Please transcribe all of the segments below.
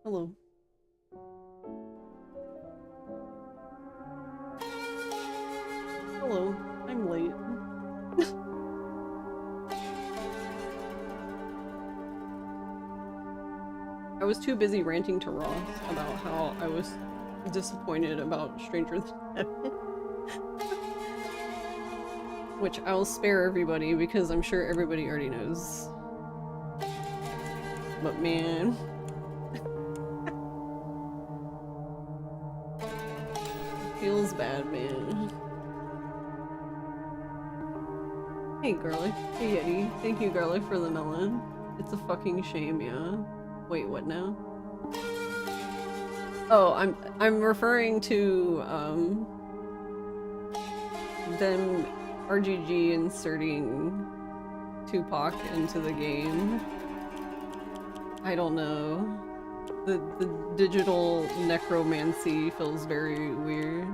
Hello. Hello. I'm late. I was too busy ranting to Ross about how I was disappointed about Stranger Than Heaven. Which I'll spare everybody because I'm sure everybody already knows. But man. It feels bad, man. Hey, Garlic. Hey, Yeti. Thank you, Garlic, for the melon. It's a fucking shame, yeah. Wait, what now? Oh, I'm referring to, them RGG inserting Tupac into the game. I don't know. The digital necromancy feels very weird.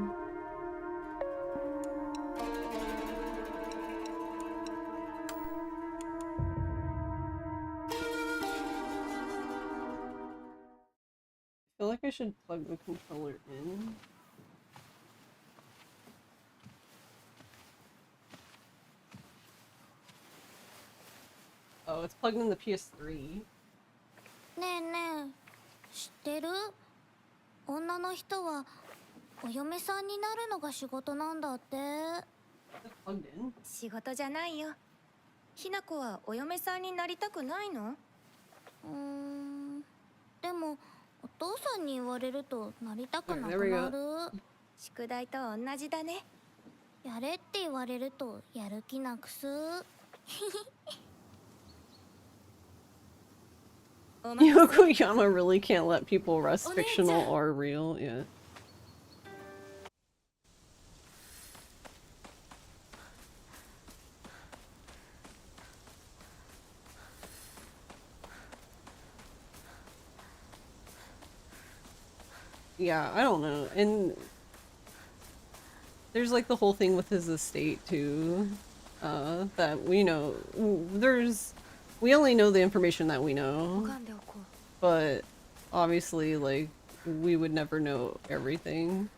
I feel like I should plug the controller in. Oh, it's plugged in the PS3. ねえねえ、知ってる？女の人はお嫁さんになるのが仕事なんだって。Plugged in? 仕事じゃないよ。ひな子はお嫁さんになりたくないの？でもお父さんに言われるとなりたくなくなる。宿題と同じだね。やれって言われるとやる気なくす。Yokoyama really can't let people rest fictional or real, yeah. Yeah, I don't know. And there's like the whole thing with his estate too. That we know we only know the information that we know. But obviously, like, we would never know everything.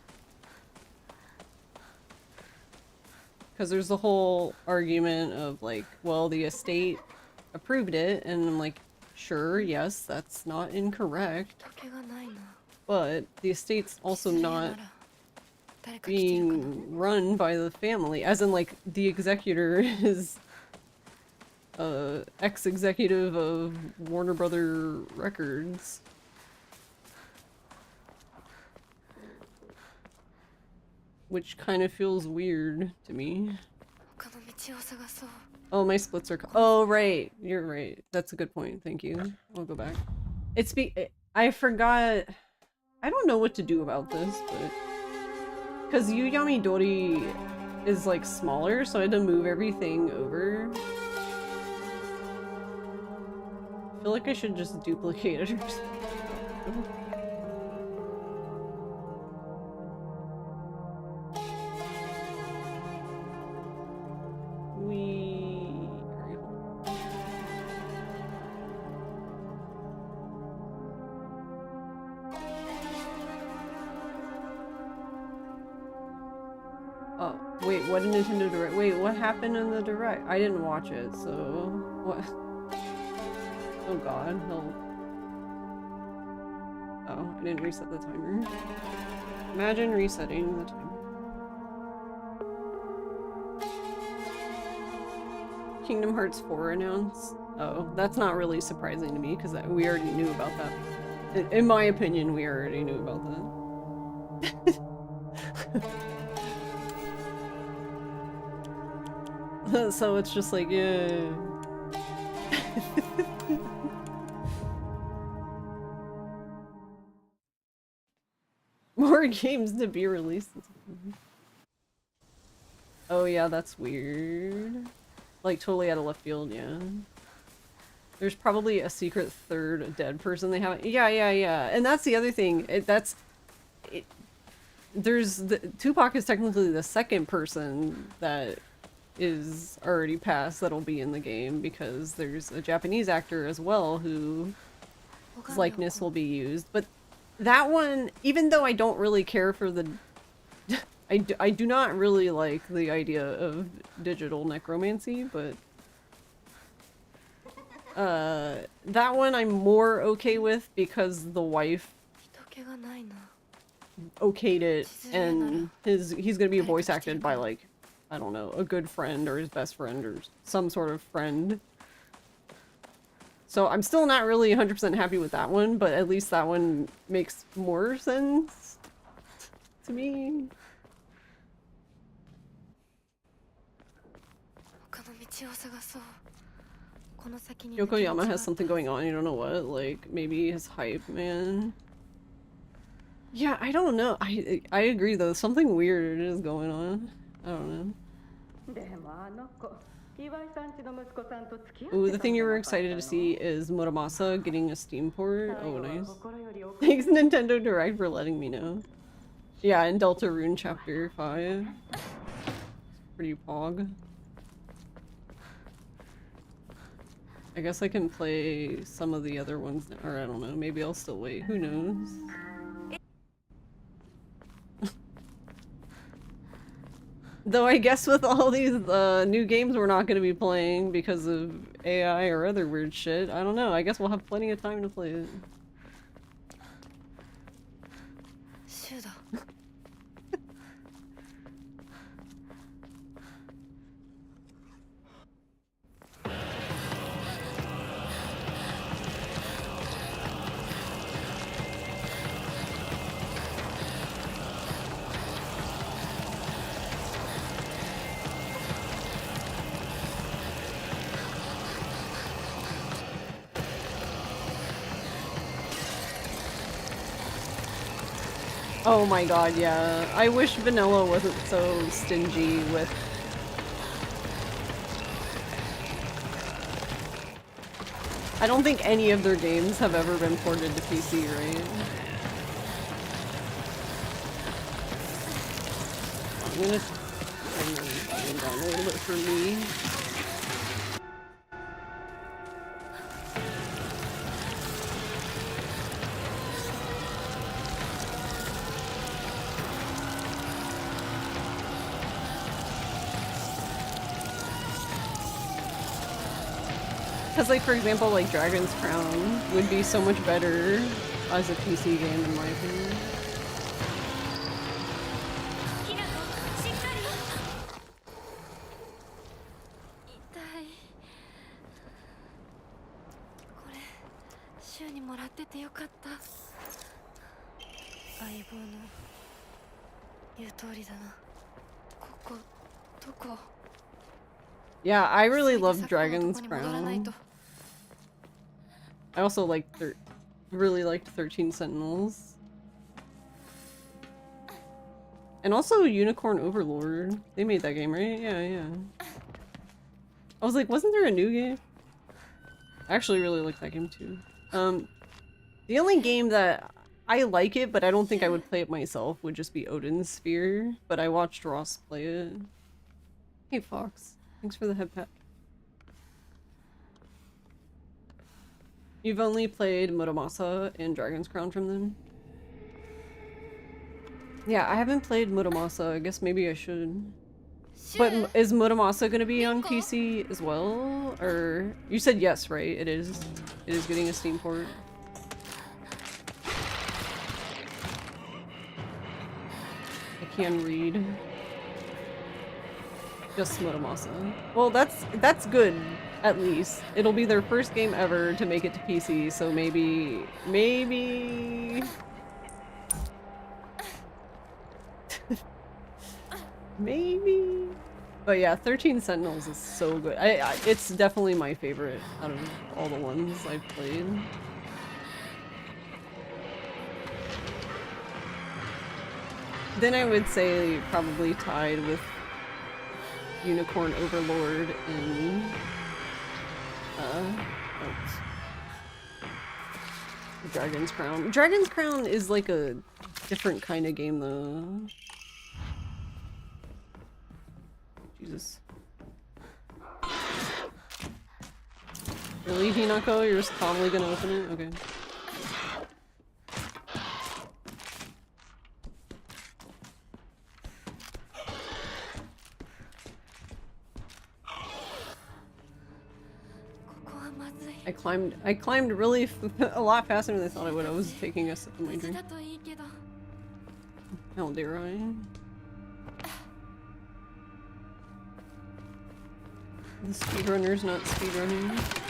Because there's the whole argument of, like, well, the estate approved it, and I'm like, sure, yes, that's not incorrect. But the estate's also not being run by the family. As in, like, the executor is ex-executive of Warner Brother Records. Which kind of feels weird to me. Oh, my splits are oh, right. You're right. That's a good point. Thank you. I'll go back. I forgot. I don't know what to do about this, but because Yuuyami Doori is like smaller, so I had to move everything over. I feel like I should just duplicate it or something. Oh, wait, what did Nintendo Direct? Wait, what happened in the Direct? I didn't watch it, so what? Oh god, no. Oh, I didn't reset the timer. Imagine resetting the timer. Kingdom Hearts 4 announced. Oh, that's not really surprising to me because we already knew about that. In my opinion, we already knew about that. So it's just like, yeah. More games to be released. Oh yeah, that's weird. Like totally out of left field, yeah. There's probably a secret third dead person they haven't. Yeah. And that's the other thing. Tupac is technically the second person that is already passed that'll be in the game because there's a Japanese actor as well who likeness will be used. But that one, even though I don't really care for the... I do not really like the idea of digital necromancy, but... that one I'm more okay with because the wife okayed it, and he's gonna be voice acted by, like, I don't know, a good friend or his best friend or some sort of friend. So I'm still not really 100% happy with that one, but at least that one makes more sense to me. Yokoyama has something going on, you don't know what, like maybe his hype man. Yeah, I don't know. I agree though, something weird is going on. I don't know. Ooh, the thing you were excited to see is Muramasa getting a Steam port. Oh, nice. Thanks Nintendo Direct for letting me know. Yeah, in Deltarune Chapter 5. Pretty pog. I guess I can play some of the other ones, or I don't know, maybe I'll still wait, who knows? Though I guess with all these new games we're not going to be playing because of AI or other weird shit, I don't know, I guess we'll have plenty of time to play it. Oh my god, yeah. I wish vanilla wasn't so stingy with... I don't think any of their games have ever been ported to PC, right? I'm gonna turn down a little bit for me. Because, like, for example, like, Dragon's Crown would be so much better as a PC game, in my opinion. Yeah, I really love Dragon's Crown. I also really liked 13 Sentinels. And also Unicorn Overlord. They made that game, right? Yeah, yeah. I was like, wasn't there a new game? I actually really like that game too. The only game that I like it, but I don't think I would play it myself, would just be Odin's Sphere. But I watched Ross play it. Hey Fox. Thanks for the head pat. You've only played Muramasa and Dragon's Crown from them? Yeah, I haven't played Muramasa. I guess maybe I should. But is Muramasa gonna be on PC as well? Or... You said yes, right? It is. It is getting a Steam port. I can read. Just Muramasa. Well, that's good, at least. It'll be their first game ever to make it to PC, so maybe... maybe? But yeah, 13 Sentinels is so good. It's definitely my favorite out of all the ones I've played. Then I would say probably tied with Unicorn Overlord and Dragon's Crown. Dragon's Crown is like a different kind of game though. Jesus. Really, Hinako? You're just calmly gonna open it? Okay. I climbed really a lot faster than I thought I would. I was taking a sip of my drink. How dare I? The speedrunner's not speedrunning.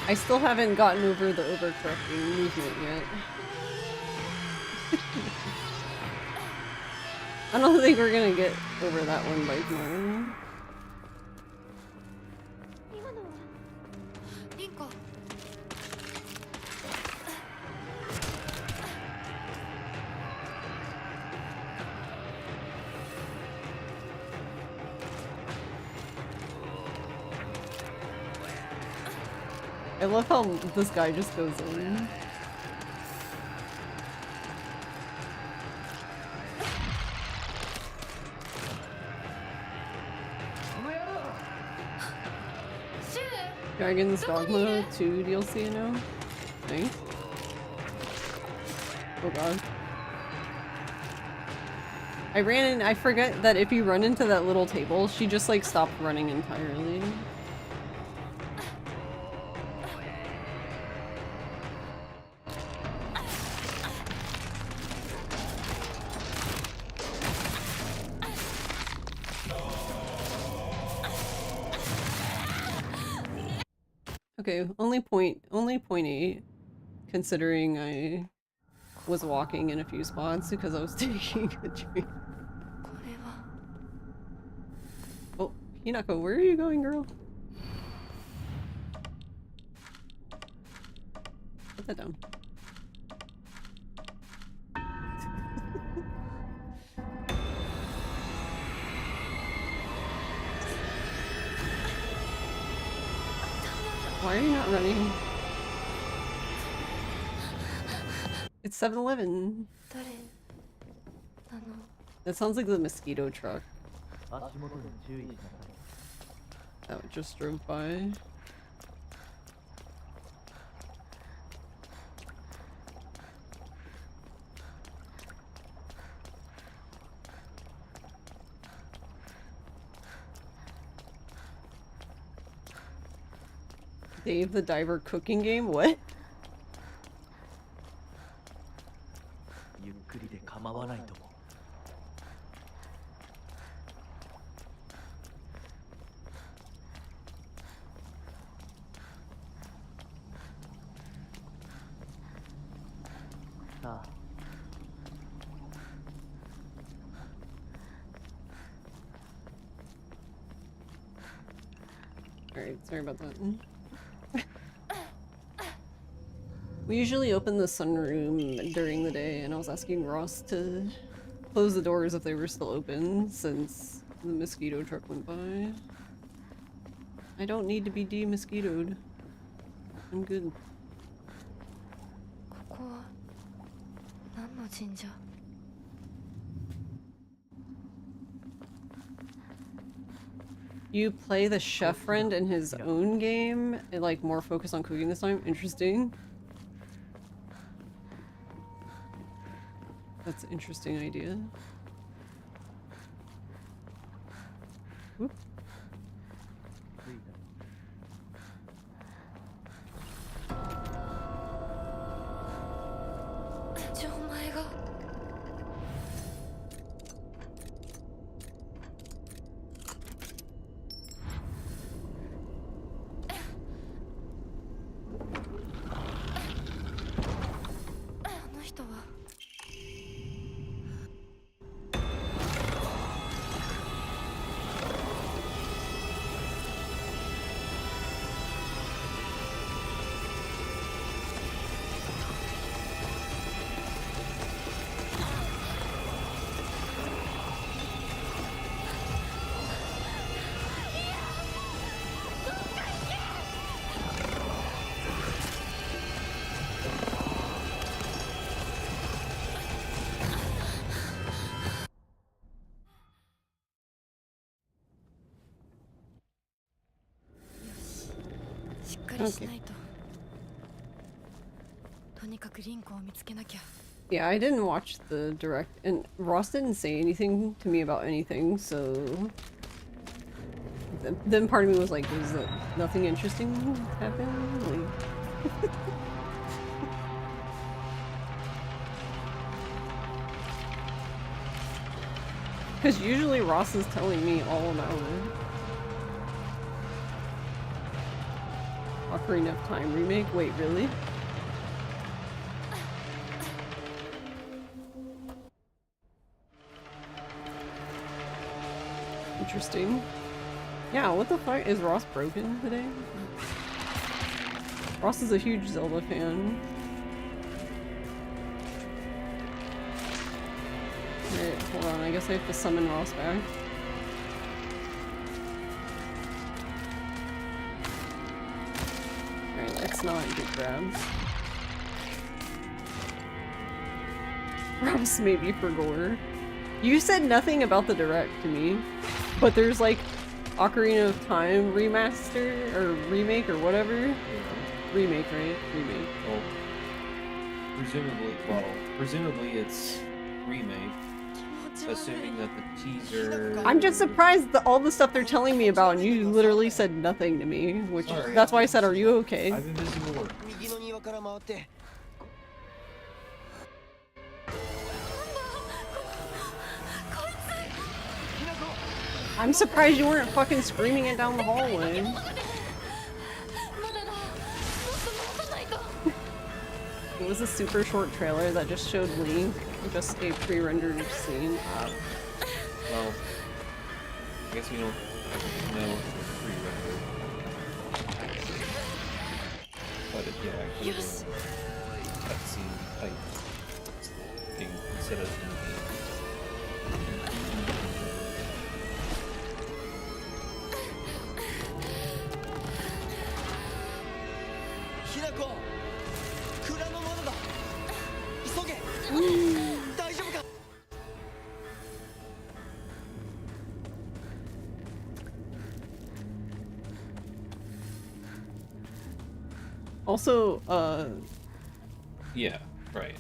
I still haven't gotten over the overcorrecting movement yet. I don't think we're gonna get over that one by tomorrow. I love how this guy just goes in. Dragon's Dogma 2 DLC now? Nice. Oh god. I ran in- I forget that if you run into that little table, she just like stopped running entirely. Okay, only point 8, considering I was walking in a few spots because I was taking a drink. Oh, Hinako, where are you going, girl? Put that down. Why are you not running? It's 7-Eleven. That sounds like the mosquito truck that just drove by. Dave the Diver cooking game? What? Alright, sorry about that. We usually open the sunroom during the day, and I was asking Ross to close the doors if they were still open since the mosquito truck went by. I don't need to be de-mosquitoed. I'm good. You play the chef friend in his own game, and like more focused on cooking this time? Interesting. That's an interesting idea. Whoop. Okay. Yeah, I didn't watch the direct, and Ross didn't say anything to me about anything, so... Then part of me was like, was that nothing interesting happen? Like... Because usually Ross is telling me all about it. Ocarina of Time remake? Wait, really? Interesting. Yeah, what the fuck? Is Ross broken today? Ross is a huge Zelda fan. Alright, hold on, I guess I have to summon Ross back. Alright, let's not get grabs. Ross maybe for gore. You said nothing about the direct to me, but there's like Ocarina of Time remaster or remake or whatever. Remake, right? Remake. Well, presumably it's remake, assuming that the teaser... I'm just surprised that all the stuff they're telling me about, and you literally said nothing to me, which Sorry, that's why I said, are you okay? I've been busy with work. I'm surprised you weren't fucking screaming it down the hallway. It was a super short trailer that just showed Link, just a pre-rendered scene. Well, I guess we don't know if it's pre-rendered. But yeah, I could have cutscene type thing instead of in-game. Also, Yeah, right.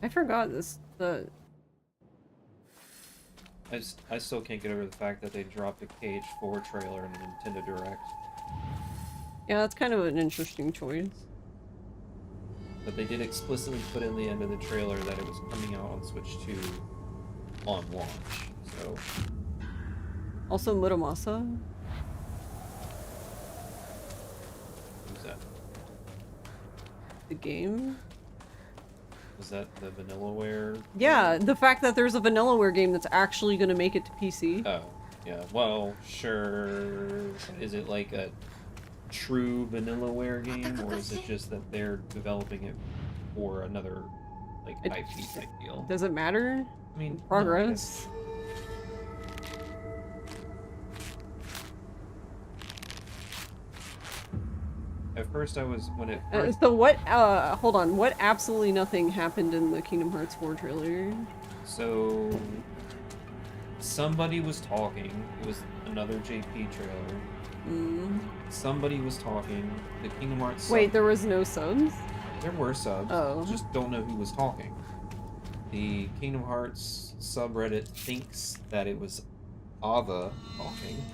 I forgot this, I still can't get over the fact that they dropped a KH4 trailer in the Nintendo Direct. yeah, that's kind of an interesting choice. But they did explicitly put in the end of the trailer that it was coming out on Switch 2 on launch, so... Also, Muramasa. Who's that? The game? Was that the Vanillaware? Yeah, the fact that there's a Vanillaware game that's actually gonna make it to PC. Oh, yeah. Well, sure. Is it like a true Vanillaware game, or is it just that they're developing it for another, like, IP type deal? Does it matter? I mean, Progress. No, at first I was, when it first... So what, hold on, what absolutely nothing happened in the Kingdom Hearts 4 trailer? So, somebody was talking, it was another JP trailer. Somebody was talking, the Kingdom Hearts Wait, there was no subs? There were subs, Oh. just don't know who was talking. The Kingdom Hearts subreddit thinks that it was Ava talking.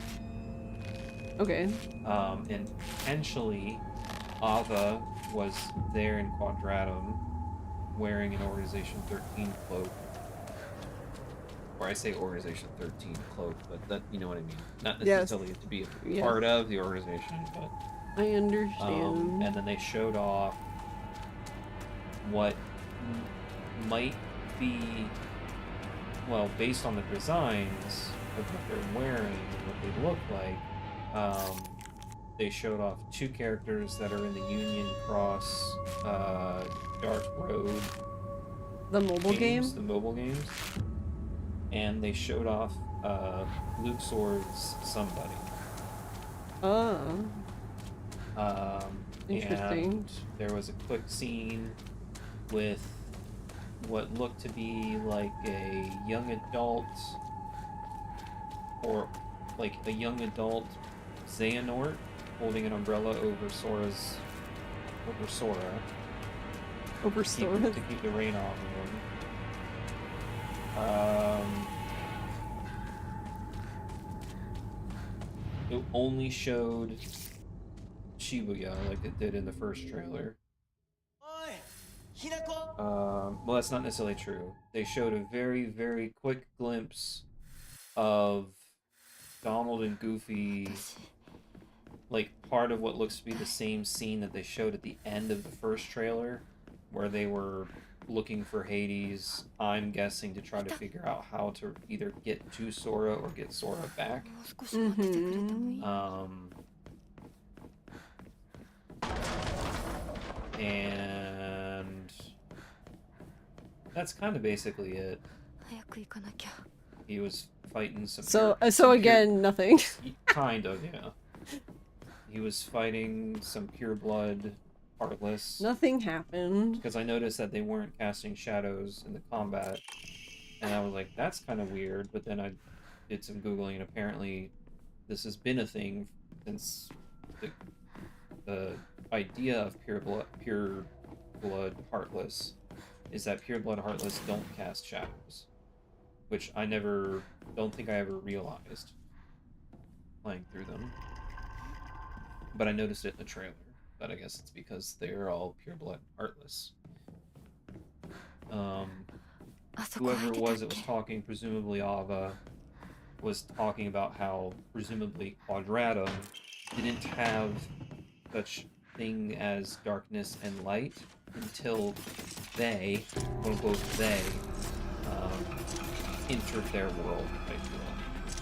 Okay. And potentially Ava was there in Quadratum wearing an Organization 13 cloak. Or I say Organization 13 cloak, but that, you know what I mean. Not necessarily to be a part of the organization, but... I understand. and then they showed off what might be, well, based on the designs of what they're wearing and what they look like, they showed off two characters that are in the Union Cross Dark Road. The mobile game? The mobile games. And they showed off Luke Sword's somebody. Oh. Interesting. And there was a quick scene with what looked to be like a young adult, or like a young adult Xehanort holding an umbrella over Sora, Overstore to it. keep the rain off of them. It only showed Shibuya like it did in the first trailer. Well, that's not necessarily true. They showed a very, very quick glimpse of Donald and Goofy, like part of what looks to be the same scene that they showed at the end of the first trailer, where they were looking for Hades, I'm guessing, to try to figure out how to either get to Sora or get Sora back. And that's kind of basically it. He was fighting some. So again, nothing. Kind of, yeah. He was fighting some pure blood Heartless. Nothing happened. Because I noticed that they weren't casting shadows in the combat, and I was like, that's kind of weird. But then I did some googling, and apparently, this has been a thing since the idea of pure blood Heartless is that pure blood Heartless don't cast shadows, which I don't think I ever realized playing through them. But I noticed it in the trailer. But I guess it's because they're all pure blood Heartless. Whoever it was that was talking, presumably Ava, was talking about how presumably Quadratum didn't have such thing as darkness and light until they, quote unquote they, entered their world, right,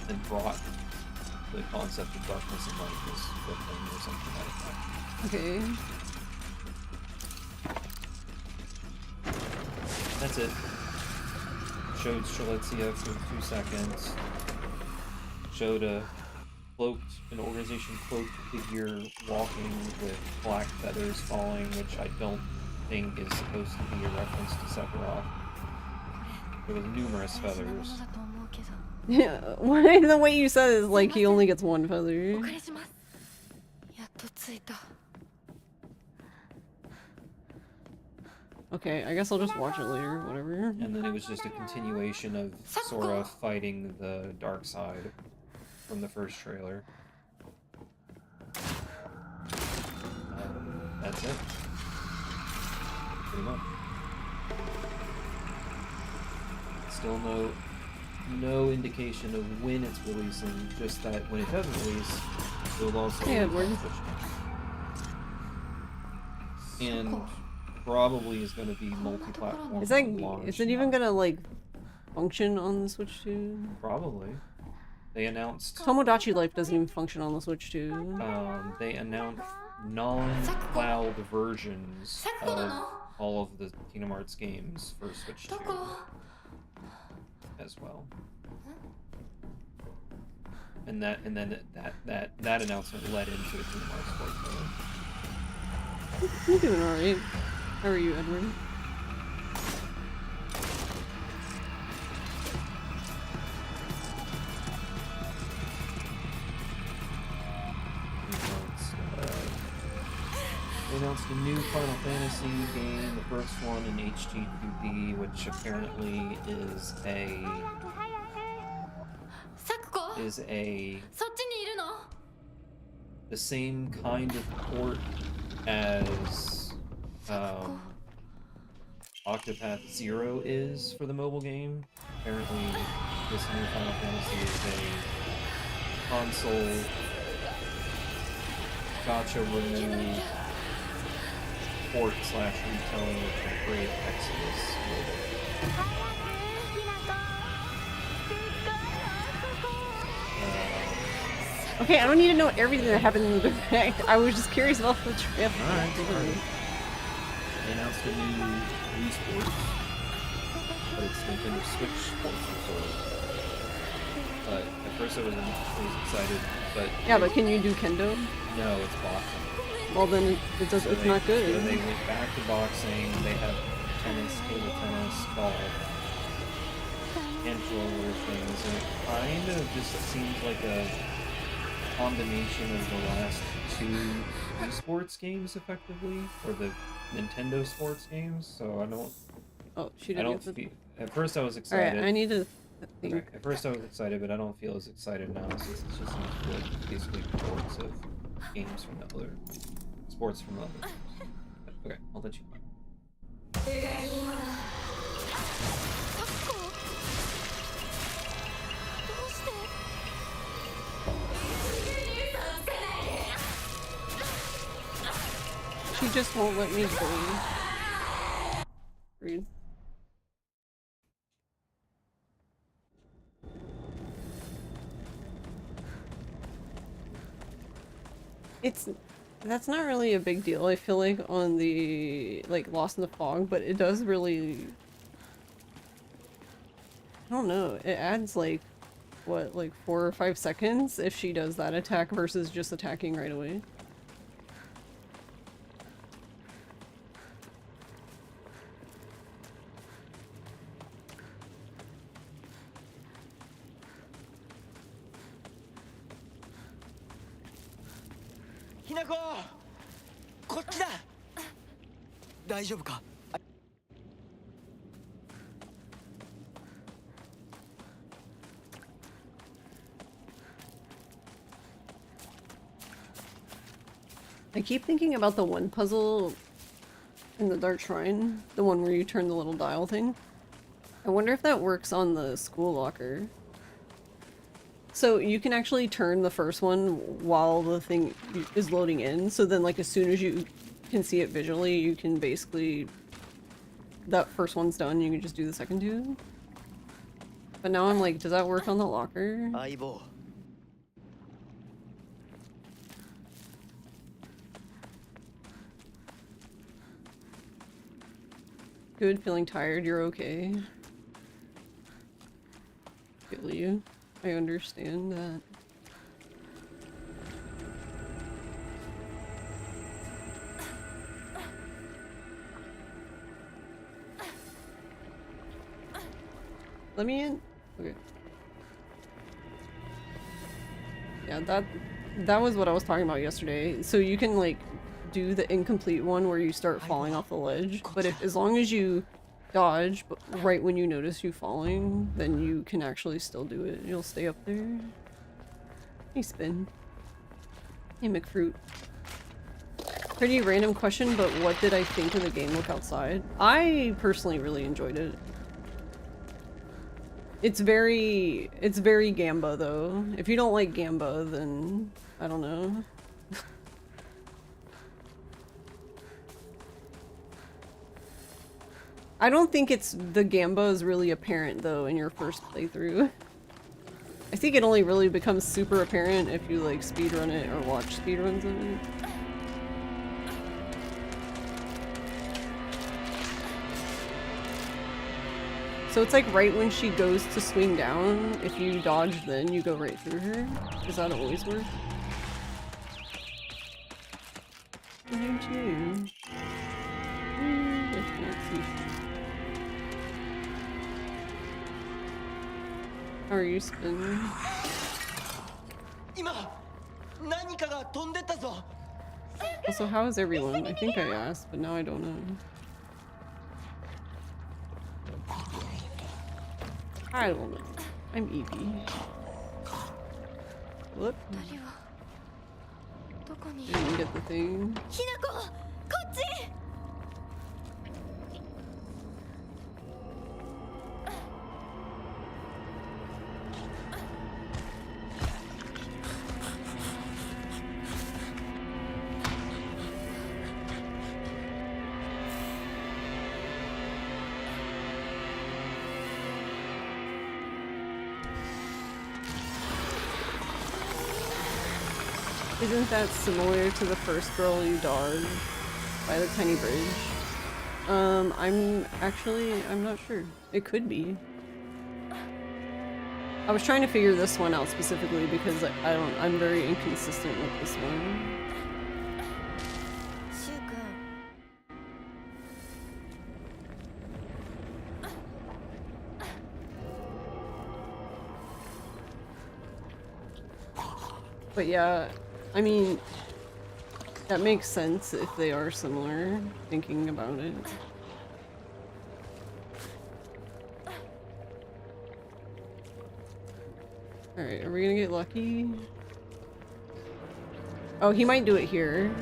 and brought the concept of darkness and light with them or something like that. Okay. That's it. Showed Strelitzia for 2 seconds. Showed an organization cloaked figure walking with black feathers falling, which I don't think is supposed to be a reference to Sephiroth. There was numerous feathers. Yeah, the way you said it is like he only gets one feather. Okay, I guess I'll just watch it later, whatever. And then it was just a continuation of Sora fighting the dark side from the first trailer. That's it. Pretty much. Still no indication of when it's releasing, just that when it does release, it will also Hey, Edward. And probably is going to be multi-platform. Is it even gonna like function on the Switch 2? Probably. They announced Tomodachi Life doesn't even function on the Switch 2. they announced non-cloud versions of all of the Kingdom Hearts games for Switch 2 as well. And then that announcement led into the Kingdom Hearts 4 trailer. I'm doing alright. How are you, Edward? They announced a new Final Fantasy game, the first one in HD2D, which apparently is the same kind of port as Octopath Zero is for the mobile game. Apparently, this new Final Fantasy is a console gacha remove port / retelling of the Great Exodus. Okay, I don't need to know everything that happened in the direct. I was just curious about the trip. Alright. They announced a new Wii Sports, but it's Nintendo Switch Sports resort. But at first I was excited, but Yeah, but can you do kendo? no, it's boxing. Well, then it's not good. So they went back to boxing. They have tennis, table tennis, golf, handful of other things, and it kind of just seems like a combination of the last two esports games, effectively, or the Nintendo sports games, so I don't. Oh, she I didn't don't get the... feel. At first, I was Alright, excited. I need to think. Okay. At first, I was excited, but I don't feel as excited now since it's just like basically ports of games from the other sports from the other games. But, okay, I'll let you. どうして She just won't let me go. Rude. That's not really a big deal, I feel like, on the, like, Lost in the Fog, but it does really... I don't know, it adds, like, what, like 4 or 5 seconds if she does that attack versus just attacking right away. I keep thinking about the one puzzle in the Dark Shrine, the one where you turn the little dial thing. I wonder if that works on the school locker. So you can actually turn the first one while the thing is loading in, so then like as soon as you can see it visually, you can basically... that first one's done, you can just do the second two. But now I'm like, does that work on the locker? Good, feeling tired, you're okay. Feel you. I understand that. Let me in? Okay. Yeah, that was what I was talking about yesterday. So you can like do the incomplete one where you start falling off the ledge, but as long as you dodge right when you notice you falling, then you can actually still do it. You'll stay up there. Hey, Spin. Hey, McFruit. Pretty random question, but what did I think of the game look outside? I personally really enjoyed it. It's very Gamba though. If you don't like Gamba, then I don't know. I don't think the Gamba is really apparent though in your first playthrough. I think it only really becomes super apparent if you like speedrun it or watch speedruns of it. So it's like right when she goes to swing down, if you dodge then you go right through her. Does that always work? I do too. I can't see. How are you, Spin? Also, how is everyone? I think I asked, but now I don't know. I don't know. I'm Evie. Whoop. Didn't get the thing. Isn't that similar to the first girl you dodged by the tiny bridge? I'm not sure. It could be. I was trying to figure this one out specifically because I'm very inconsistent with this one. But yeah, I mean, That makes sense if they are similar, thinking about it. Alright, are we gonna get lucky? Oh, he might do it here.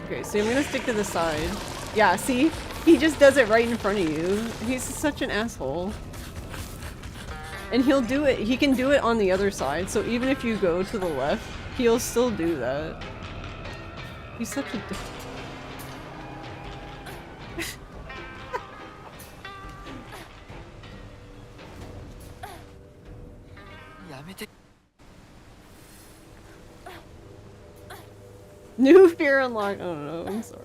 Okay, so I'm gonna stick to the side. Yeah, see? He just does it right in front of you. He's such an asshole. And he'll do it, he can do it on the other side, so even if you go to the left, he'll still do that. He's such a dick. New fear unlocked. Oh no, I'm sorry.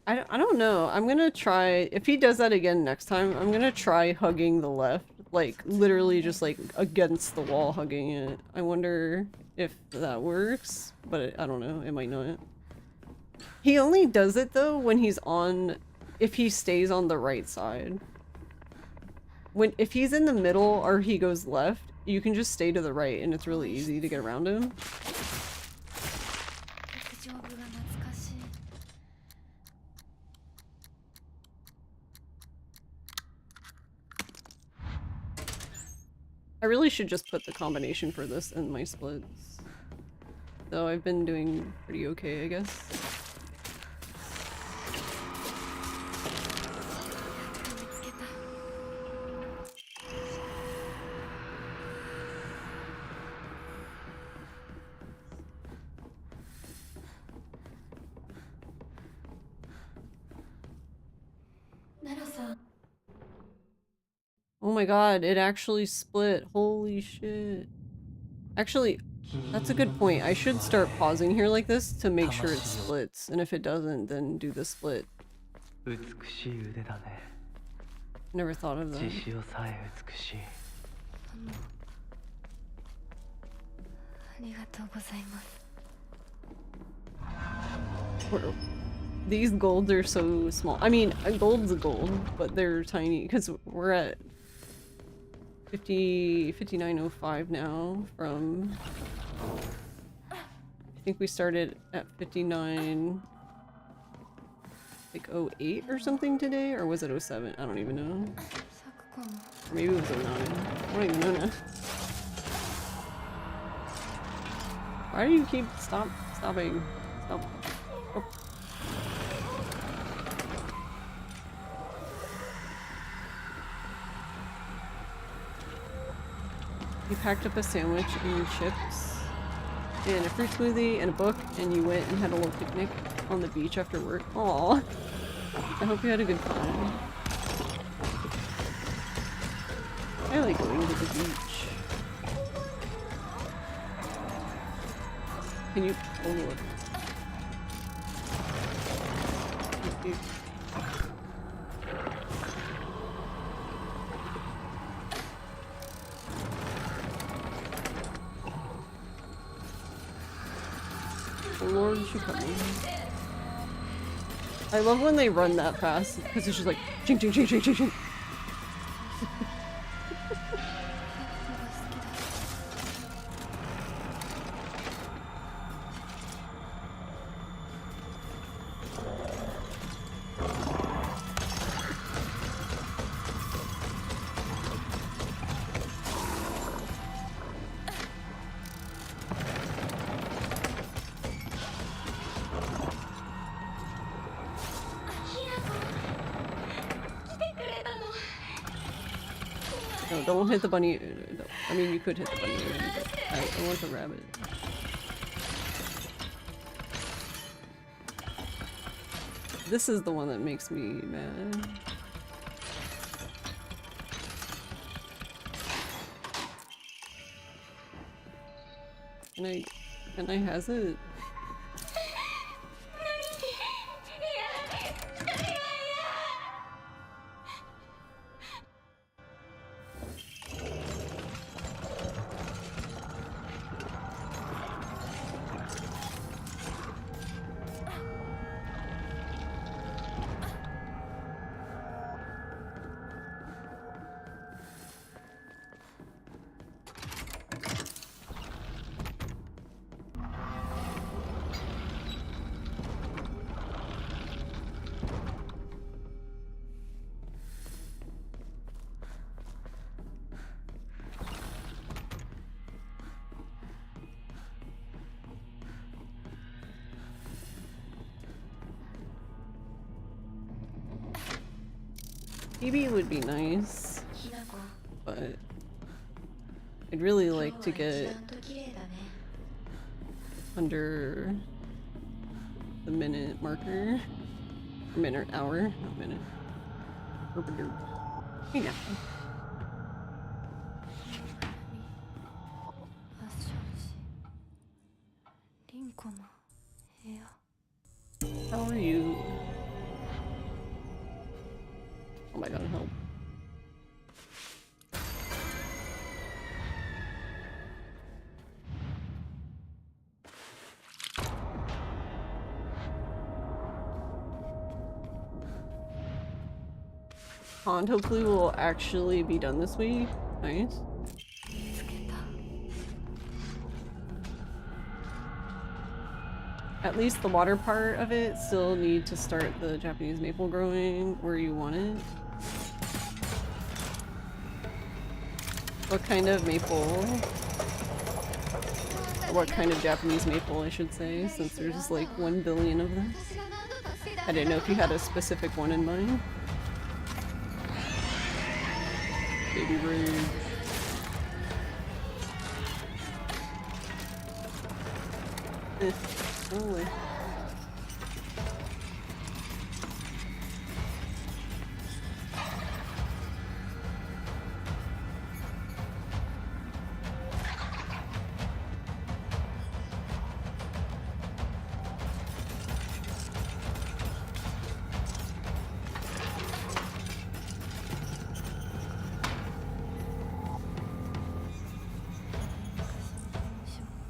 I don't know. I'm gonna try, if he does that again next time, I'm gonna try hugging the left. Like, literally just like against the wall hugging it. I wonder if that works, but I don't know. It might not. He only does it though when he's on, if he stays on the right side. If he's in the middle or he goes left, you can just stay to the right and it's really easy to get around him. I really should just put the combination for this in my splits. Though I've been doing pretty okay, I guess. Oh my god, it actually split. Holy shit. Actually, that's a good point. I should start pausing here like this to make sure it splits. And if it doesn't, then do the split. Never thought of that. These golds are so small. I mean, a gold's a gold, but they're tiny because we're at 59.05 now from, I think we started at 59 like 08 or something today, or was it 07? I don't even know. Or maybe it was 09. I don't even know now. Why do you keep stopping? Stop. Oh. You packed up a sandwich and chips and a fruit smoothie and a book and you went and had a little picnic on the beach after work. Aww. I hope you had a good time. I like going to the beach. Can you... Oh lord. Thank you. Lord, she coming. I love when they run that fast because it's just like ching ching ching ching ching ching. No, don't hit the bunny. No. I mean, you could hit the bunny, but I want the rabbit. This is the one that makes me mad. Can I has it? PB would be nice, but I'd really like to get under the minute marker. Or minute, hour, not minute. Yeah. How are you? Oh my god, help. Pond hopefully will actually be done this week. Nice. At least the water part of it still need to start the Japanese maple growing where you want it. What kind of maple? What kind of Japanese maple, I should say, since there's like 1 billion of them. I didn't know if you had a specific one in mind. Baby rude. Holy.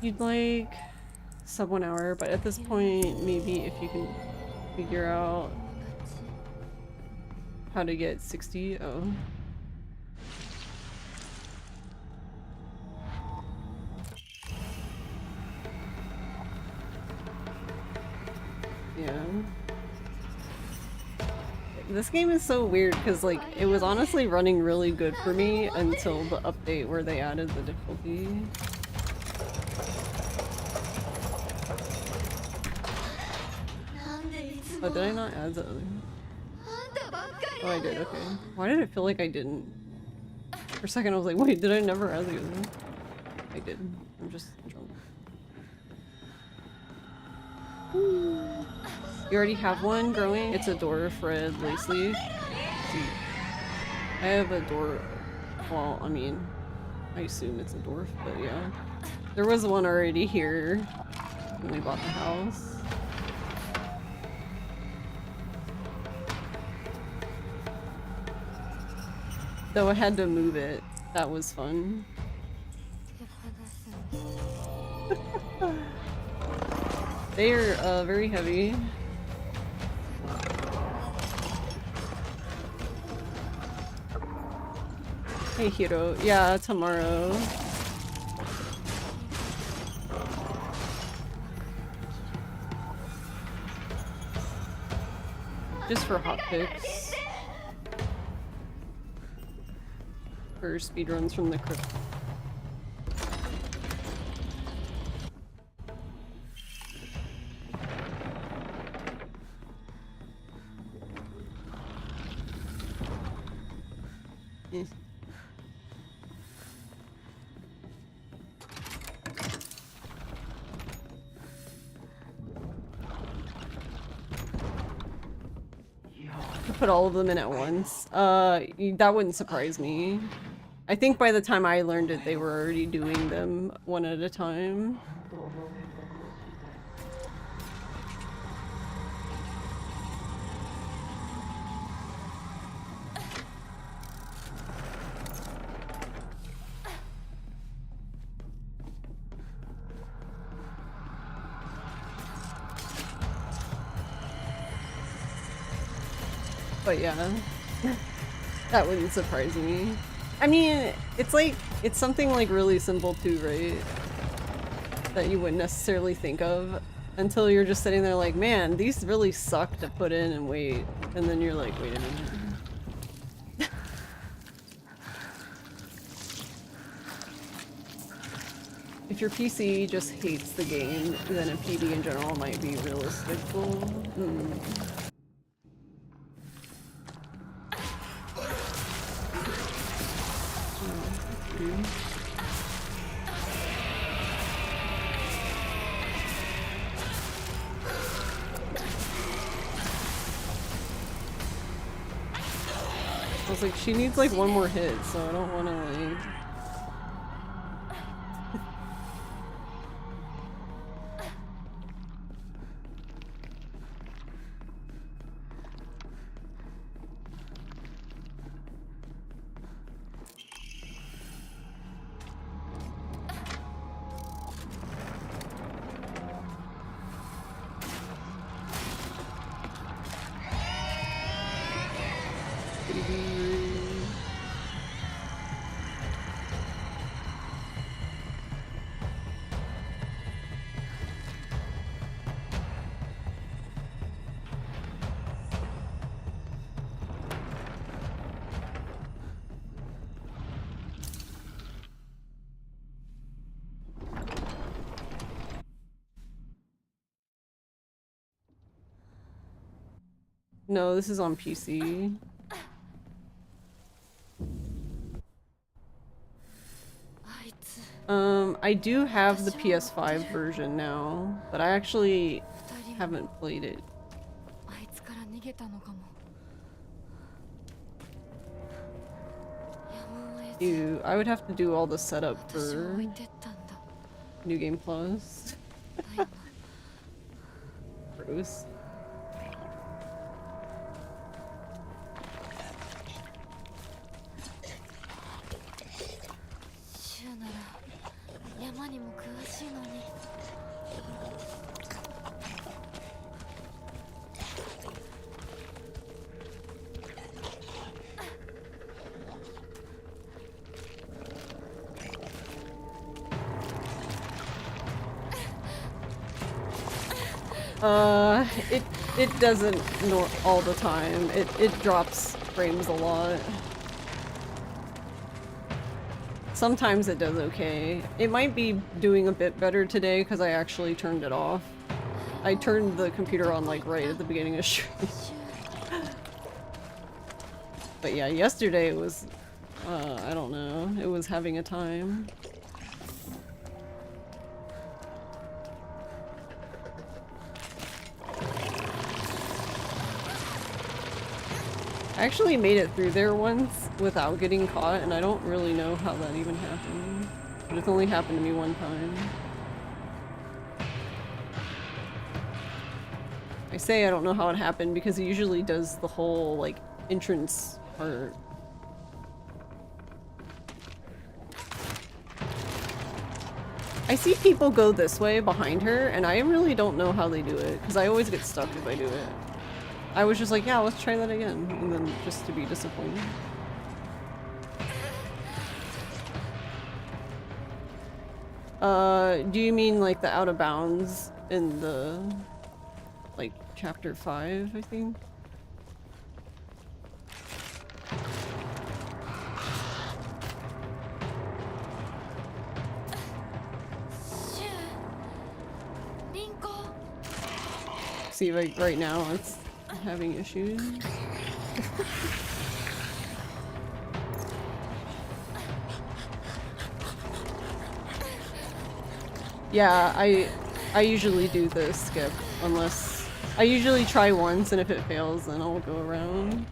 You'd like sub 1 hour, but at this point, maybe if you can figure out how to get 60. Oh. Yeah. This game is so weird because, like, it was honestly running really good for me until the update where they added the difficulty. Oh, did I not add the other? Oh, I did, okay. Why did it feel like I didn't? For a second I was like, wait, did I never add the other one? I did. I'm just drunk. You already have one growing? It's a dwarf red lace leaf. I have a dwarf. Well, I mean, I assume it's a dwarf, but yeah. There was one already here when we bought the house. Though I had to move it. That was fun. They are very heavy. Hey Hiro. Yeah, tomorrow. Just for Hotfix. For speedruns from the crypt. Put all of them in at once. That wouldn't surprise me. I think by the time I learned it, they were already doing them one at a time. But yeah, that wouldn't surprise me. I mean, it's like, it's something like really simple too, right? That you wouldn't necessarily think of until you're just sitting there like, man, these really suck to put in and wait. And then you're like, wait a minute. If your PC just hates the game, then a PB in general might be realistic. dude. I was like, she needs like one more hit, so I don't want to like... No, this is on PC. I do have the PS5 version now, but I actually haven't played it. Ew, I would have to do all the setup for New Game Plus. Gross. It doesn't all the time. It drops frames a lot. Sometimes it does okay. It might be doing a bit better today because I actually turned it off. I turned the computer on like right at the beginning of stream. But yeah, yesterday it was, I don't know, it was having a time. I actually made it through there once without getting caught, and I don't really know how that even happened. But it's only happened to me one time. I say I don't know how it happened because it usually does the whole, like, entrance part. I see people go this way behind her, and I really don't know how they do it, because I always get stuck if I do it. I was just like, yeah, let's try that again, and then just to be disappointed. Do you mean like the out of bounds in the, like, chapter 5, I think? See, like, right now it's having issues. Yeah, I usually do the skip unless I usually try once, and if it fails then I'll go around.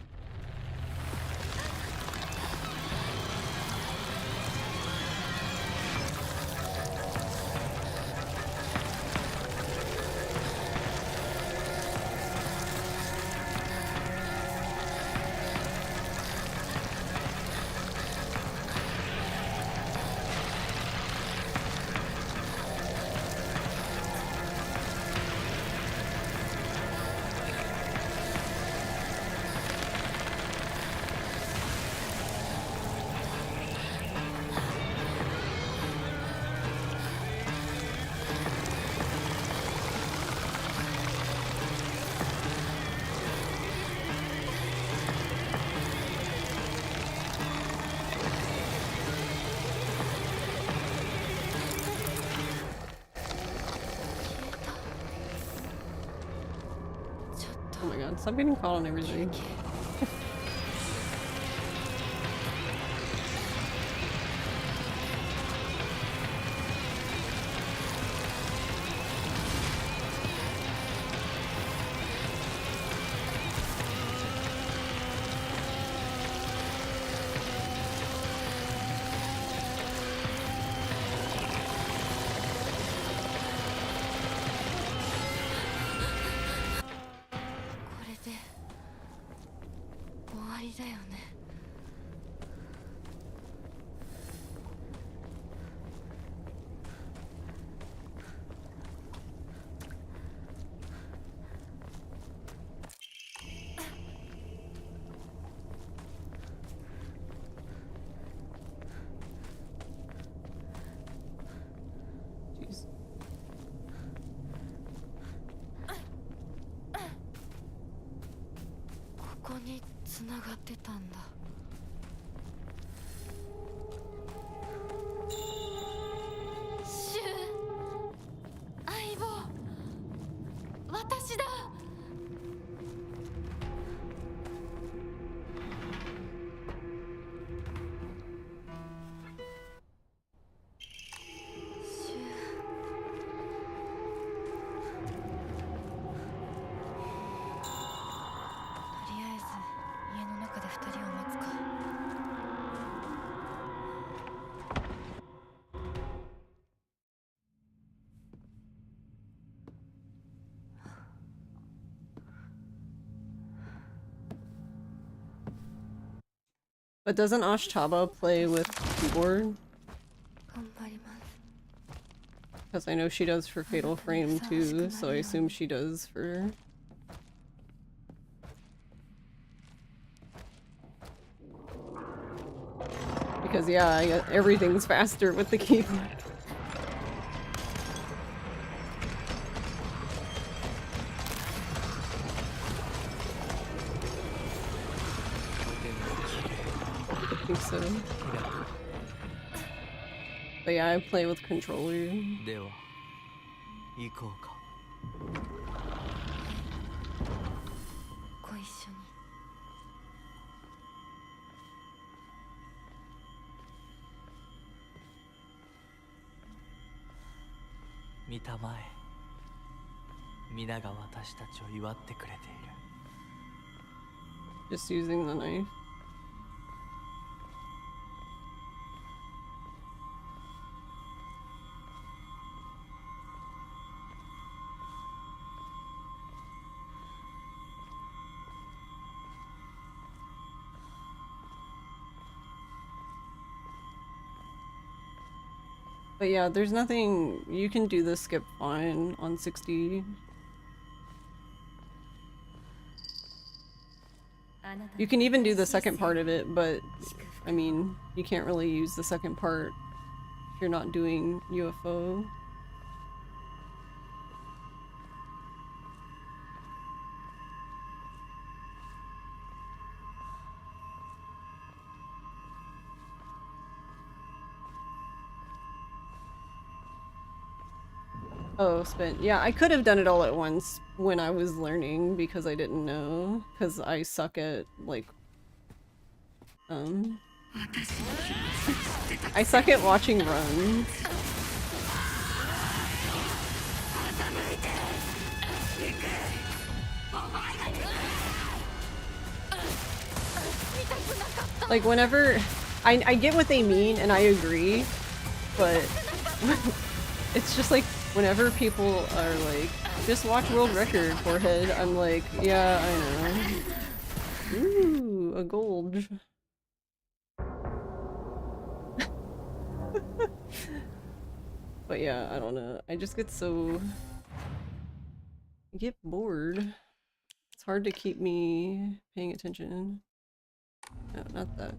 Oh my god, stop getting caught on everything. りだよね。Jeez. ここに繋がってたんだ。シュウ、相棒、私だ。シュウ。とりあえず家の中で2人を待つか。But doesn't Ashtaba play with keyboard? 頑張ります。 Because I know she does for Fatal Frame too, so I assume she does for... Because yeah, everything's faster with the keyboard. I think so. But yeah, I play with controller. では行こうか。ご一緒に。見たまえ。皆が私たちを祝ってくれている。 Just using the knife. But yeah, there's nothing, you can do the skip fine on 60. You can even do the second part of it, but I mean, you can't really use the second part if you're not doing UFO. Oh, spent. Yeah, I could have done it all at once when I was learning because I didn't know. Because I suck at, like, I suck at watching runs. Like, whenever... I get what they mean, and I agree, but... it's just like, whenever people are like, just watch world record, forehead, I'm like, yeah, I know. Ooh, a gold. But yeah, I don't know. I just get so... I get bored. It's hard to keep me paying attention. No, not that.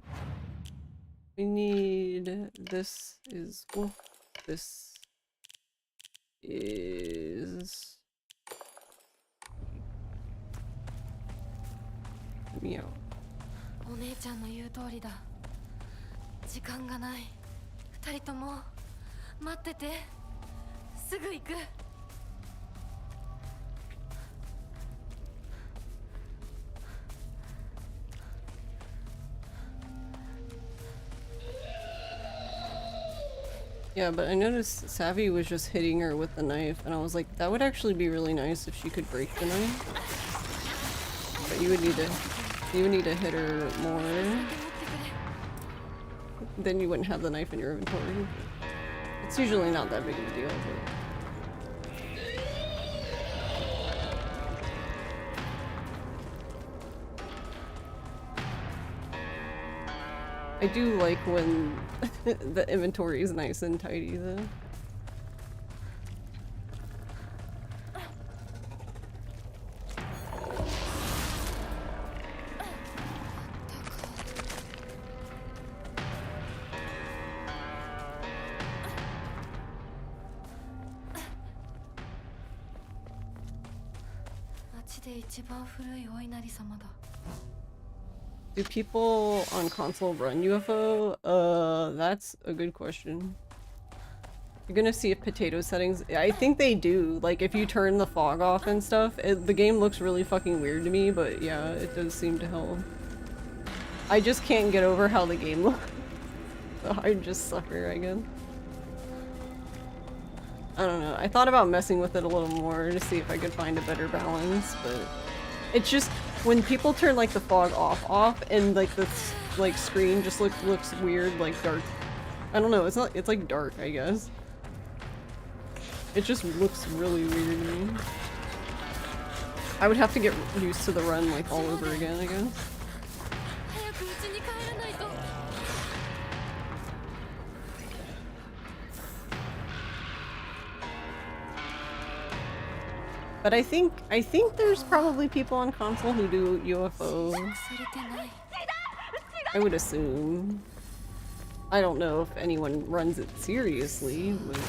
We need... This is... Well, this... is... Meow. お姉ちゃんの言う通りだ。時間がない。二人とも待ってて。すぐ行く。Yeah, but I noticed Savvy was just hitting her with the knife, and I was like, that would actually be really nice if she could break the knife. But you would need to hit her more. Then you wouldn't have the knife in your inventory. It's usually not that big of a deal, but... I do like when the inventory is nice and tidy though. Do people on console run UFO? That's a good question. You're gonna see if potato settings. I think they do. Like, if you turn the fog off and stuff, the game looks really fucking weird to me, but yeah, it does seem to help. I just can't get over how the game looks. So I just sucker, I guess. I don't know. I thought about messing with it a little more to see if I could find a better balance, but it's just when people turn like the fog off and like this like screen just looks weird, like dark. I don't know. It's like dark, I guess. It just looks really weird to me. I would have to get used to the run like all over again, I guess. But I think there's probably people on console who do UFO. I would assume. I don't know if anyone runs it seriously, but...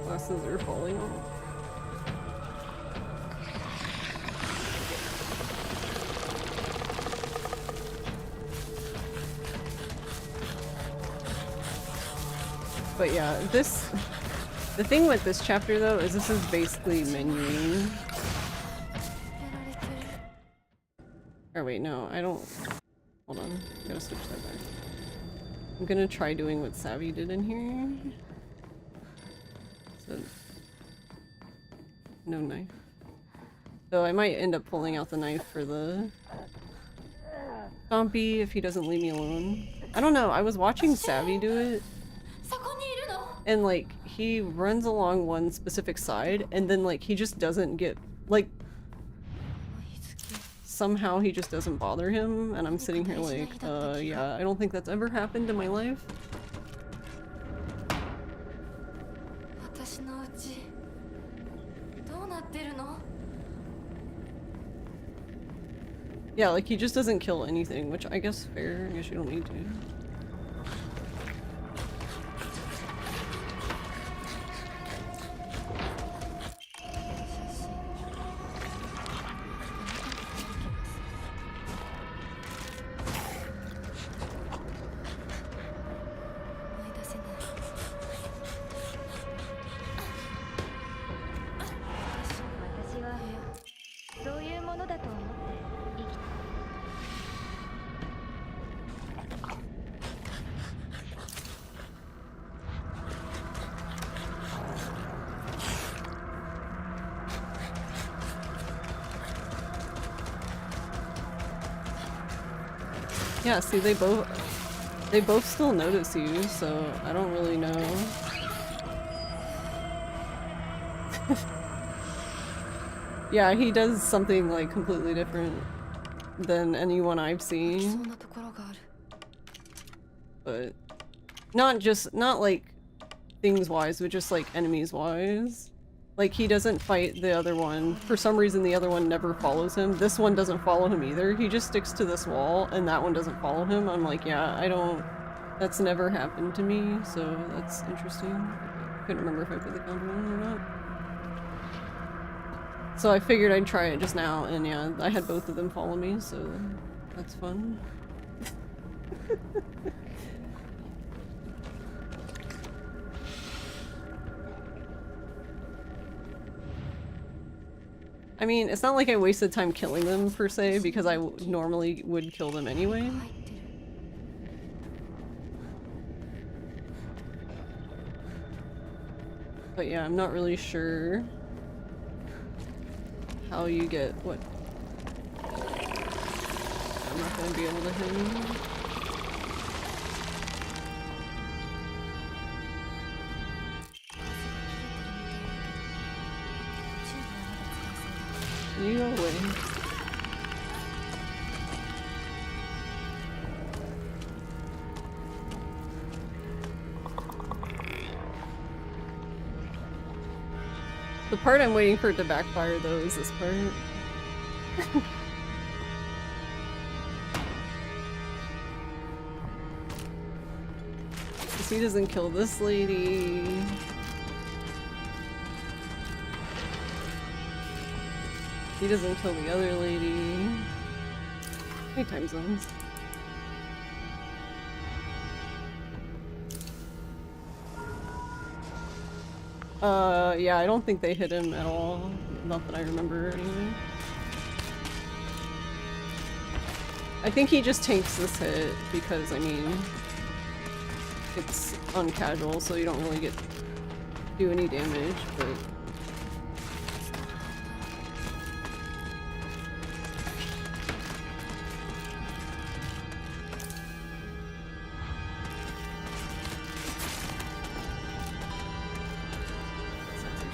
Glasses are falling off. But yeah, the thing with this chapter though is this is basically menuing. Or wait, no, I don't. Hold on, I gotta switch that back. I'm gonna try doing what Savvy did in here. So, no knife. So I might end up pulling out the knife for the Stompy if he doesn't leave me alone. I don't know, I was watching Savvy do it. And like, he runs along one specific side and then like, he just doesn't get, like, somehow he just doesn't bother him and I'm sitting here like, yeah, I don't think that's ever happened in my life. Yeah, like he just doesn't kill anything, which I guess fair. I guess you don't need to. Yeah, see, they both still notice you, so I don't really know. Yeah, he does something like completely different than anyone I've seen. But not like things wise, but just like enemies wise. Like, he doesn't fight the other one. For some reason, the other one never follows him. This one doesn't follow him either. He just sticks to this wall, and that one doesn't follow him. I'm like, yeah, I don't... That's never happened to me, so that's interesting. I couldn't remember if I put the counter on or not. So I figured I'd try it just now, and yeah, I had both of them follow me, so that's fun. I mean, it's not like I wasted time killing them, per se, because I normally would kill them anyway. 入ってる But yeah, I'm not really sure how you get what. I'm not gonna be able to hit him. You go away. The part I'm waiting for it to backfire though is this part. Because he doesn't kill this lady. He doesn't kill the other lady. How many time zones? Yeah, I don't think they hit him at all. Not that I remember anyway. I think he just tanks this hit because, I mean, it's uncasual, so you don't really do any damage, but...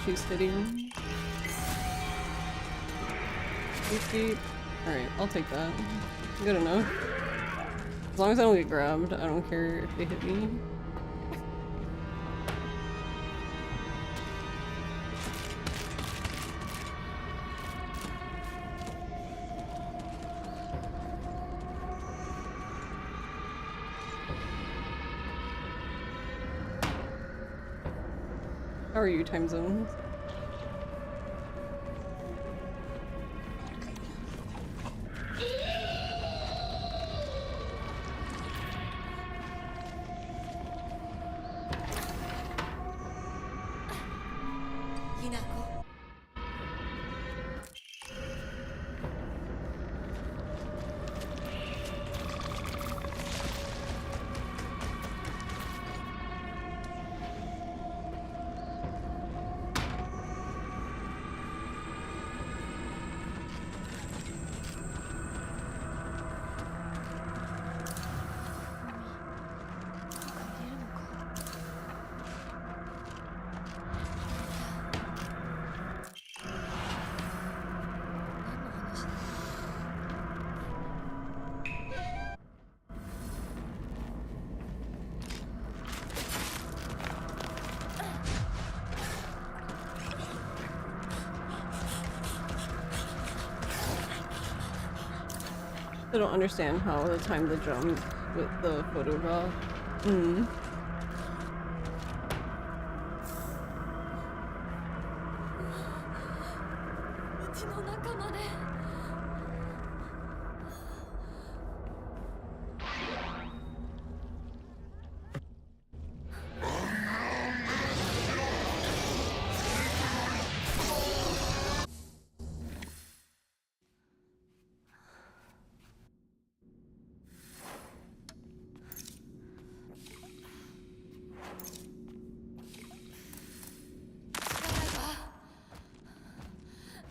She's hitting him. Deep. Alright, I'll take that. Good enough. As long as I don't get grabbed, I don't care if they hit me. How are you, time zones? I don't understand how to time the jump with the photo drop. Mm. うちの仲間で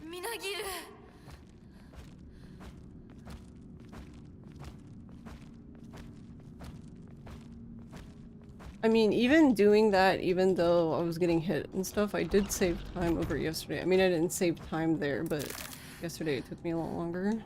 みなぎる I mean, even doing that, even though I was getting hit and stuff, I did save time over yesterday. I mean, I didn't save time there, but yesterday it took me a lot longer.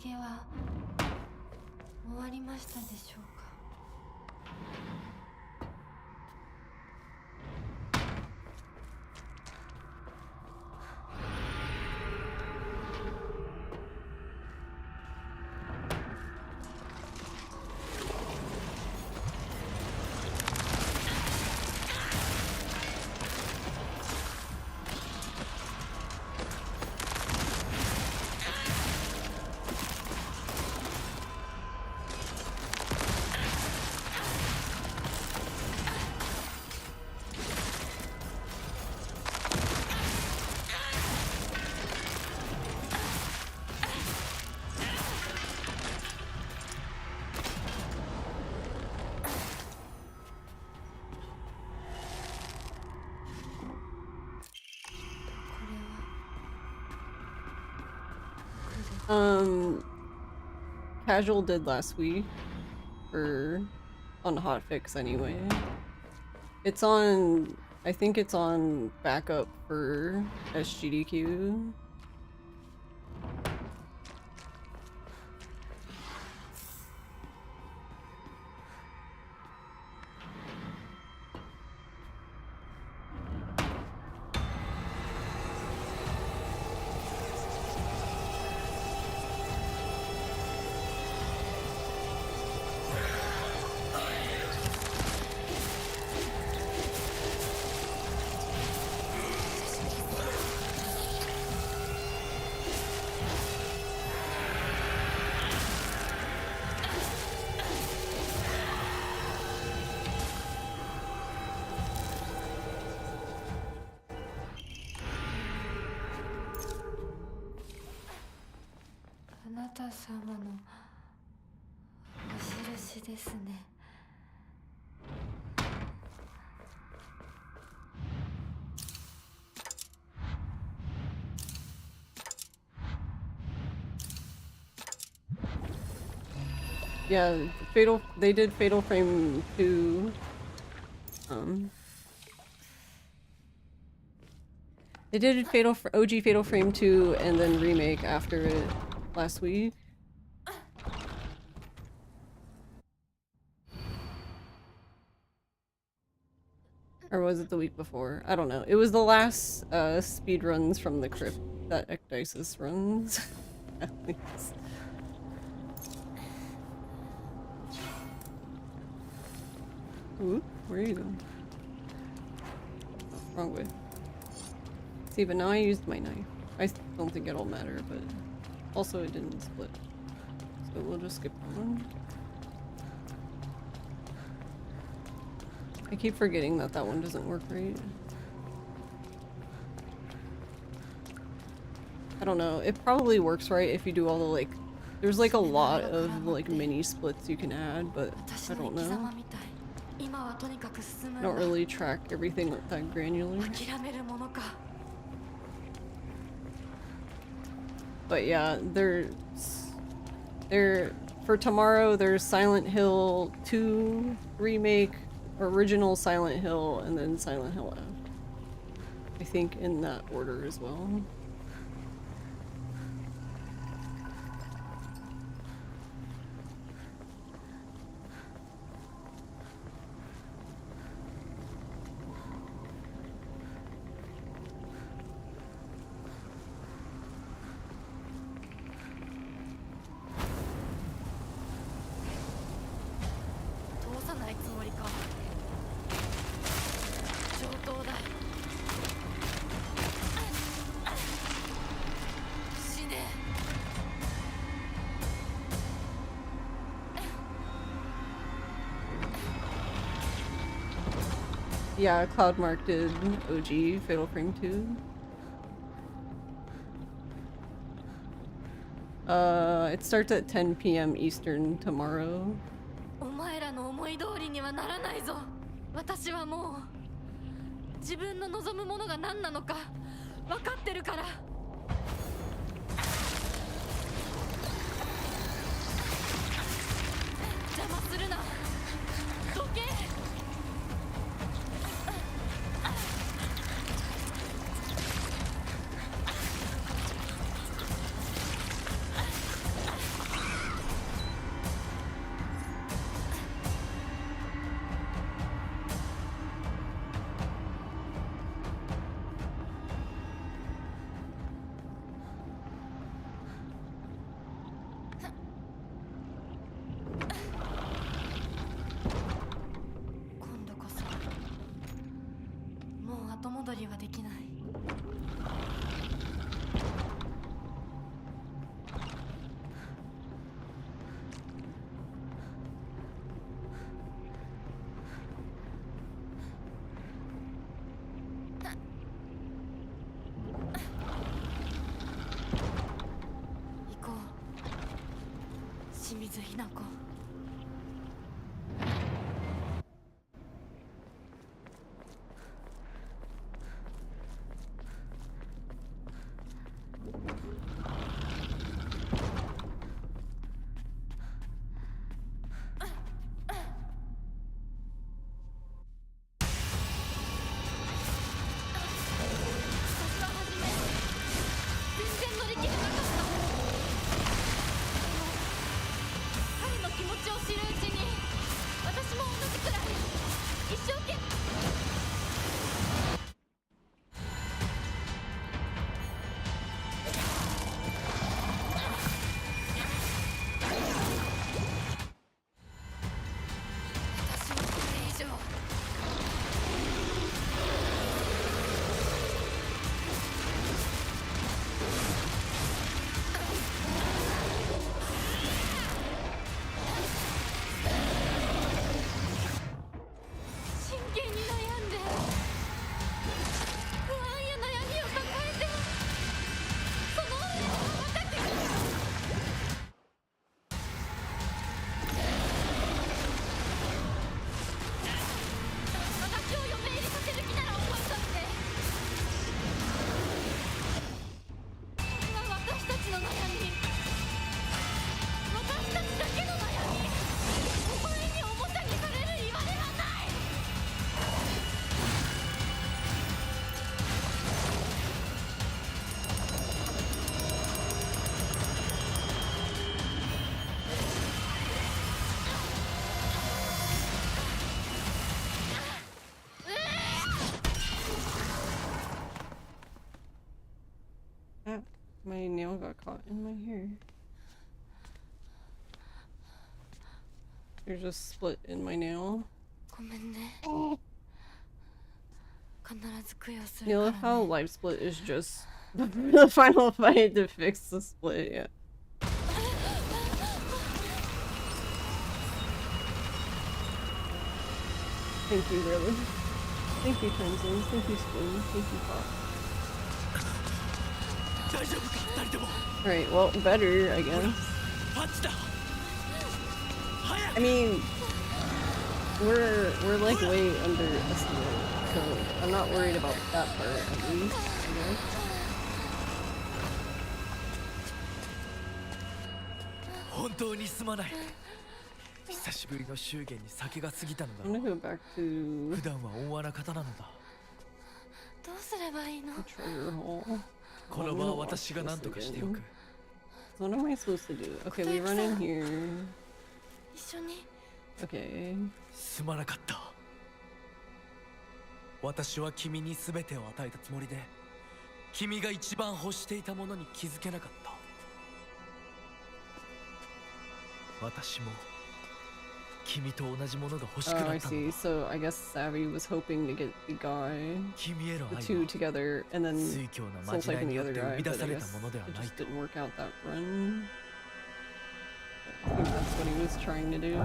げは終わりましたでしょうか。Casual did last week, or on Hotfix anyway. It's on, I think it's on backup for SGDQ. Yeah, they did Fatal Frame 2. They did OG Fatal Frame 2 and then remake after it last week. Or was it the week before? I don't know. It was the last speedruns from the crypt that Ecdysis runs. At least. Ooh, where are you going? Oh, wrong way. See, but now I used my knife. I don't think it'll matter, but also it didn't split. So we'll just skip that one. I keep forgetting that that one doesn't work right. I don't know. It probably works right if you do all the like... There's like a lot of like mini splits you can add, but I don't know. I don't really track everything that granular. But yeah, for tomorrow there's Silent Hill 2 remake, original Silent Hill, and then Silent Hill F. I think in that order as well. Yeah, Cloudmark did OG Fatal Frame 2. It starts at 10 p.m. Eastern tomorrow. お前らの思い通りにはならないぞ。私はもう自分の望むものが何なのか分かってるから。邪魔するな。どけ。理はできない。行こう、清水ひな子。My nail got caught in my hair. There's a split in my nail. ごめんね。必ず供養す You る know から how ね。 life split is just the final fight to fix the split, yeah. Thank you, really. Thank you, Crimson. Thank you, Spoon. Thank you, Pop. Alright, well, better, I guess. I mean, we're like way underestimated, so I'm not worried about that part, at least, I guess. 本当にすまない。久しぶりの祝言に酒が過ぎたのだ I'm ろ gonna う。 go back to 普段は温和な方なのだ。どうすればいいの？ the treasure hole. この場は私が何とかしておく。 What am I supposed to do? Okay, we run in here. 一緒に。 Okay. すまなかった。私は君に全てを与えたつもりで、君が一番欲していたものに気づけなかった。私も君と同じものが欲しく Oh, な I ったの see. だ。 So I guess Savvy was hoping to get the guy, 君への the 愛 two は together, and then 水郷のま soul じない typing に the よっ other て生 guy, み出 but さ I れた guess ものでは it ない just と。 didn't work out that run. I think that's what he was trying to do.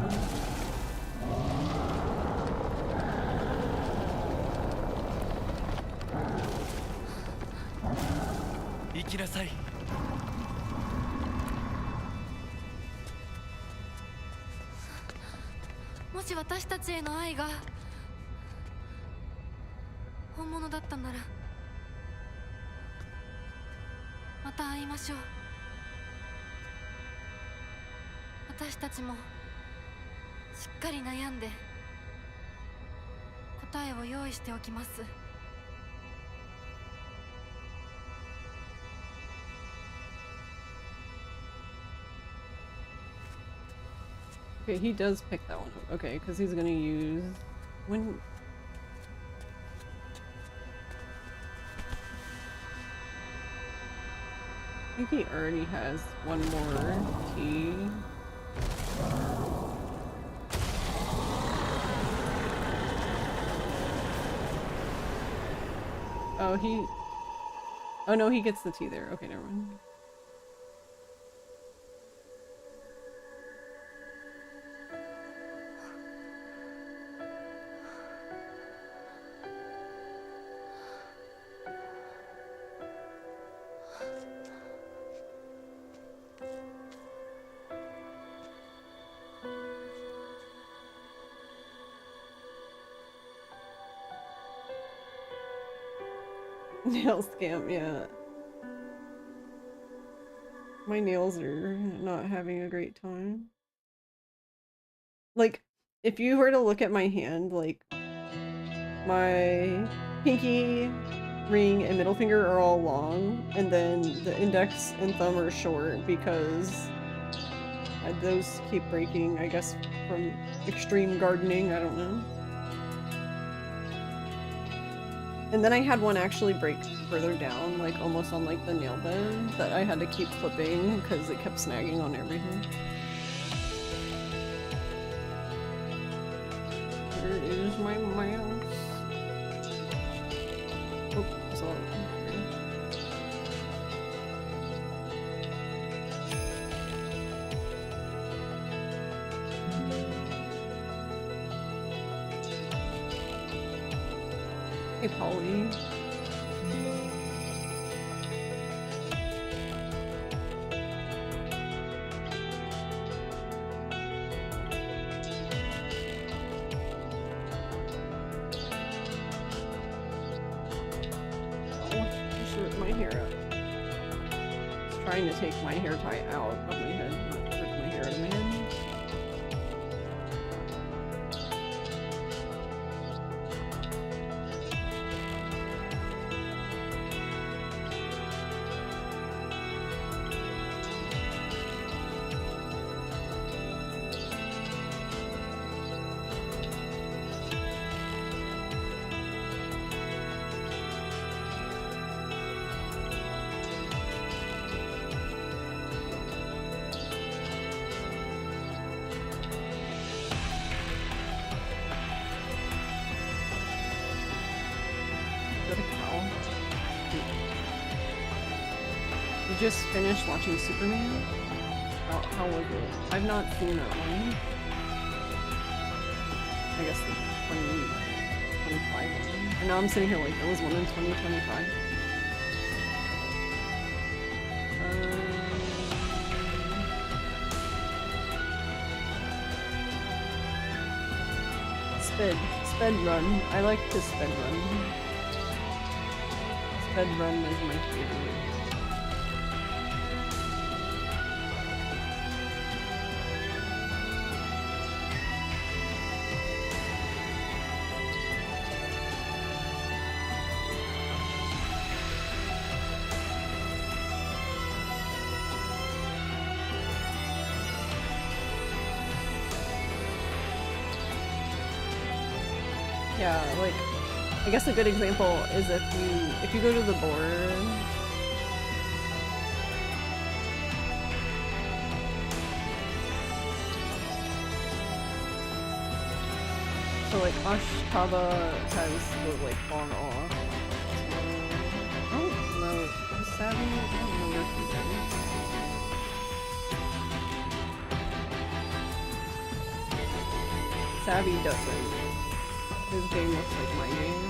行きなさい。もし私たちへの愛が本物だったなら、また会いましょう。私たちもしっかり悩んで答えを用意しておきます。 Okay, he does pick that one up. Okay, because he's gonna use when. I think he already has one more key. Oh, he... Oh no, he gets the tea there. Okay, never mind. Nail scam, yeah. My nails are not having a great time. Like, if you were to look at my hand, like, my pinky, ring, and middle finger are all long, and then the index and thumb are short because those keep breaking, I guess, from extreme gardening, I don't know. And then I had one actually break further down, like almost on like the nail bed, that I had to keep clipping because it kept snagging on everything. Where is my mouse? Oh, there's a lot of them here. Hey, Polly. My hair up. It's trying to take my hair tie out of my head, not rip my hair out of my head. You just finished watching Superman? How was it? I've not seen that one. I guess the 2025 one. And now I'm sitting here like, there was one in 2025. Sped run. I like to sped run. Sped run is my favorite. Yeah, like, I guess a good example is if you go to the board, so like Ashtaba has the like fog off. So, I don't know, Savvy, I don't know where he is. Savvy doesn't. His game looks like my game.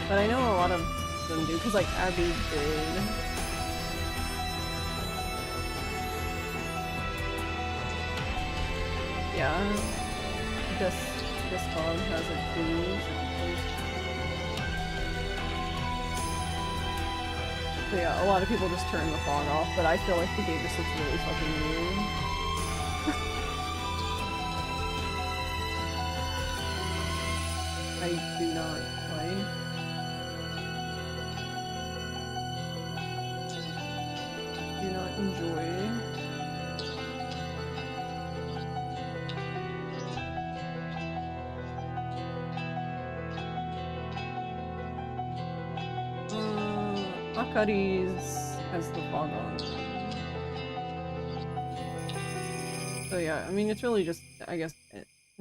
But I know a lot of them do, because like Abby did. Yeah. This fog has it too. So yeah, a lot of people just turn the fog off, but I feel like the game just looks really fucking weird. I do not play. Do not enjoy. Akari's has the fog on. So yeah, I mean, it's really just, I guess,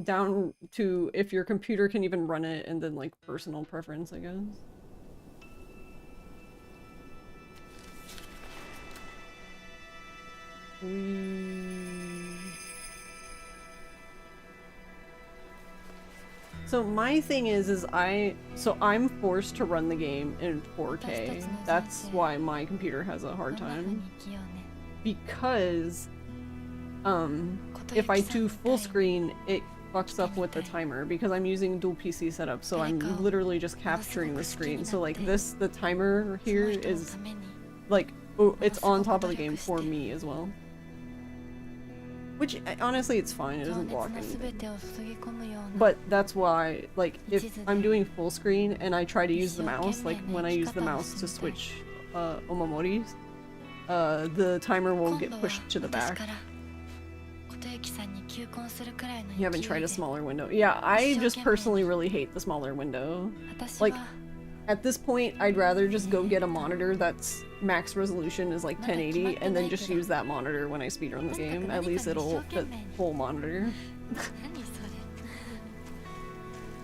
down to if your computer can even run it, and then like personal preference, I guess. So my thing is I'm forced to run the game in 4K. That's why my computer has a hard time. Because if I do full screen, it fucks up with the timer because I'm using dual PC setup, so I'm literally just capturing the screen. So like this, the timer here is like, oh, it's on top of the game for me as well. Which, honestly, it's fine, it doesn't block anything. But that's why, like, if I'm doing full screen and I try to use the mouse, like when I use the mouse to switch omomoris, the timer will get pushed to the back. You haven't tried a smaller window? Yeah, I just personally really hate the smaller window. Like, at this point, I'd rather just go get a monitor that's max resolution is like 1080 and then just use that monitor when I speedrun the game. At least it'll fit full monitor.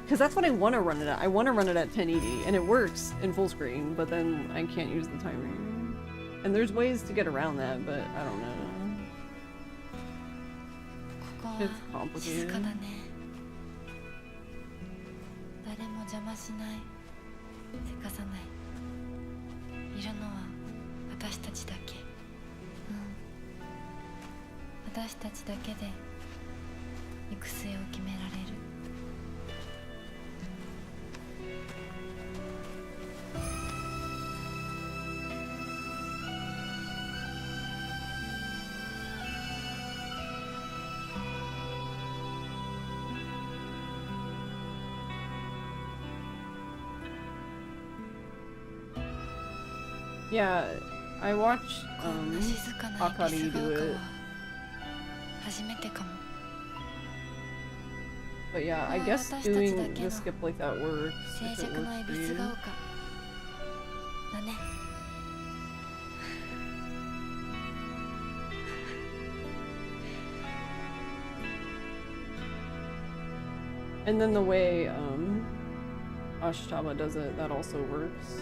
Because that's what I want to run it at. I want to run it at 1080 and it works in full screen, but then I can't use the timer. And there's ways to get around that, but I don't know. It's complicated. Yeah, I watched Akari do it. But yeah, I guess doing the skip like that works. If it works for you. And then the way Ashtaba does it, that also works.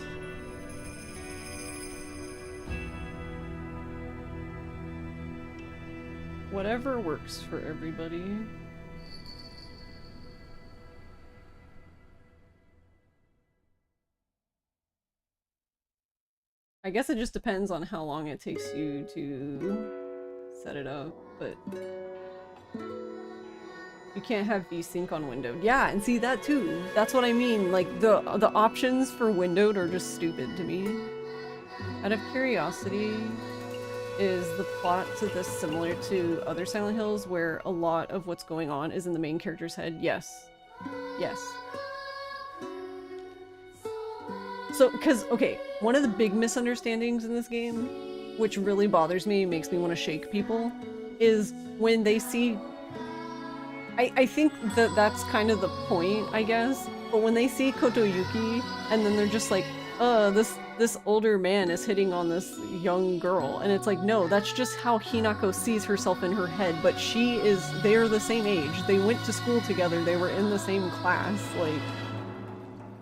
Whatever works for everybody. I guess it just depends on how long it takes you to set it up, but you can't have VSync on windowed. Yeah, and see that too. That's what I mean. Like the options for windowed are just stupid to me. Out of curiosity, is the plot to this similar to other Silent Hills where a lot of what's going on is in the main character's head? Yes. Yes. So, because, okay, one of the big misunderstandings in this game, which really bothers me, makes me want to shake people, is when they see... I think that that's kind of the point, I guess, but when they see Kotoyuki, and then they're just like, this older man is hitting on this young girl, and it's like, no, that's just how Hinako sees herself in her head, but they're the same age, they went to school together, they were in the same class, like...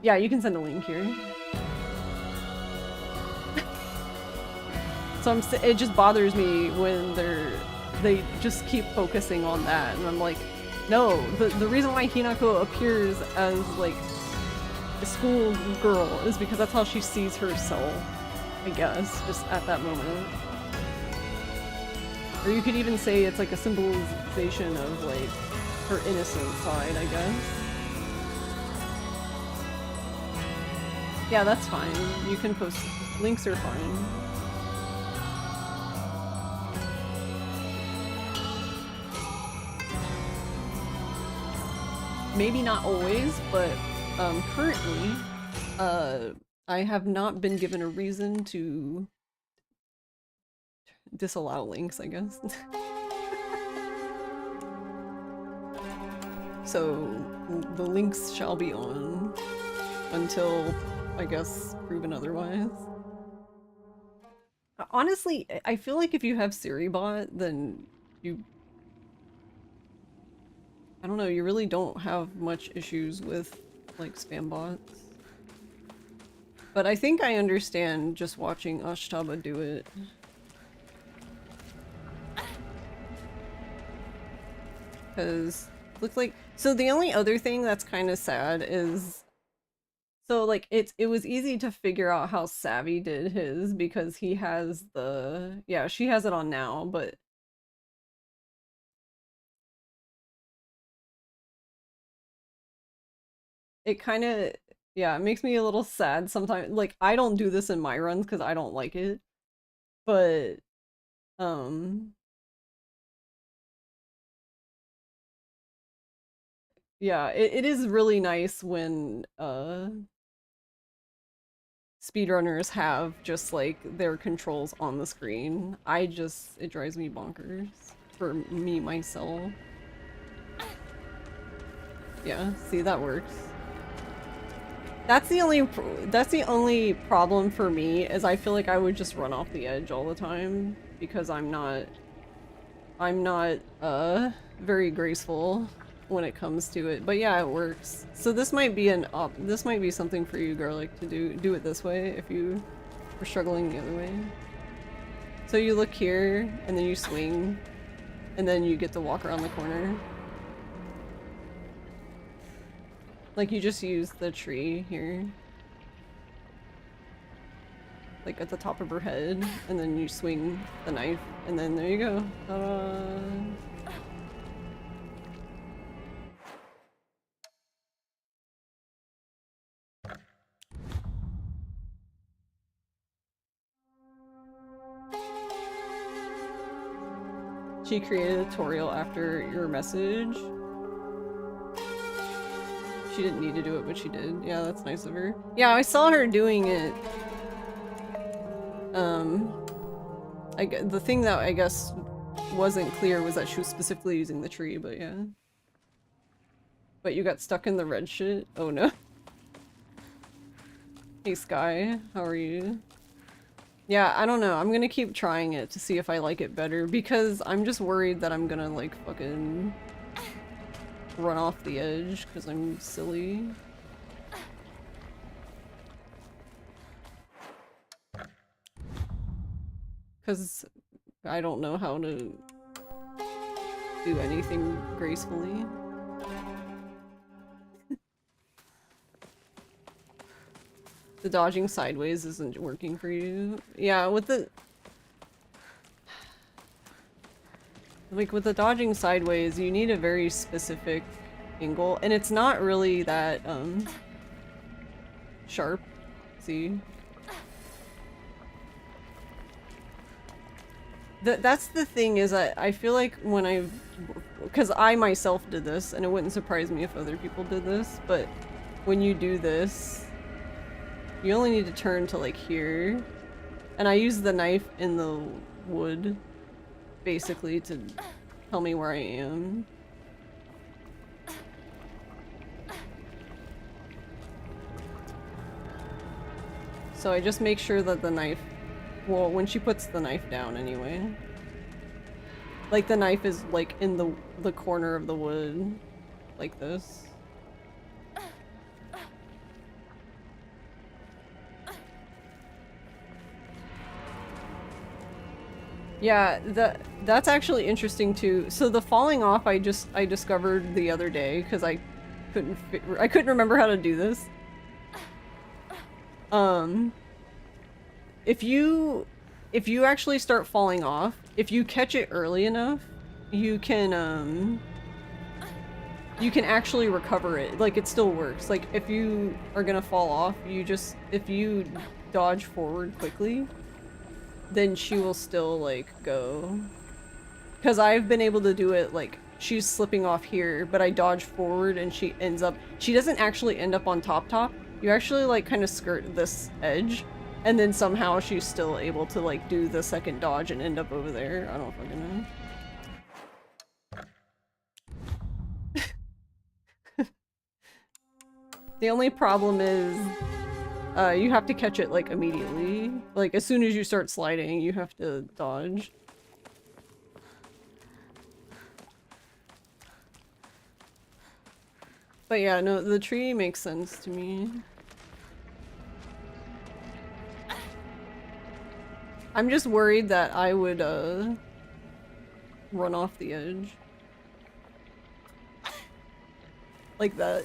Yeah, you can send a link here. So it just bothers me when they just keep focusing on that, and I'm like, no, the reason why Hinako appears as, like, a school girl is because that's how she sees herself, I guess, just at that moment. Or you could even say it's like a symbolization of, like, her innocent side, I guess. Yeah, that's fine. You can post... links are fine. Maybe not always, but currently, I have not been given a reason to disallow links, I guess. So the links shall be on until, I guess, proven otherwise. Honestly, I feel like if you have SiriBot, then I don't know, you really don't have much issues with, like, spam bots. But I think I understand just watching Ashtaba do it. Because, looks like... So the only other thing that's kind of sad is... So, like, it was easy to figure out how Savvy did his, because he has the... Yeah, she has it on now, but... It kind of... Yeah, it makes me a little sad sometimes. Like, I don't do this in my runs because I don't like it. But, yeah, it is really nice when, speedrunners have just, like, their controls on the screen. It drives me bonkers. For me, myself. Yeah, see, that works. That's the only problem for me, is I feel like I would just run off the edge all the time, because I'm not, very graceful when it comes to it. But yeah, it works. So this might be this might be something for you, Garlic, to do it this way if you were struggling the other way. So you look here, and then you swing, and then you get to walk around the corner. Like, you just use the tree here. Like, at the top of her head, and then you swing the knife, and then there you go. Ta-da! She created a tutorial after your message. She didn't need to do it, but she did. Yeah, that's nice of her. Yeah, I saw her doing it. The thing that I guess wasn't clear was that she was specifically using the tree, but yeah. But you got stuck in the red shit? Oh no. Hey Sky, how are you? Yeah, I don't know. I'm gonna keep trying it to see if I like it better, because I'm just worried that I'm gonna, like, fucking run off the edge because I'm silly. Because I don't know how to do anything gracefully. The dodging sideways isn't working for you. Yeah, with the... Like, with the dodging sideways, you need a very specific angle, and it's not really that, sharp. See? That's the thing, is that I feel like when because I myself did this, and it wouldn't surprise me if other people did this, but when you do this, you only need to turn to, like, here. And I use the knife in the wood, basically, to tell me where I am. So I just make sure that the knife... Well, when she puts the knife down, anyway. Like, the knife is, like, in the corner of the wood. Like this. Yeah, that's actually interesting too. So the falling off I discovered the other day because I couldn't remember how to do this. If you actually start falling off, if you catch it early enough, you can actually recover it. Like, it still works. Like, if you are gonna fall off, if you dodge forward quickly, then she will still, like, go. Because I've been able to do it, like, she's slipping off here, but I dodge forward and she doesn't actually end up on top. You actually, like, kind of skirt this edge, and then somehow she's still able to, like, do the second dodge and end up over there. I don't fucking know. The only problem is, you have to catch it, like, immediately. Like, as soon as you start sliding, you have to dodge. But yeah, no, the tree makes sense to me. I'm just worried that I would, run off the edge. Like that.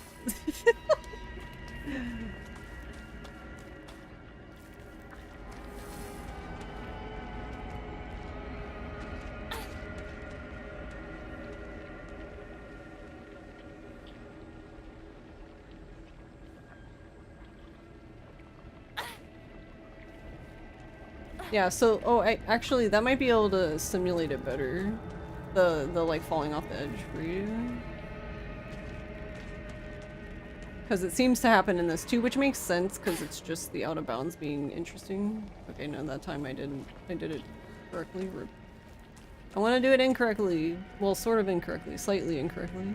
Yeah, so, oh, actually, that might be able to simulate it better. The like, falling off the edge for you. Because it seems to happen in this too, which makes sense, because it's just the out of bounds being interesting. Okay, no, that time I did it correctly. I want to do it incorrectly. Well, sort of incorrectly, slightly incorrectly.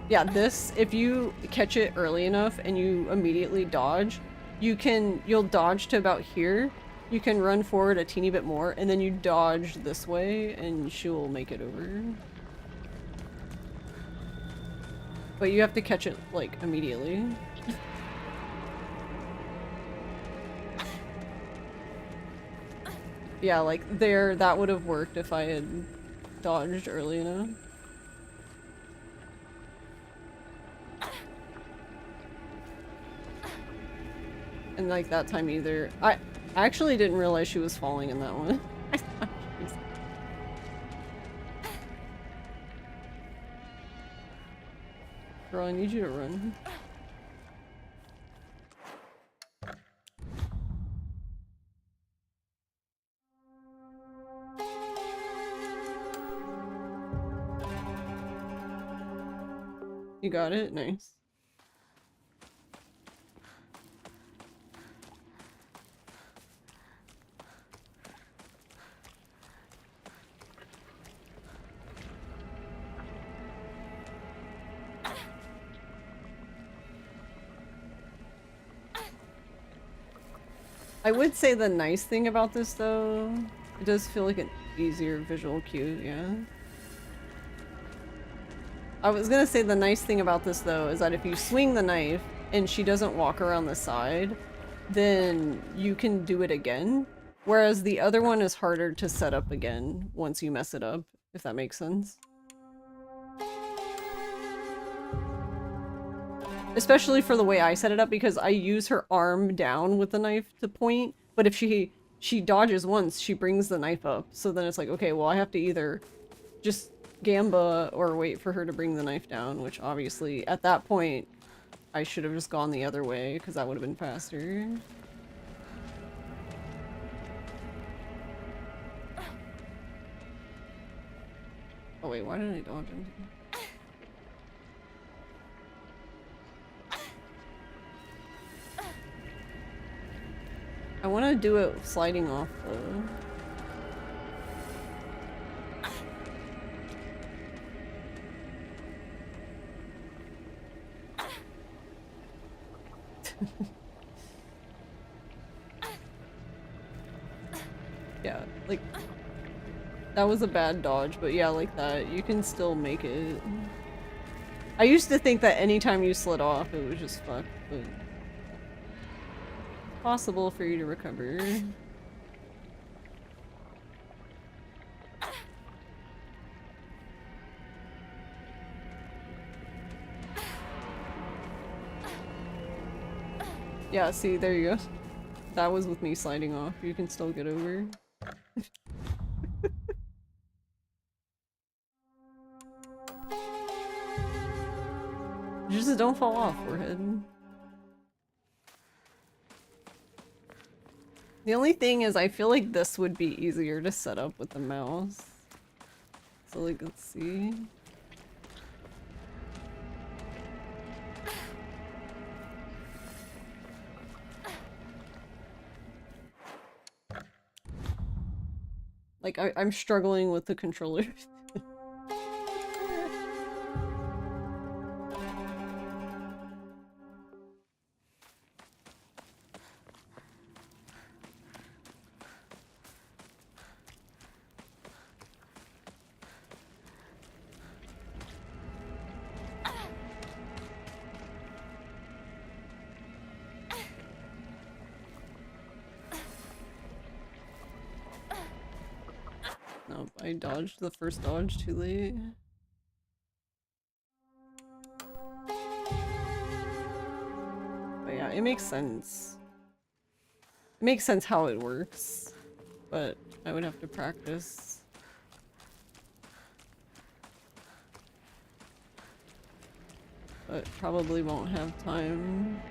Yeah, this, if you catch it early enough and you immediately dodge, you'll dodge to about here. You can run forward a teeny bit more, and then you dodge this way, and she'll make it over. But you have to catch it, like, immediately. Yeah, like, there, that would have worked if I had dodged early enough. And like that time either. I actually didn't realize she was falling in that one. I thought she was... Girl, I need you to run. You got it? Nice. I would say the nice thing about this, though, it does feel like an easier visual cue, yeah. I was gonna say the nice thing about this, though, is that if you swing the knife and she doesn't walk around the side, then you can do it again. Whereas the other one is harder to set up again once you mess it up, if that makes sense. Especially for the way I set it up, because I use her arm down with the knife to point, but if she dodges once, she brings the knife up. So then it's like, okay, well I have to either just gamba or wait for her to bring the knife down, which obviously at that point I should have just gone the other way because that would have been faster. Oh wait, why did I dodge him? I want to do it sliding off though. Yeah, like, that was a bad dodge, but yeah, like that, you can still make it. I used to think that anytime you slid off, it was just fucked, but possible for you to recover. Yeah, see, there you go. That was with me sliding off. You can still get over. Just don't fall off, forehead. The only thing is I feel like this would be easier to set up with the mouse. So like, let's see. Like, I'm struggling with the controller. Oh, I dodged the first dodge too late. But yeah, it makes sense. It makes sense how it works, but I would have to practice. But probably won't have time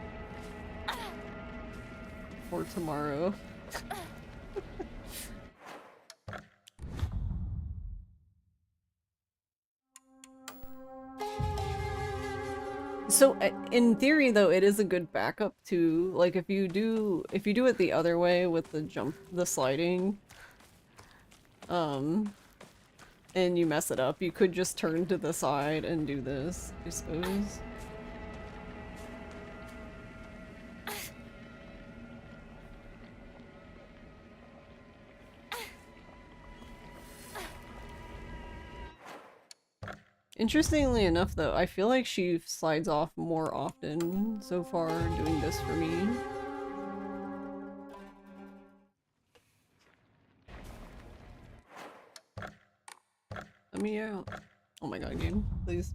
for tomorrow. So in theory though, it is a good backup too. Like if you do it the other way with the sliding, and you mess it up, you could just turn to the side and do this, I suppose. Interestingly enough though, I feel like she slides off more often so far doing this for me. Let me out. Oh my god, game, please.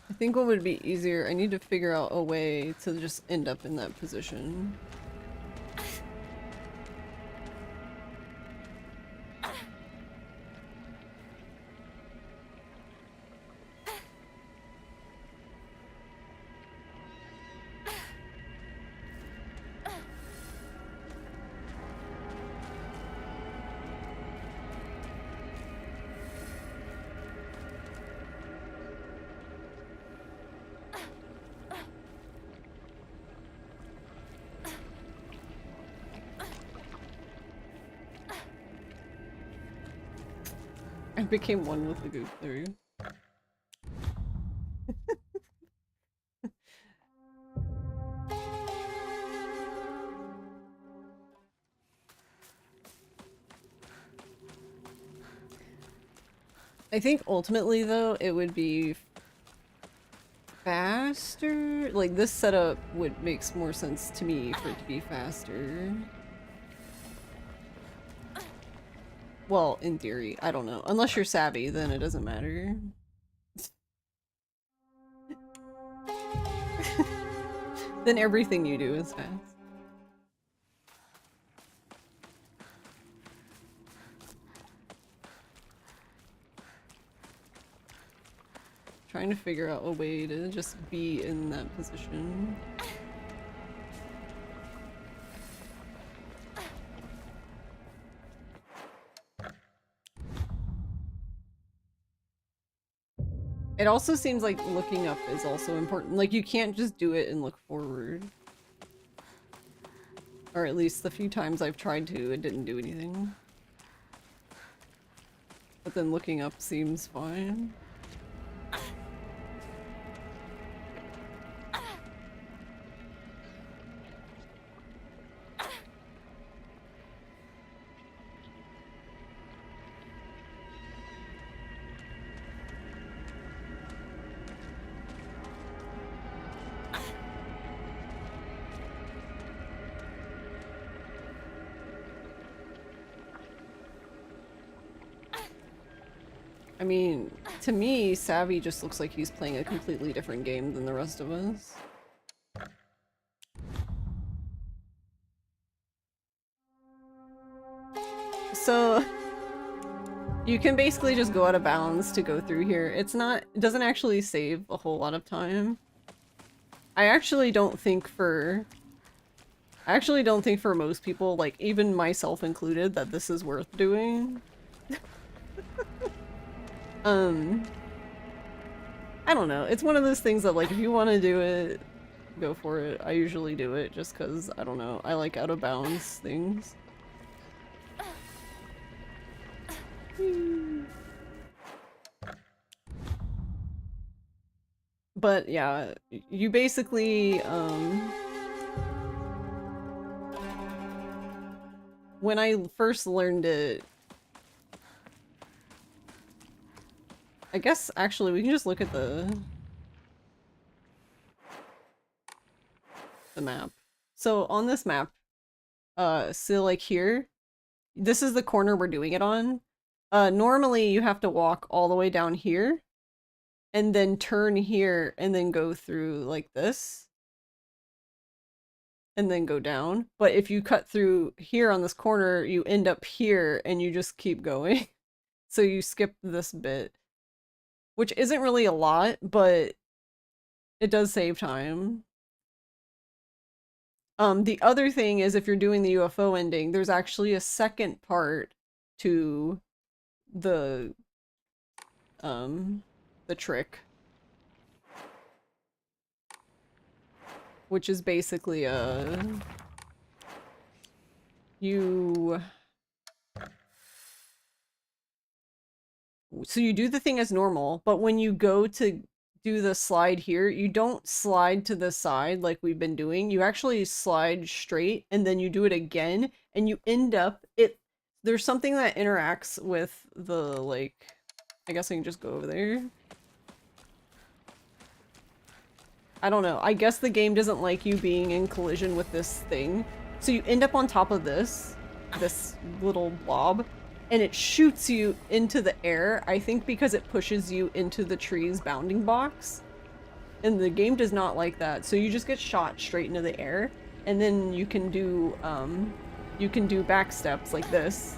I think what would be easier, I need to figure out a way to just end up in that position. I became one with the goop theory. I think ultimately though, it would be faster. Like this setup makes more sense to me for it to be faster. Well, in theory, I don't know. Unless you're savvy, then it doesn't matter. Then everything you do is fast. Trying to figure out a way to just be in that position. It also seems like looking up is also important. Like, you can't just do it and look forward. Or at least the few times I've tried to, it didn't do anything. But then looking up seems fine. I mean, to me, Savvy just looks like he's playing a completely different game than the rest of us. So, you can basically just go out of bounds to go through here. It doesn't actually save a whole lot of time. I actually don't think for most people, like even myself included, that this is worth doing. I don't know. It's one of those things that, like, if you want to do it, go for it. I usually do it just because, I don't know, I like out of bounds things. But yeah, you basically, when I first learned it, I guess actually we can just look at the map. So on this map, so like here, this is the corner we're doing it on. Normally you have to walk all the way down here and then turn here and then go through like this and then go down. But if you cut through here on this corner, you end up here and you just keep going. So you skip this bit, which isn't really a lot, but it does save time. The other thing is if you're doing the UFO ending, there's actually a second part to the trick. Which is basically so you do the thing as normal, but when you go to do the slide here, you don't slide to the side like we've been doing. You actually slide straight and then you do it again and you end up there's something that interacts with the, like, I guess I can just go over there. I don't know. I guess the game doesn't like you being in collision with this thing. So you end up on top of this little blob, and it shoots you into the air, I think because it pushes you into the tree's bounding box. And the game does not like that. So you just get shot straight into the air, and then you can do back steps like this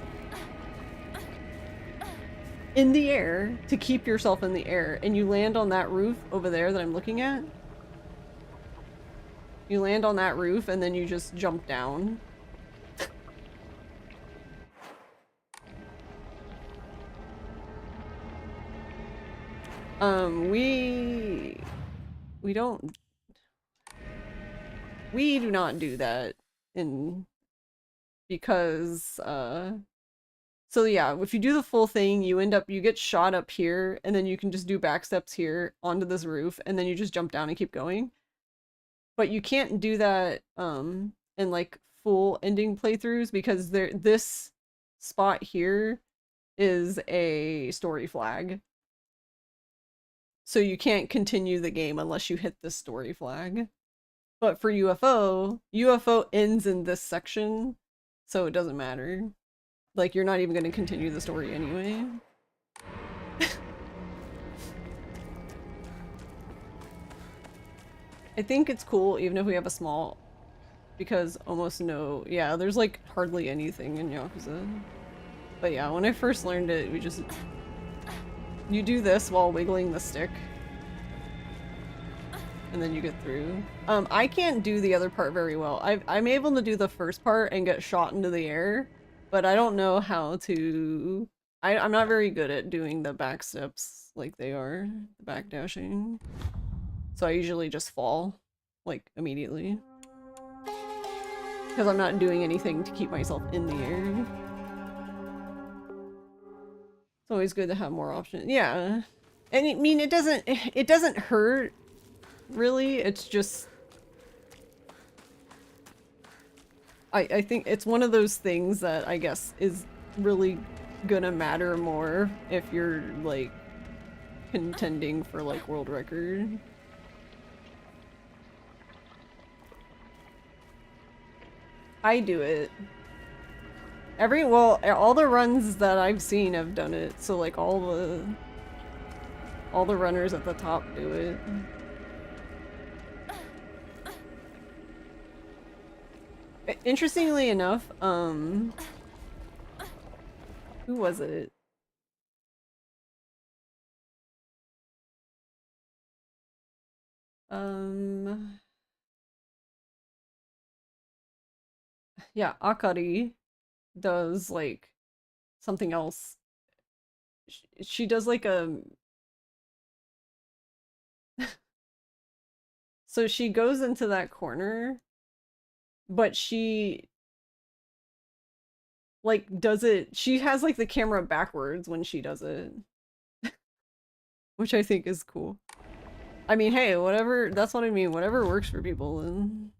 in the air to keep yourself in the air, and you land on that roof over there that I'm looking at. You land on that roof and then you just jump down. We do not do that because so yeah, if you do the full thing, you get shot up here and then you can just do back steps here onto this roof and then you just jump down and keep going. But you can't do that in like full ending playthroughs because this spot here is a story flag. So you can't continue the game unless you hit this story flag. But for UFO ends in this section, so it doesn't matter. Like, you're not even going to continue the story anyway. I think it's cool even if we have a small, because almost yeah, there's like hardly anything in Yakuza. But yeah, when I first learned it, you do this while wiggling the stick. And then you get through. I can't do the other part very well. I'm able to do the first part and get shot into the air, but I don't know how to... I'm not very good at doing the back steps like they are, the back dashing. So I usually just fall, like, immediately. Because I'm not doing anything to keep myself in the air. It's always good to have more options. Yeah. And I mean, it doesn't hurt, really. It's just... I think it's one of those things that I guess is really gonna matter more if you're, like, contending for, like, world record. I do it. All the runs that I've seen have done it, so like all the runners at the top do it. Interestingly enough, who was it? Yeah, Akari does like something else. She does like a... So she goes into that corner, but she like does it... She has like the camera backwards when she does it. Which I think is cool. I mean, hey, whatever, that's what I mean. Whatever works for people, and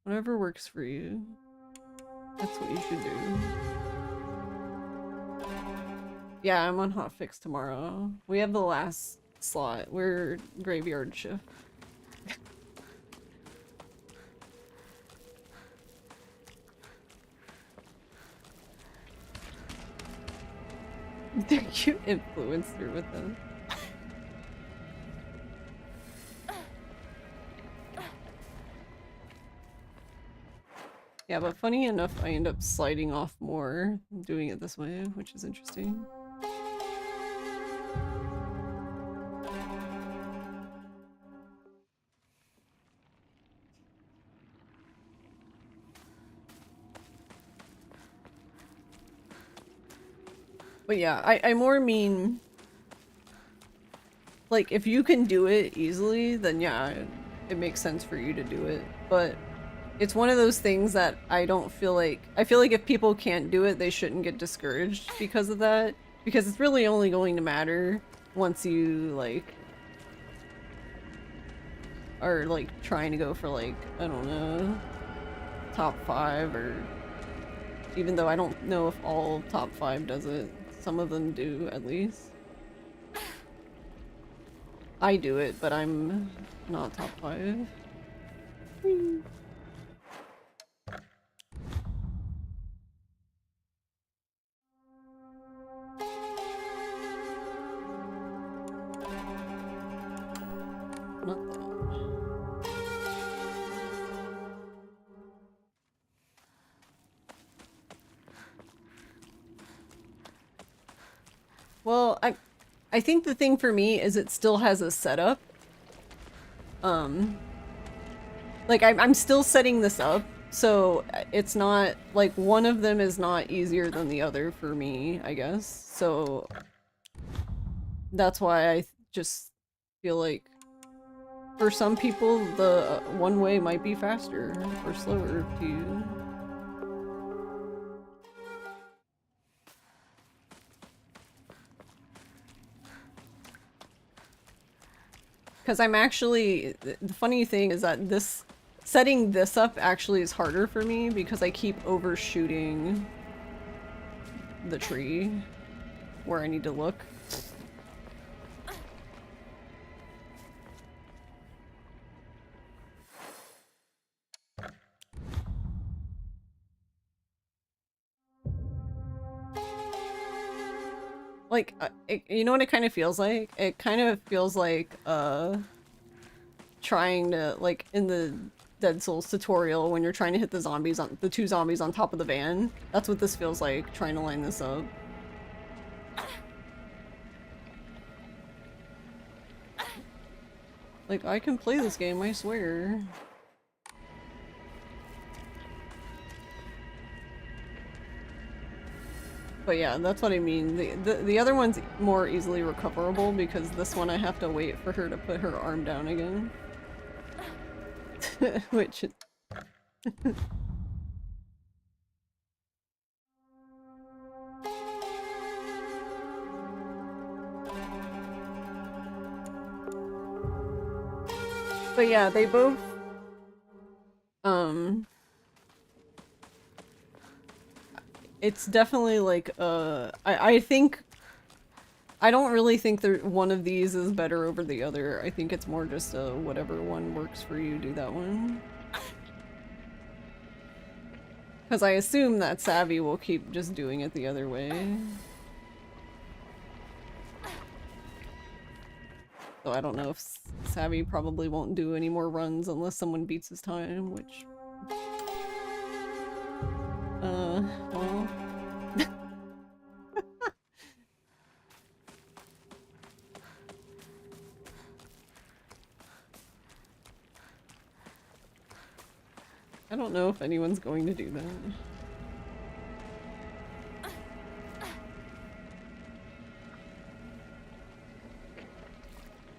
whatever works for you. That's what you should do. Yeah, I'm on Hotfix tomorrow. We have the last slot. We're graveyard shift. They're cute influencer with them. Yeah, but funny enough, I end up sliding off more doing it this way, which is interesting. But yeah, I more mean, like, if you can do it easily, then yeah, it makes sense for you to do it. But it's one of those things that I don't feel like... I feel like if people can't do it, they shouldn't get discouraged because of that. Because it's really only going to matter once you, like, are, like, trying to go for, like, I don't know, top 5, or... Even though I don't know if all top 5 does it. Some of them do, at least. I do it, but I'm not top 5. Whee. Not that. Well, I think the thing for me is it still has a setup. Like I'm still setting this up, so it's not like one of them is not easier than the other for me, I guess. So that's why I just feel like for some people the one way might be faster or slower to you. Because I'm actually, the funny thing is that setting this up actually is harder for me because I keep overshooting the tree where I need to look. Like, you know what it kind of feels like? It kind of feels like, trying to, like, in the Dead Souls tutorial when you're trying to hit the zombies on the 2 zombies on top of the van. That's what this feels like, trying to line this up. Like, I can play this game, I swear. But yeah, that's what I mean. The other one's more easily recoverable because this one I have to wait for her to put her arm down again. Which... But yeah, they both... It's definitely like, I think... I don't really think one of these is better over the other. I think it's more just whatever one works for you, do that one. Because I assume that Savvy will keep just doing it the other way. So I don't know if Savvy probably won't do any more runs unless someone beats his time, which... well... I don't know if anyone's going to do that.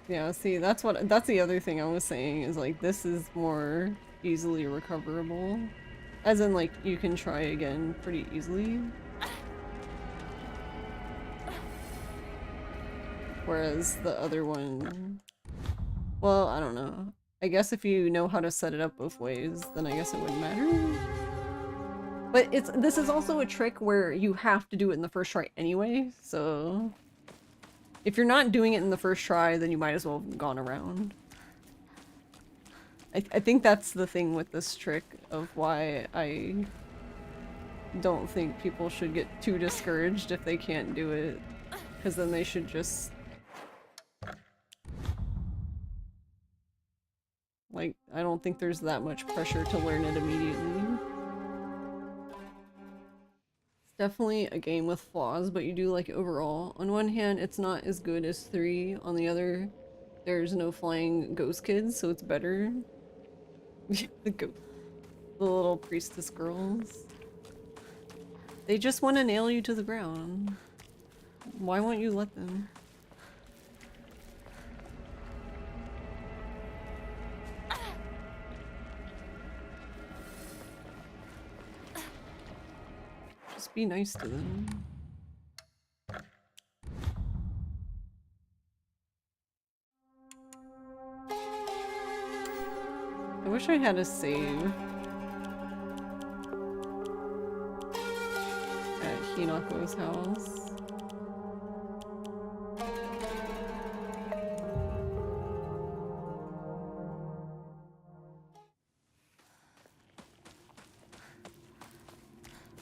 Yeah, see, that's the other thing I was saying, is like, this is more easily recoverable. As in, like, you can try again pretty easily. Whereas the other one... Well, I don't know. I guess if you know how to set it up both ways, then I guess it wouldn't matter. But this is also a trick where you have to do it in the first try anyway, so if you're not doing it in the first try, then you might as well have gone around. I think that's the thing with this trick of why I don't think people should get too discouraged if they can't do it, because then they should just like, I don't think there's that much pressure to learn it immediately. It's definitely a game with flaws, but you do like it overall. On one hand, it's not as good as 3. On the other, there's no flying ghost kids, so it's better. The little priestess girls. They just want to nail you to the ground. Why won't you let them? Just be nice to them. I wish I had a save at Hinako's house.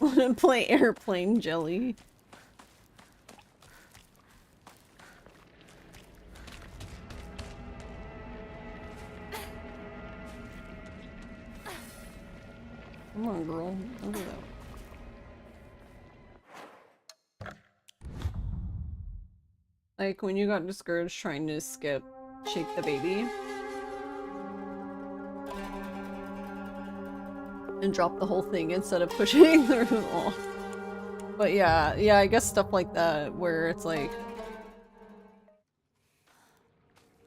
Wanna play airplane jelly? Come on, girl. Look at that. Like when you got discouraged trying to skip Shake the Baby and drop the whole thing instead of pushing the room off. But yeah, I guess stuff like that where it's like,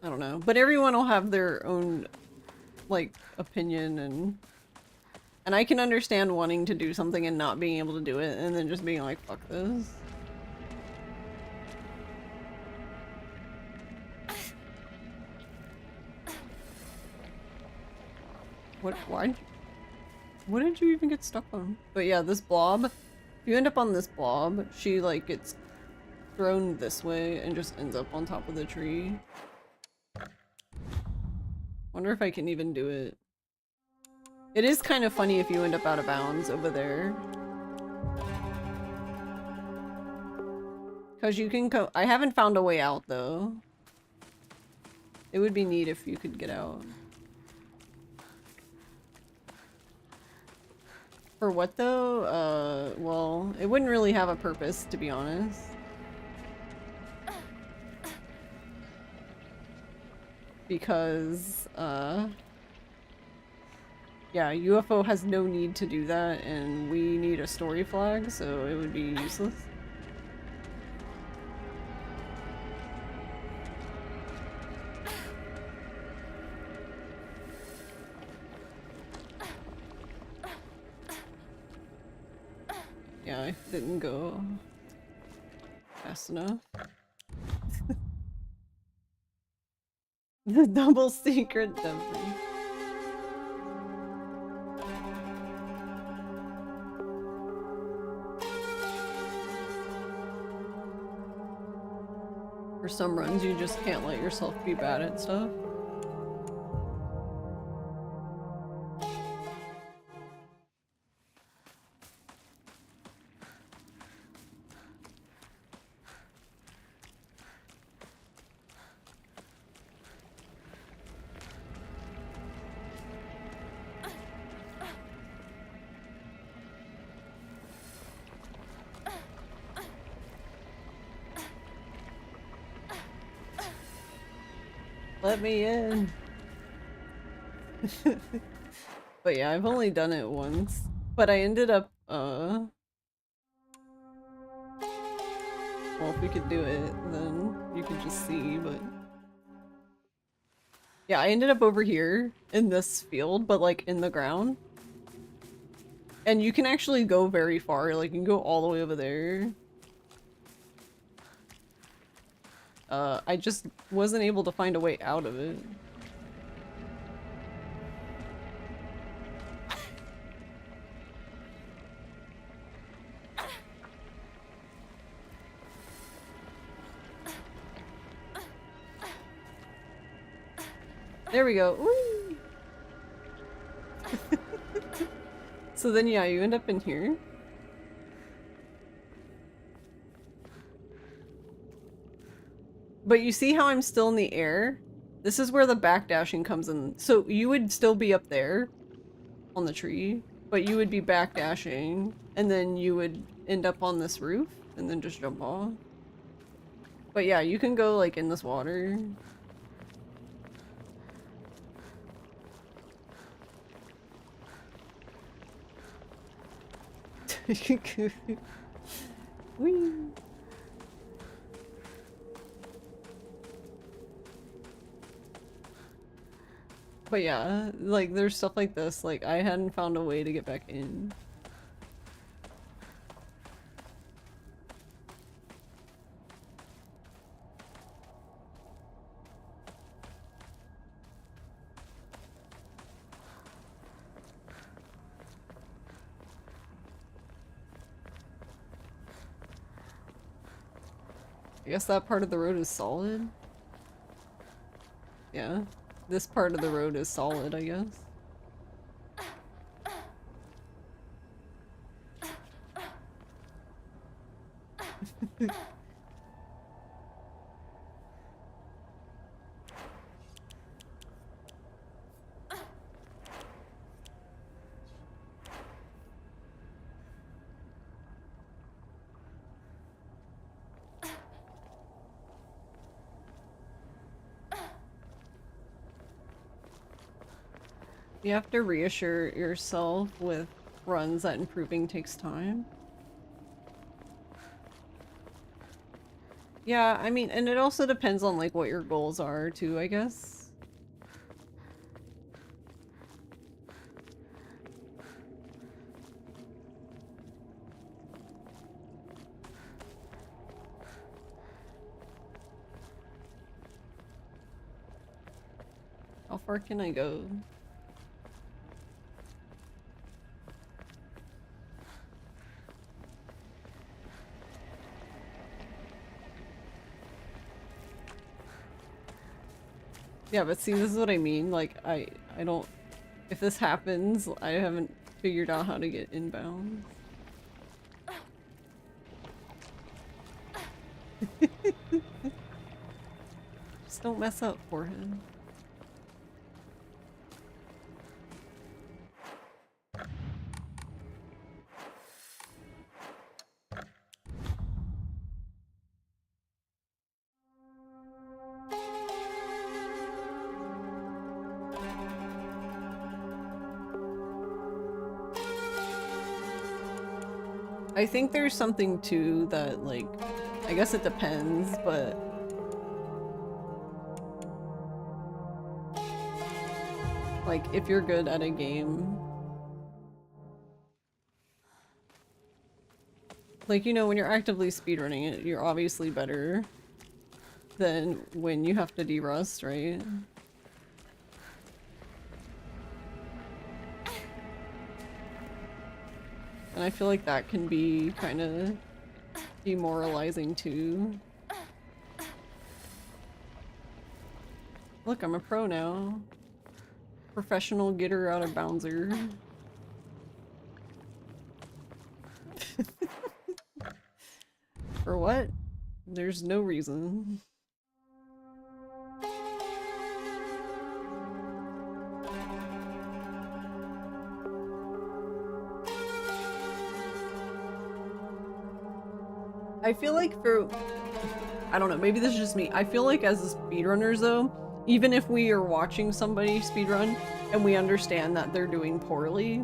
I don't know, but everyone will have their own like opinion, and I can understand wanting to do something and not being able to do it and then just being like, fuck this. Why? What did you even get stuck on? But yeah, this blob, if you end up on this blob, she like gets thrown this way and just ends up on top of the tree. Wonder if I can even do it. It is kind of funny if you end up out of bounds over there. Cause you can go- I haven't found a way out though. It would be neat if you could get out. For what though? Well, it wouldn't really have a purpose, to be honest. Because, yeah, UFO has no need to do that, and we need a story flag, so it would be useless. Yeah, I didn't go fast enough. The double secret dumping. For some runs, you just can't let yourself be bad at stuff. Let me in. But yeah, I've only done it once. But I ended up, well, if we could do it, then you could just see, but... Yeah, I ended up over here in this field, but like in the ground. And you can actually go very far, like you can go all the way over there. I just wasn't able to find a way out of it. There we go. Whee! So then, yeah, you end up in here. But you see how I'm still in the air? This is where the backdashing comes in. So you would still be up there on the tree, but you would be backdashing, and then you would end up on this roof and then just jump off. But yeah, you can go like in this water. Whee! But yeah, like there's stuff like this, like I hadn't found a way to get back in. I guess that part of the road is solid. Yeah. This part of the road is solid, I guess. You have to reassure yourself with runs that improving takes time. Yeah, I mean, and it also depends on like what your goals are too, I guess. How far can I go? Yeah, but see, this is what I mean. Like, I don't... If this happens, I haven't figured out how to get inbound. Just don't mess up, forehead. I think there's something too that, like, I guess it depends, but like, if you're good at a game, like, you know, when you're actively speedrunning it, you're obviously better than when you have to derust, right? And I feel like that can be kind of demoralizing too. Look, I'm a pro now. Professional getter out of bouncer. For what? There's no reason. I feel like for... I don't know, maybe this is just me. I feel like as speedrunners though, even if we are watching somebody speedrun and we understand that they're doing poorly,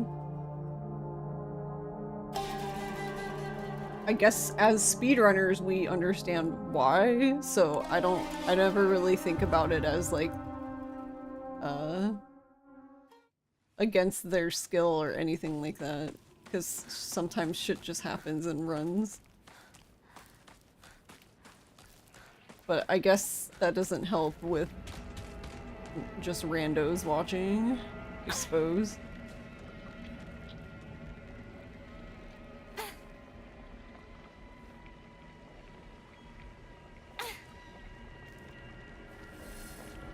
I guess as speedrunners we understand why, so I never really think about it as like, against their skill or anything like that, because sometimes shit just happens and runs. But I guess that doesn't help with just randos watching, I suppose.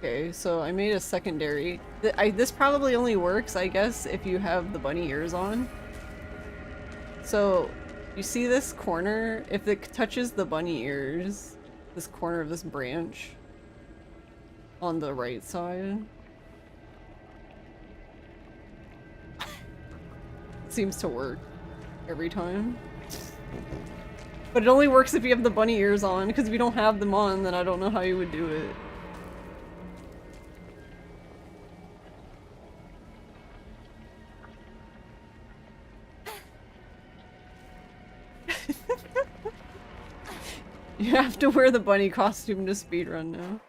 Okay, so I made a secondary. This probably only works, I guess, if you have the bunny ears on. So, you see this corner? If it touches the bunny ears, this corner of this branch on the right side, seems to work every time. But it only works if you have the bunny ears on, because if you don't have them on, then I don't know how you would do it. You have to wear the bunny costume to speedrun now.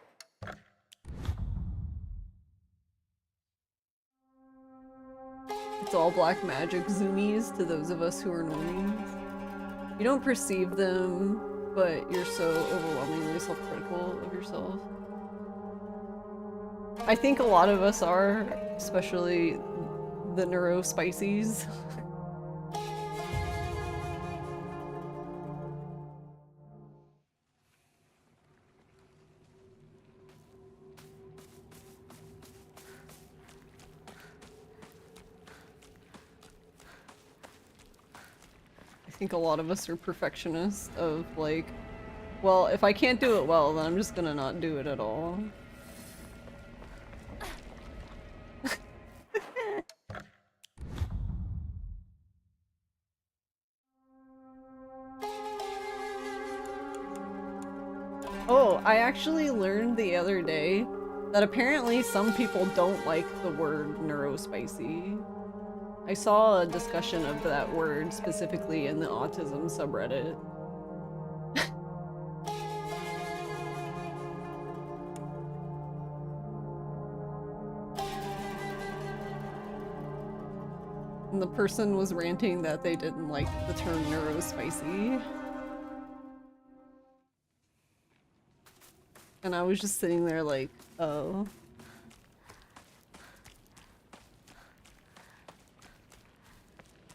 It's all black magic zoomies to those of us who are normies. You don't perceive them, but you're so overwhelmingly self-critical of yourself. I think a lot of us are, especially the neurospicies. I think a lot of us are perfectionists of like, well, if I can't do it well, then I'm just gonna not do it at all. Oh, I actually learned the other day that apparently some people don't like the word neurospicy. I saw a discussion of that word specifically in the autism subreddit. And the person was ranting that they didn't like the term neurospicy. And I was just sitting there like, oh.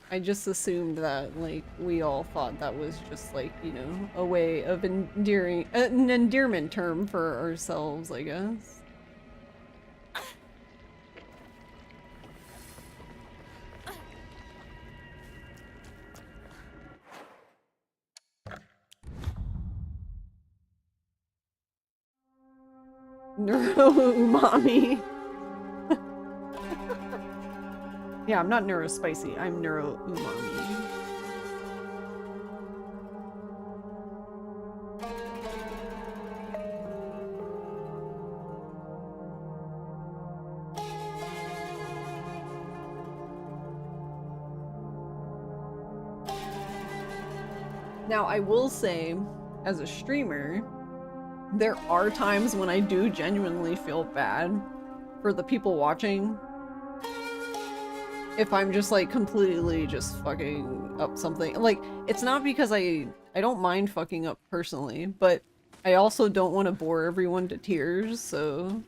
I just assumed that, like, we all thought that was just, like, you know, a way of endearing- an endearment term for ourselves, I guess. Neuro-umami. Yeah, I'm not neurospicy, I'm neuro-umami. Now, I will say, as a streamer, there are times when I do genuinely feel bad for the people watching. If I'm just like completely just fucking up something. Like, it's not because I don't mind fucking up personally, but I also don't want to bore everyone to tears, so...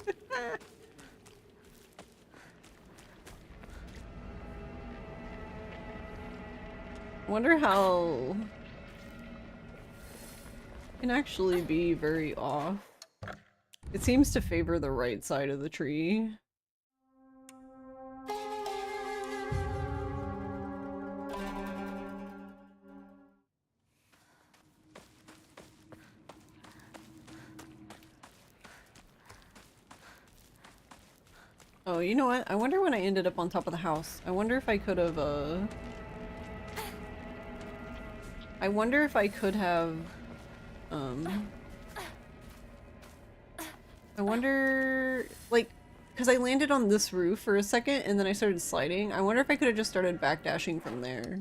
I wonder how... it can actually be very off. It seems to favor the right side of the tree. Oh, you know what? I wonder when I ended up on top of the house. I wonder if I could have, I wonder if I could have, I wonder, like, because I landed on this roof for a second and then I started sliding. I wonder if I could have just started backdashing from there.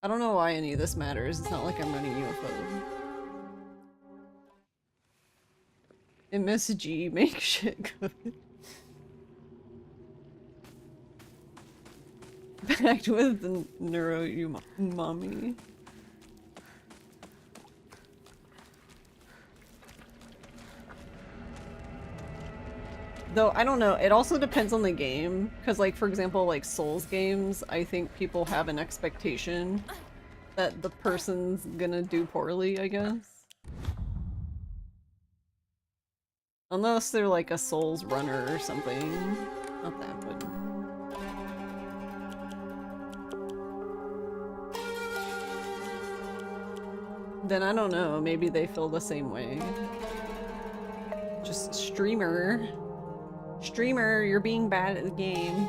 I don't know why any of this matters. It's not like I'm running UFO. MSG make shit good. Backed with the neuro-umami. Though, I don't know, it also depends on the game. Because, like, for example, like Souls games, I think people have an expectation that the person's gonna do poorly, I guess. Unless they're like a Souls runner or something. Not that, but... Then I don't know, maybe they feel the same way. Just streamer. Streamer, you're being bad at the game.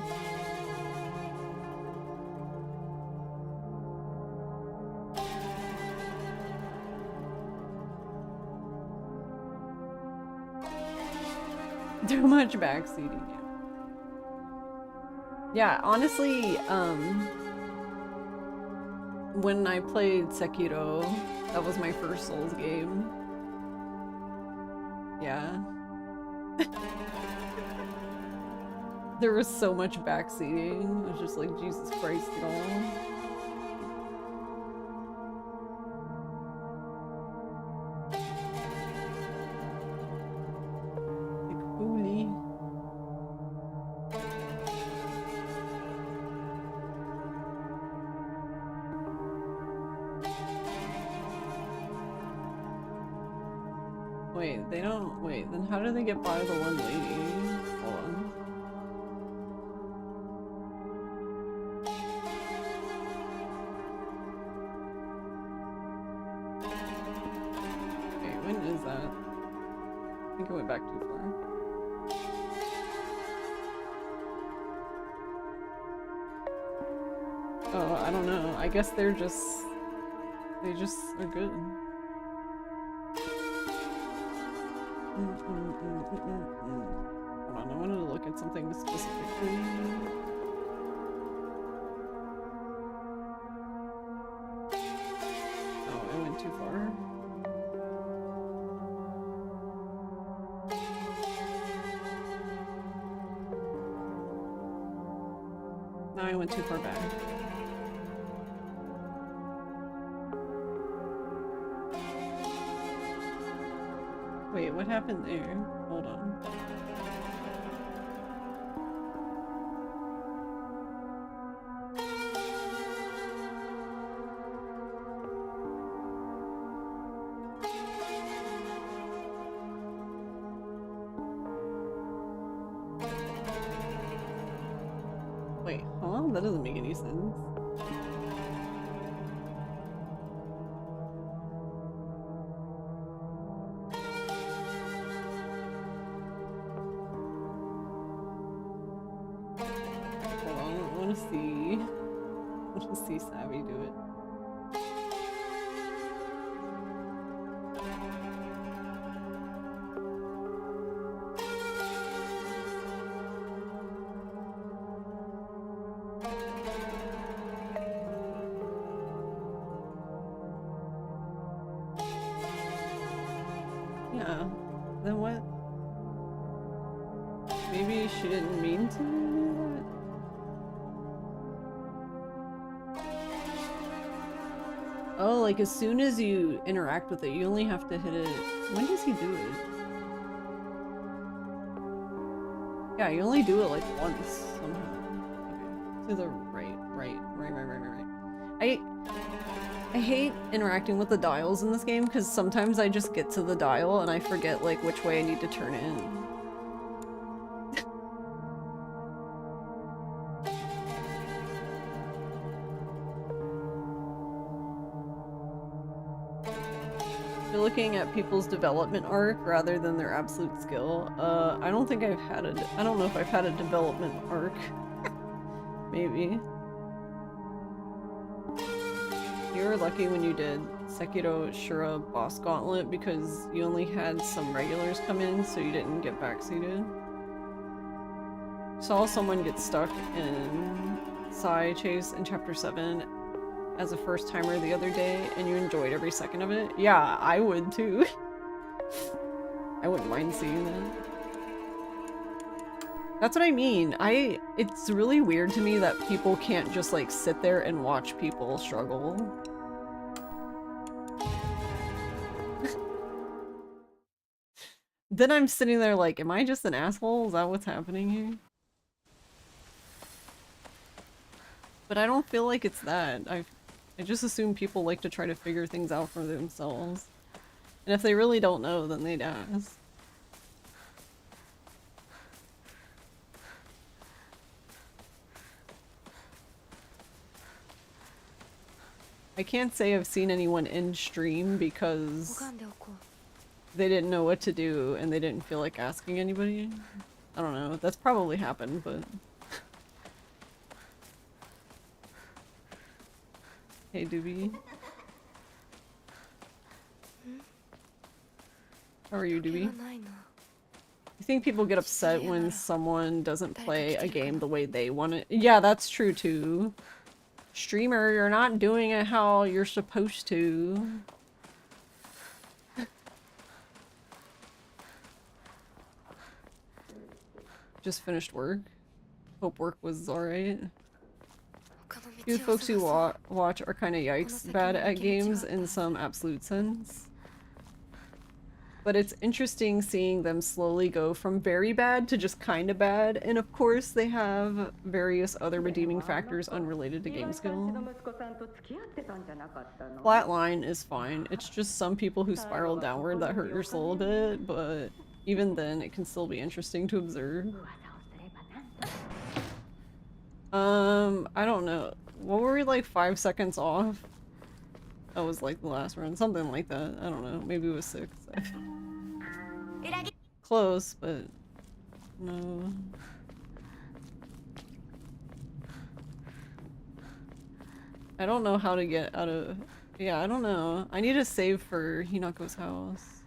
Too much backseating. Yeah, honestly, when I played Sekiro, that was my first Souls game. Yeah. There was so much backseating. It was just like, Jesus Christ, y'all. Wait, they don't- wait, then how do they get by the one lady? Hold on. Okay, when is that? I think I went back too far. Oh, I don't know. I guess they're just... they just are good. Hold on, I wanted to look at something specifically. Oh, I went too far. No, I went too far back. Wait, what happened there? Hold on. Wait, huh? That doesn't make any sense. See Savvy do it. Yeah, then what? Maybe she didn't mean to do that? Oh, like as soon as you interact with it, you only have to hit it. When does he do it? Yeah, you only do it like once somehow. Okay. To the right. I hate interacting with the dials in this game because sometimes I just get to the dial and I forget like which way I need to turn it. You're looking at people's development arc rather than their absolute skill. I don't think I've had I don't know if I've had a development arc. Maybe. You were lucky when you did Sekiro Shura Boss Gauntlet because you only had some regulars come in, so you didn't get backseated. Saw someone get stuck in Sai Chase in Chapter 7 as a first timer the other day, and you enjoyed every second of it. Yeah, I would too. I wouldn't mind seeing that. That's what I mean. It's really weird to me that people can't just like sit there and watch people struggle. Then I'm sitting there like, am I just an asshole? Is that what's happening here? But I don't feel like it's that. I just assume people like to try to figure things out for themselves. And if they really don't know, then they'd ask. I can't say I've seen anyone in stream because 拝んでおこう they didn't know what to do and they didn't feel like asking anybody. I don't know. That's probably happened, but... Hey, Doobie. How are you, 時計 Doobie? がないな You think people get upset when someone doesn't play a game the way they want it? Yeah, that's true too. Streamer, you're not doing it how you're supposed to. Just finished work. Hope work was alright. 他の Few 道を folks who 探そう watch are kinda yikes bad at games in some absolute sense. But it's interesting seeing them slowly go from very bad to just kinda bad, and of course they have various other redeeming factors unrelated to game skill. Flatline is fine, it's just some people who spiral downward that hurt your soul a bit, but even then it can still be interesting to observe. I don't know. What were we, like 5 seconds off? That was like the last run, something like that. I don't know, maybe it was 6. Close, but no. I don't know how to get out of... Yeah, I don't know. I need to save for Hinako's house.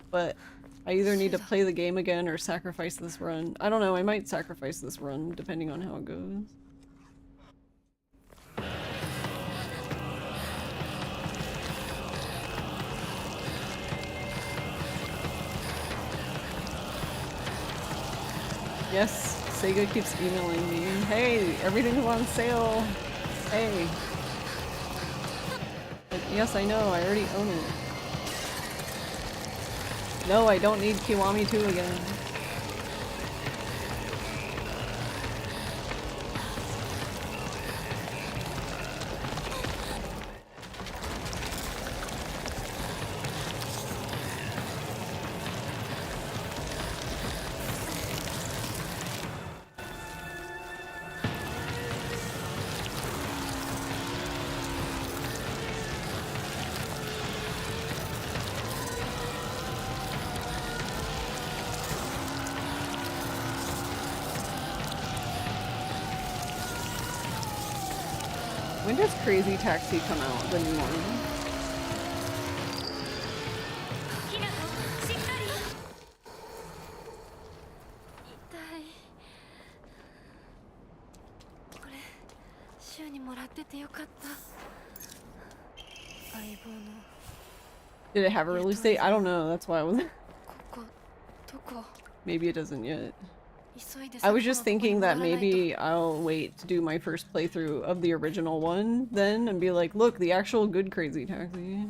But I either need to play the game again or sacrifice this run. I don't know, I might sacrifice this run depending on how it goes. Yes, Sega keeps emailing me. Hey, everything's on sale. Hey. But yes, I know, I already own it. No, I don't need Kiwami 2 again. When does Crazy Taxi come out? The new one? ひなとしっかり痛いこれ週にもらっててよかった相棒の Did it have a release date? I don't know, that's why I was... ここどこ Maybe it doesn't yet. 急いで I was 先 just のとこに thinking 戻ら that ないと maybe I'll wait to do my first playthrough of the original one then and be like, look, the actual good Crazy Taxi.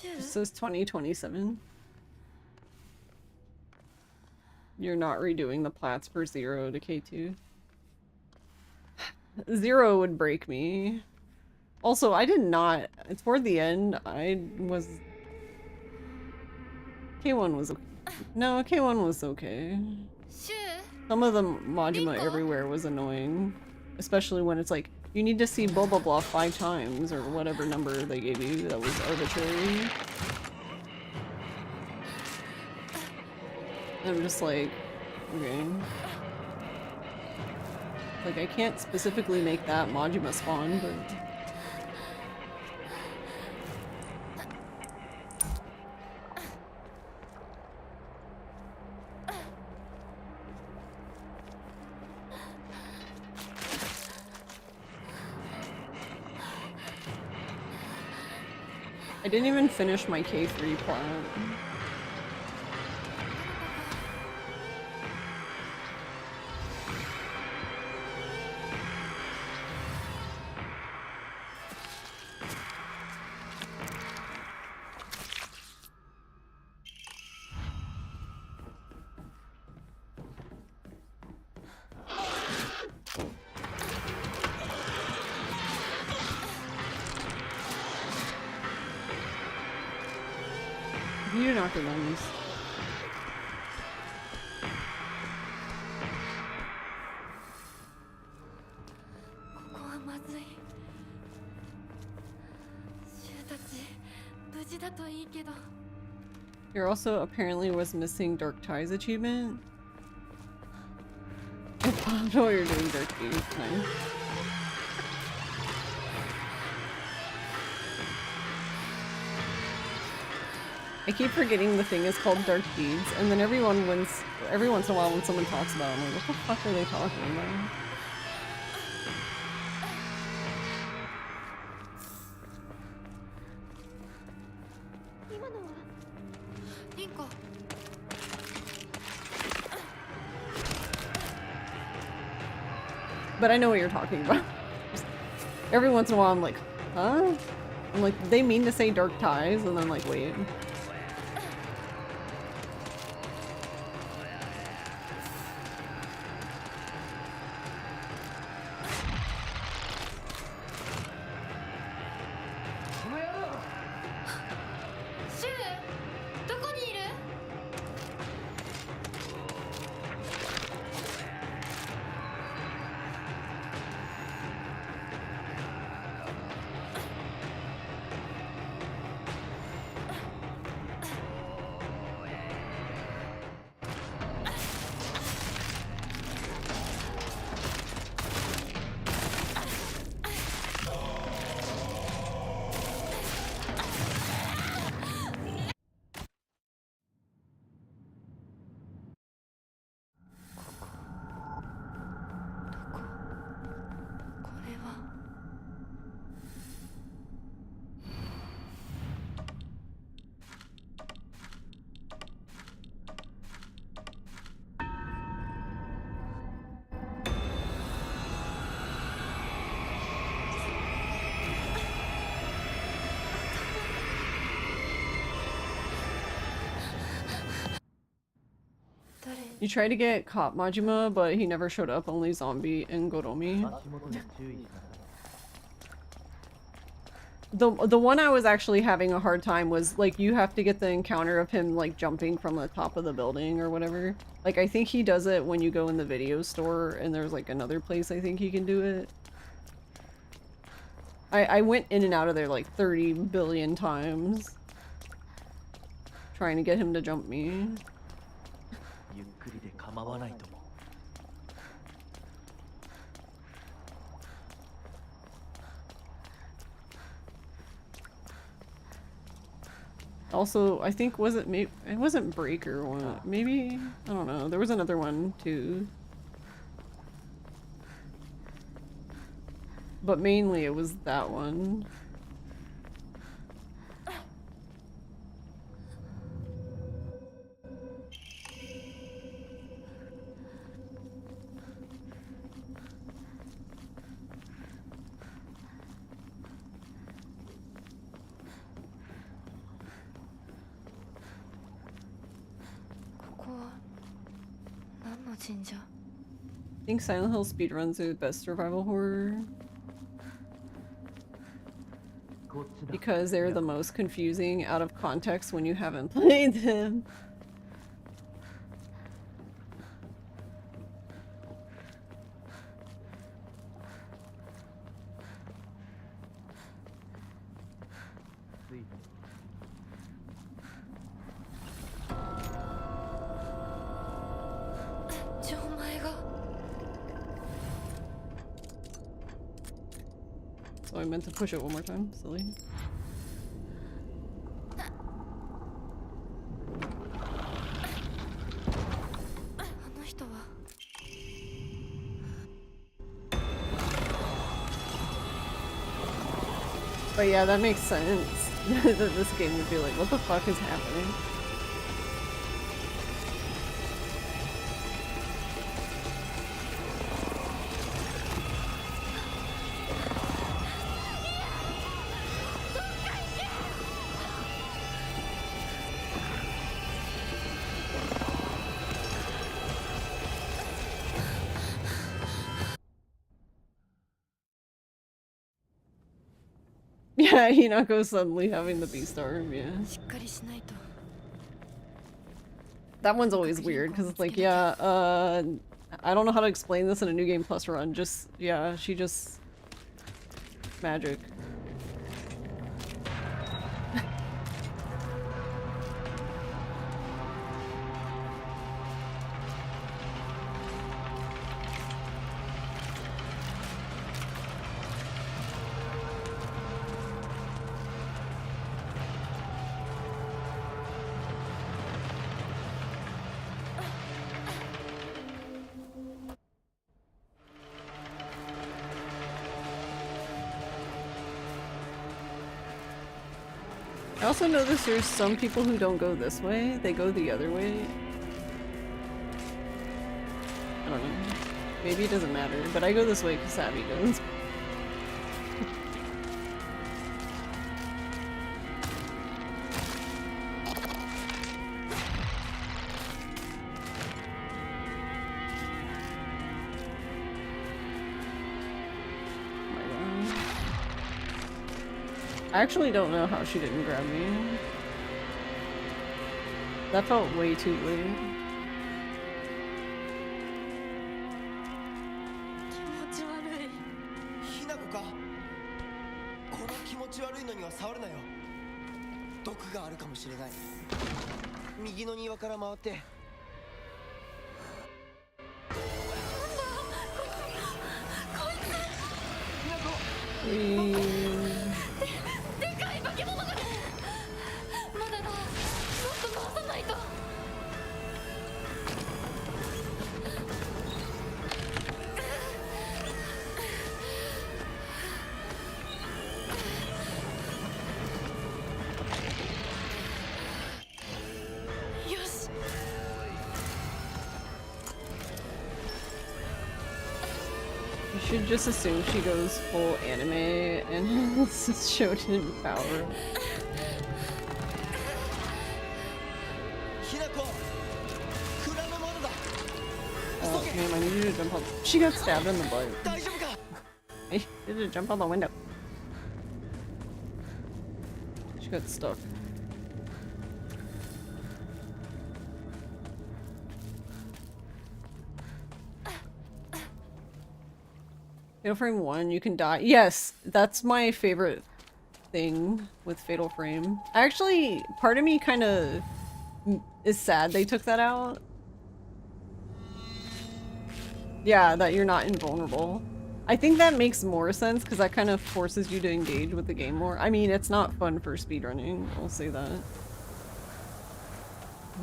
It says 2027. You're not redoing the plats for 0 to K2. 0 would break me. Also, I did not... Toward the end, I was... K1 was... No, K1 was okay. シュ Some of the Majima everywhere was annoying. Especially when it's like, you need to see blah blah blah 5 times, or whatever number they gave you that was arbitrary. I'm just like, okay. Like, I can't specifically make that Majima spawn, but... I didn't even finish my K3 plat. You do not get those. Here also apparently was missing Dark Ties achievement. I don't know what you're doing, Dark Deeds. Nice. I keep forgetting the thing is called Dark Deeds, and then every once in a while when someone talks about it, I'm like, what the fuck are they talking about? But I know what you're talking about. Every once in a while I'm like, huh? I'm like, they mean to say Dark Ties, and then I'm like, wait. You tried to get Cop Majima, but he never showed up, only Zombie and Goromi. The one I was actually having a hard time was, like, you have to get the encounter of him, like, jumping from the top of the building or whatever. Like, I think he does it when you go in the video store, and there's, like, another place I think he can do it. I went in and out of there, like, 30 billion times. Trying to get him to jump me. Also, I think it wasn't Breaker one. Maybe, I don't know. There was another one too. But mainly it was that one. I think Silent Hill speedruns are the best survival horror. Because they're the most confusing out of context when you haven't played them. So I meant to push it one more time, silly. But yeah, that makes sense. That this game would be like, what the fuck is happening? Yeah, Hinako suddenly having the beast arm, yeah. That one's always weird because it's like, yeah, I don't know how to explain this in a New Game Plus run. Just, yeah, she just magic. I also noticed there's some people who don't go this way, they go the other way. I don't know. Maybe it doesn't matter, but I go this way because Abby does. I actually don't know how she didn't grab me. That felt way too late. 気持ち悪い。ひなこかこの気持ち悪いのには触るなよ毒があるかもしれない右の庭から回ってでかい化け物が。まだだ。もっと回さないと。よし。You should just assume she goes full anime and this is shonen power. ひなこ蔵のものだ Oh, man, I need you to jump out. She got stabbed in the butt. 大丈夫か I need to jump out the window. She got stuck. Fatal Frame 1, you can die. Yes, that's my favorite thing with Fatal Frame. Actually, part of me kind of is sad they took that out. Yeah, that you're not invulnerable. I think that makes more sense because that kind of forces you to engage with the game more. I mean, it's not fun for speedrunning, I'll say that.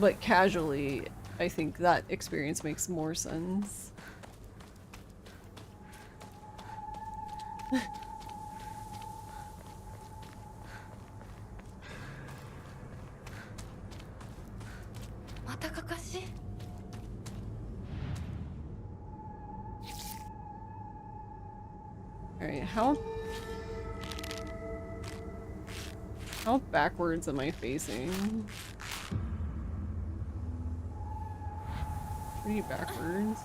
But casually, I think that experience makes more sense. Alright, how backwards am I facing? Pretty backwards.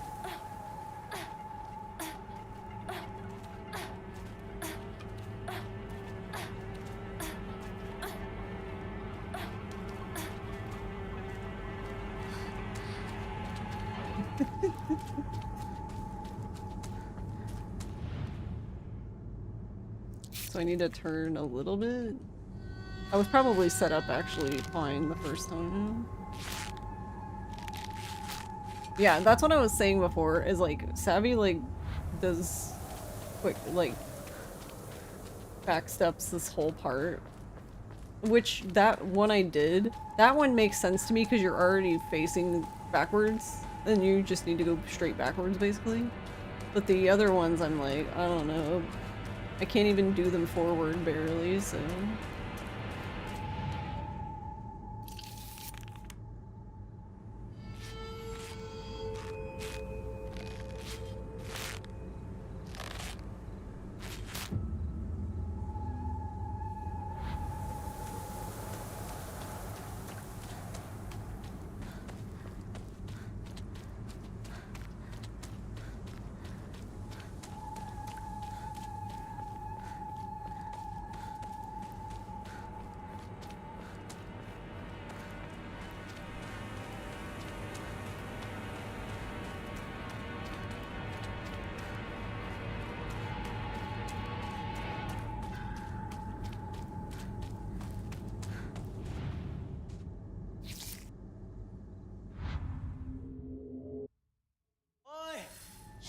So I need to turn a little bit. I was probably set up actually fine the first time. Yeah, that's what I was saying before, is like Savvy like does quick like backsteps this whole part. Which that one I did, that one makes sense to me because you're already facing backwards and you just need to go straight backwards basically. But the other ones I'm like, I don't know. I can't even do them forward barely, so...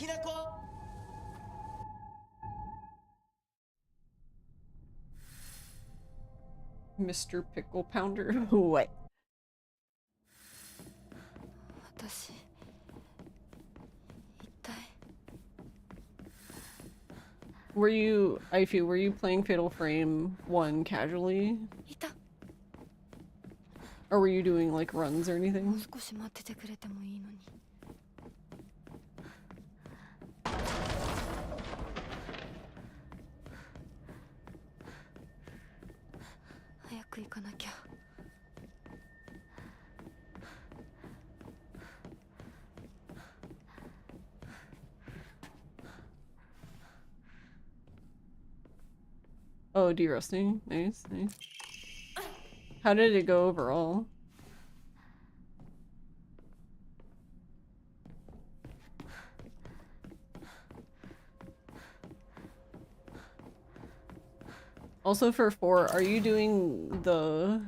きなこ Mr. Pickle Pounder. What? 私一体 Were you, Aifu, were you playing Fatal Frame 1 casually? いた。 Or were you doing like runs or もう anything? 少し待っててくれてもいいのに。早く行かなきゃ。Oh, derusting. Nice, nice. How did it go overall? Also for 4, are you doing the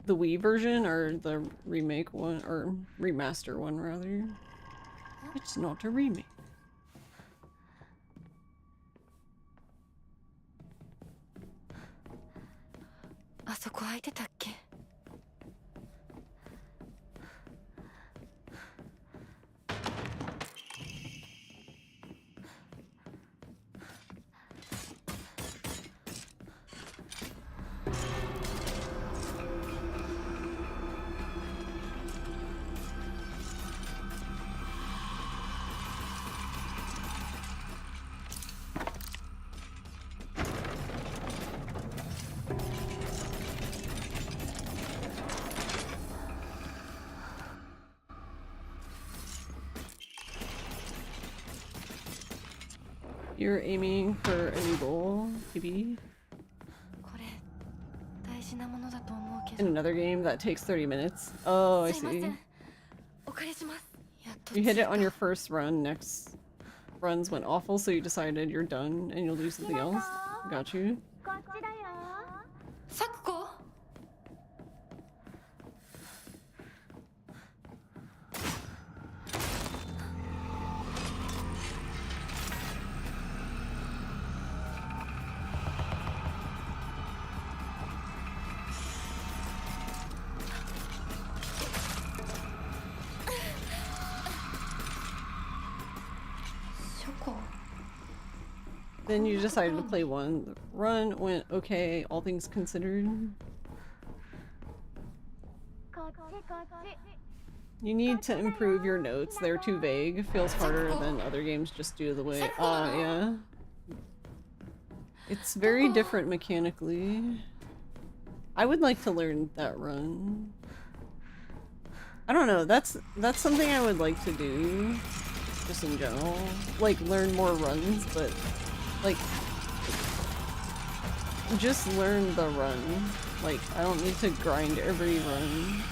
Wii version or the remake one or remaster one rather? It's not a remake. あそこ空いてたっけ？ You're aiming for a new goal, maybe? これ大事なものだと思うけ In ど。 another game that takes 30 minutes? Oh, I すいませ see. ん。お借りします。やっと You hit 着い it た。 on your first run, next runs went awful, so you decided you're done and you'll do something else? Got you. こっちだよ。サクコ？ Then you decided to play one. The run went okay, all things considered. こっちこっち。 You need to improve your notes. They're too vague. Feels harder than other games just due to the way. Yeah. It's very different mechanically. I would like to learn that run. I don't know, that's something I would like to do. Just in general. Like, learn more runs, but like just learn the run. Like, I don't need to grind every run.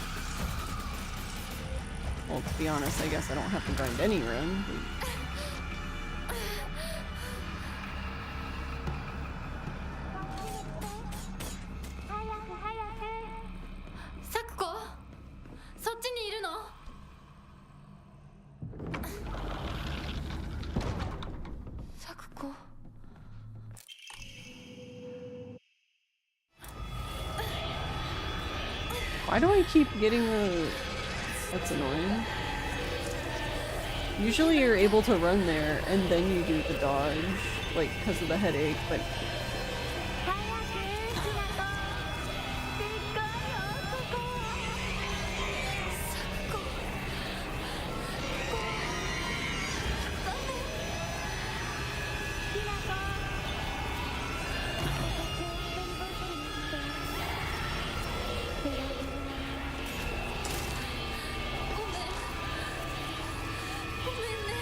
Well, to be honest, I guess I don't have to grind any run. But... サクコ？そっちにいるの？ サクコ？ Why do I keep getting the... That's annoying. Usually you're able to run there and then you do the dodge, like, because of the headache, but... 早くきなこ。でっかいよそこ。サクコ？ きなこ。ごめんね。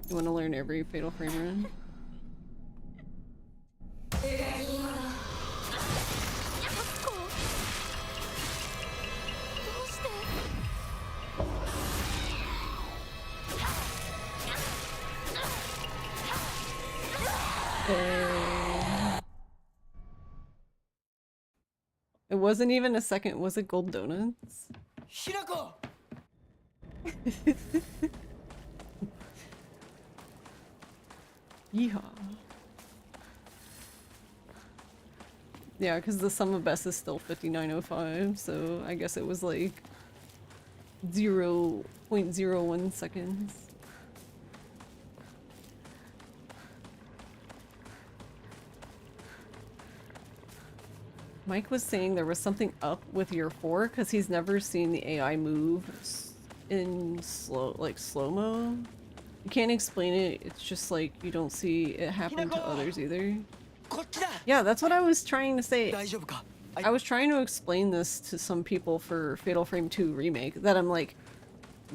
You want to learn every Fatal Frame run? It wasn't even a second. Was it gold donuts? ひなこ Yeehaw. Yeah, because the sum of best is still 5905, so I guess it was like 0.01 seconds. Mike was saying there was something up with year 4 because he's never seen the AI move in slow-mo. You can't explain it, it's just like you don't see it happen to others either. こっちだ Yeah, that's what I was trying to say. 大丈夫か I was trying to explain this to some people for Fatal Frame 2 Remake, that I'm like,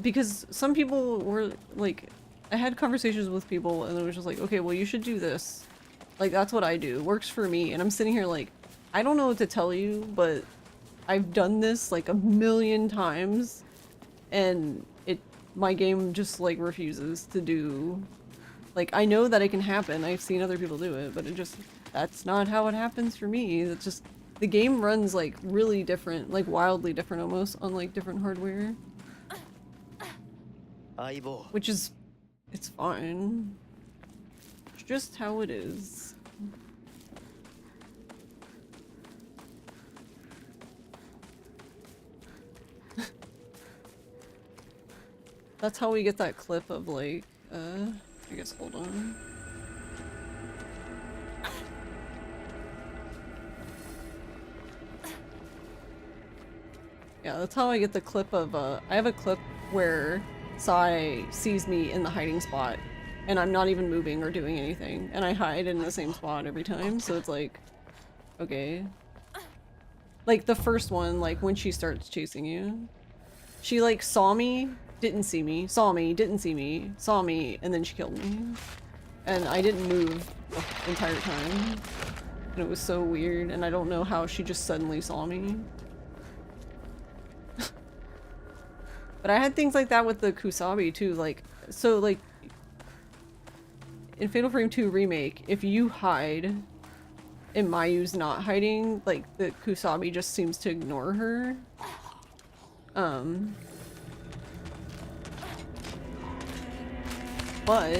because some people were like, I had conversations with people and it was just like, okay, well you should do this. Like that's what I do, works for me, and I'm sitting here like, I don't know what to tell you, but I've done this like a million times and my game just like refuses to do, like I know that it can happen, I've seen other people do it, but it just, that's not how it happens for me. It's just, the game runs like really different, like wildly different almost on like different hardware. 相棒 Which is, it's fine. It's just how it is. That's how we get that clip of like, I guess, hold on. Yeah, that's how I get the clip of, I have a clip where Sai sees me in the hiding spot, and I'm not even moving or doing anything, and I hide in the same spot every time, so it's like, okay. Like, the first one, like, when she starts chasing you. She, like, saw me, didn't see me, saw me, didn't see me, saw me, and then she killed me. And I didn't move the entire time. And it was so weird, and I don't know how she just suddenly saw me. But I had things like that with the Kusabi too, like, so like, in Fatal Frame 2 Remake, if you hide, and Mayu's not hiding, like, the Kusabi just seems to ignore her. But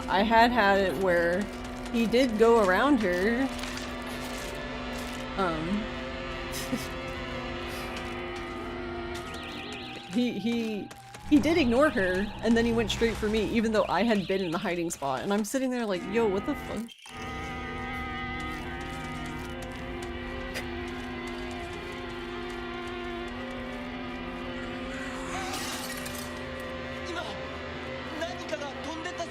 I had it where he did go around her. He did ignore her, and then he went straight for me, even though I had been in the hiding spot. And I'm sitting there like, yo, what the fuck? 今何かが飛んでったぞ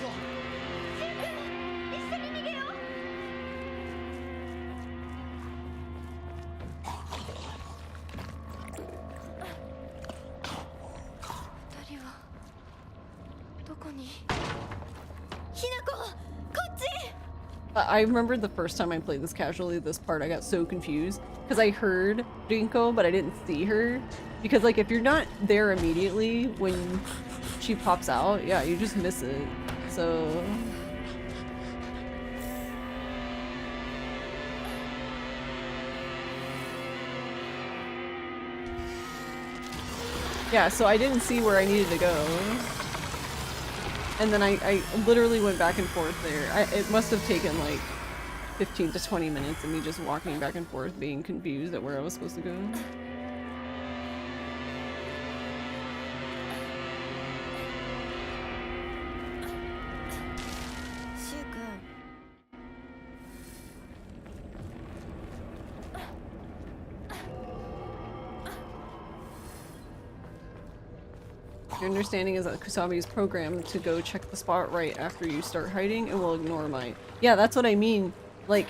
二人はどこに ひなここっち I remember the first time I played this casually, this part I got so confused because I heard Rinko, but I didn't see her. Because like if you're not there immediately when she pops out, yeah, you just miss it. So yeah, so I didn't see where I needed to go. And then I literally went back and forth there. It must have taken like 15 to 20 minutes of me just walking back and forth being confused at where I was supposed to go. Your understanding is that Kusabi is programmed to go check the spot right after you start hiding and will ignore my... Yeah, that's what I mean. Like,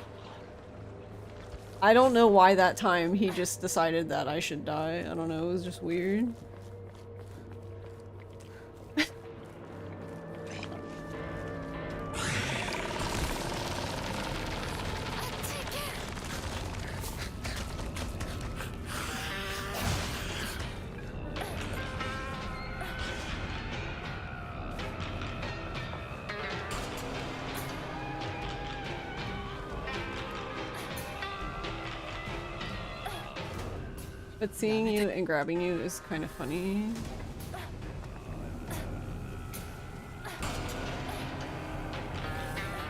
I don't know why that time he just decided that I should die. I don't know, it was just weird. But seeing you and grabbing you is kind of funny.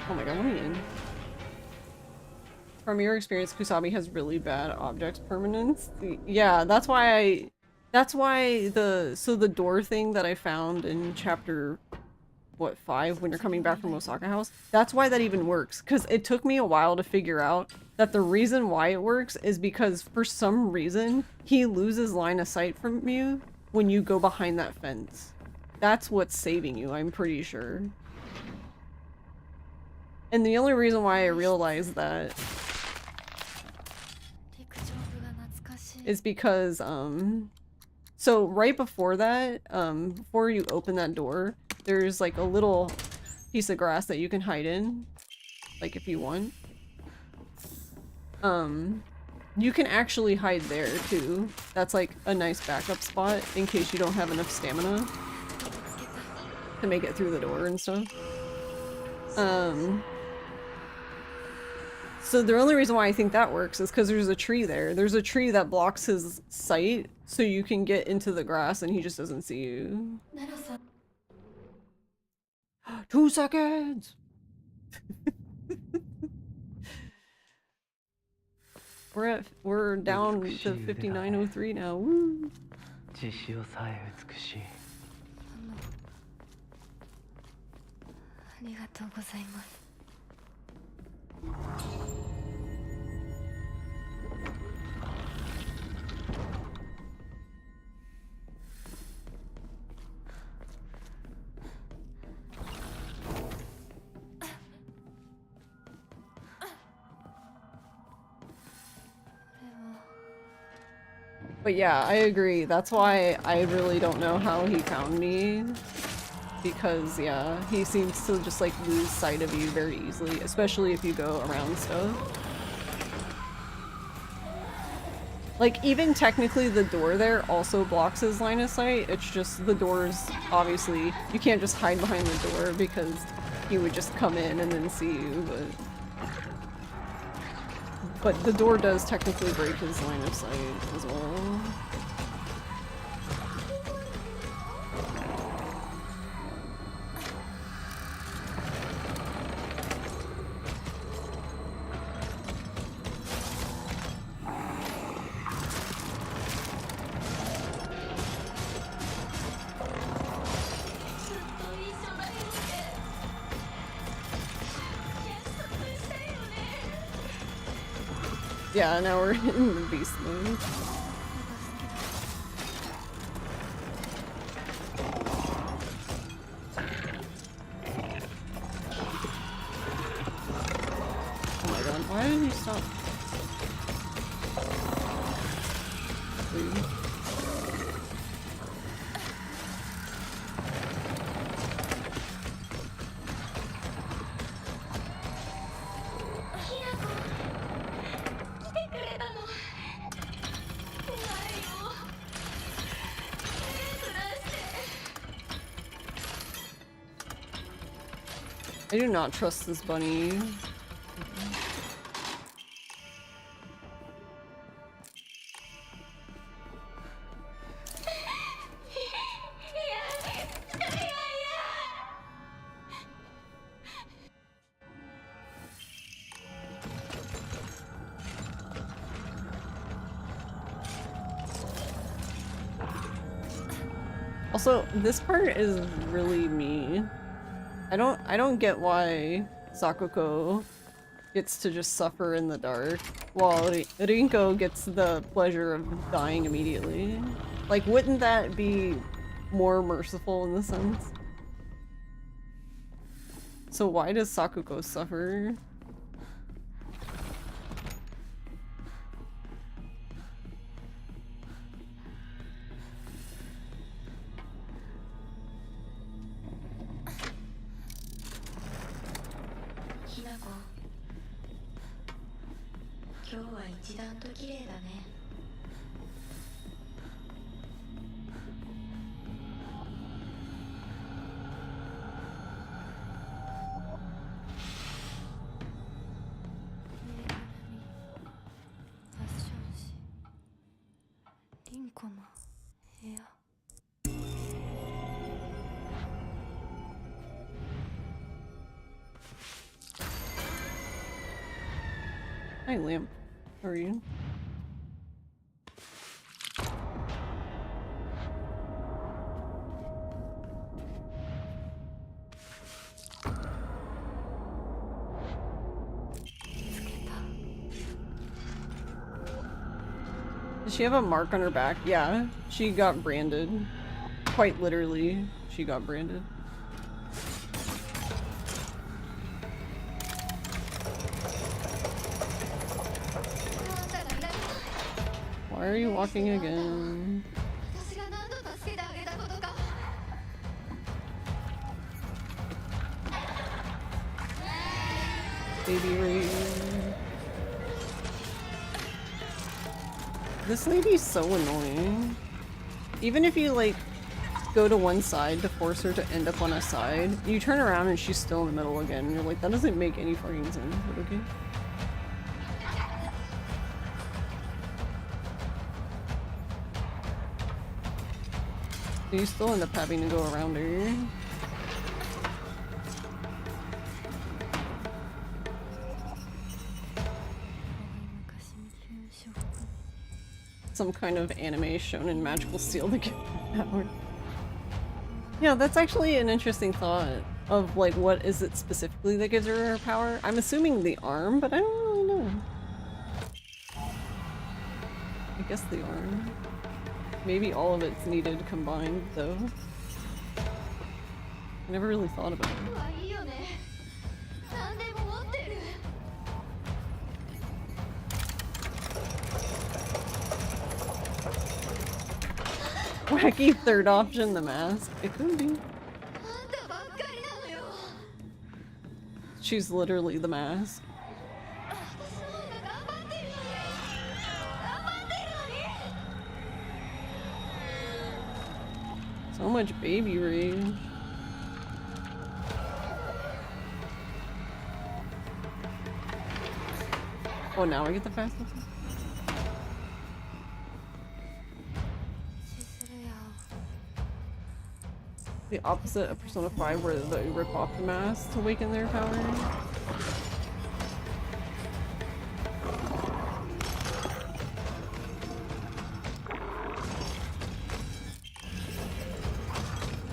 Oh my god, let me in. From your experience, Kusabi has really bad object permanence. Yeah, that's why the door thing that I found in chapter, what, 5, when you're coming back from Osaka House, that's why that even works. Because it took me a while to figure out that the reason why it works is because for some reason, he loses line of sight from you when you go behind that fence. That's what's saving you, I'm pretty sure. And the only reason why I realized that is because, so right before that, before you open that door, there's like a little piece of grass that you can hide in, like if you want. You can actually hide there too. That's like a nice backup spot in case you don't have enough stamina to make it through the door and stuff. So the only reason why I think that works is because there's a tree there. There's a tree that blocks his sight, so you can get into the grass and he just doesn't see you. 2 seconds! We're down to 5903 now. Woo! 実施をさえ美しい。ありがとうございます。 But yeah, I agree. That's why I really don't know how he found me. Because, yeah, he seems to just like lose sight of you very easily, especially if you go around stuff. Like, even technically the door there also blocks his line of sight. It's just the doors, obviously, you can't just hide behind the door because he would just come in and then see you, but the door does technically break his line of sight as well. Yeah, now we're in the beast mode. Oh my god, why didn't you stop? Please. I do not trust this bunny. Also, this part is really me. I don't get why Sakuko gets to just suffer in the dark while Rinko gets the pleasure of dying immediately. Like, wouldn't that be more merciful in the sense? So why does Sakuko suffer? リンコの部屋。 Hi, Lamp. How are you? Does she have a mark on her back? Yeah, she got branded. Quite literally, she got branded. Why are you walking again? Baby Ray. This lady's so annoying. Even if you like go to one side to force her to end up on a side, you turn around and she's still in the middle again. And you're like, that doesn't make any fucking sense, but okay. You still end up having to go around her. Some kind of anime shonen magical steel to get power. Yeah, that's actually an interesting thought of like what is it specifically that gives her power. I'm assuming the arm, but I don't really know. I guess the arm. Maybe all of it's needed combined though. I never really thought about it. Wacky third option, the mask. It could be. She's literally the mask. So much baby rage. Oh, now I get the fastest one? The opposite of Persona 5 where they rip off the mask to awaken their power.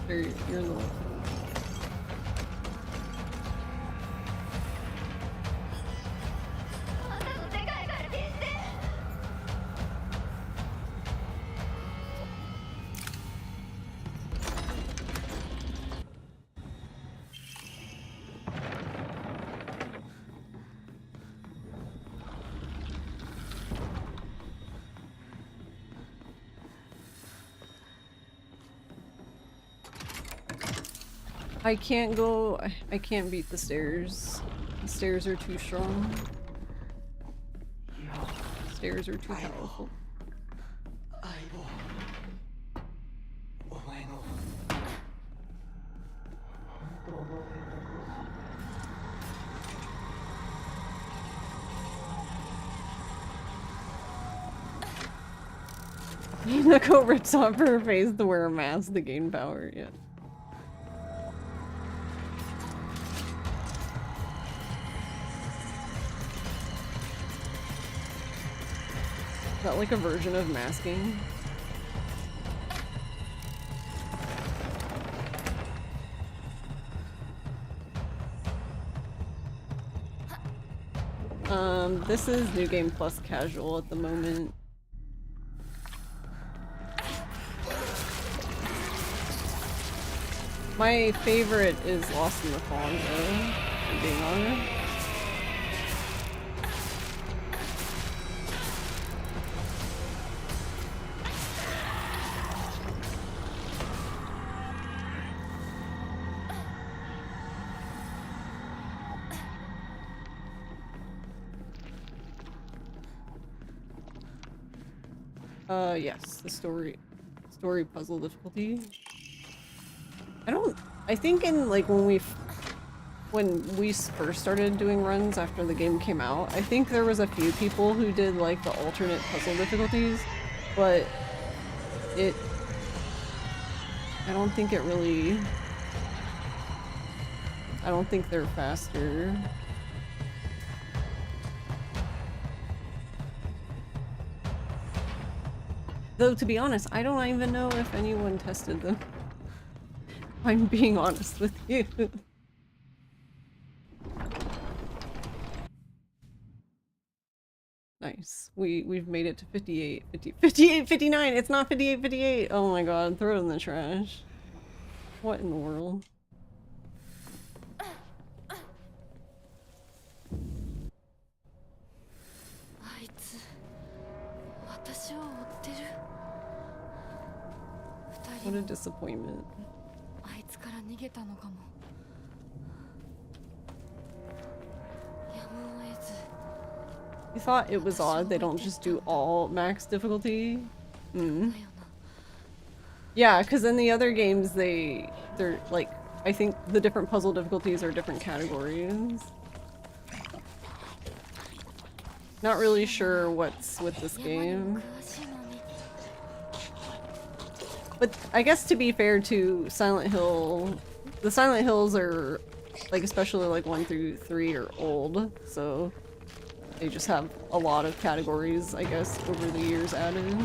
You're in the way. I can't go. I can't beat the stairs. The stairs are too strong. Stairs are too powerful. Hinako rips off her face to wear a mask to gain power. Yeah. Is that like a version of masking? This is New Game Plus casual at the moment. My favorite is Lost in the Fog, though, for being honest. Yes, the story puzzle difficulty. I think in like when we first started doing runs after the game came out, I think there was a few people who did like the alternate puzzle difficulties, but it... I don't think it really... I don't think they're faster. Though, to be honest, I don't even know if anyone tested them. I'm being honest with you. Nice. We've made it to 58, 58, 59! It's not 58, 58! Oh my god, throw it in the trash. What in the world? What a disappointment. I thought it was odd they don't just do all max difficulty. Yeah, because in the other games they're like, I think the different puzzle difficulties are different categories. Not really sure what's with this game. But I guess to be fair to Silent Hill, the Silent Hills are, like, especially like 1 through 3 are old, so they just have a lot of categories, I guess, over the years added.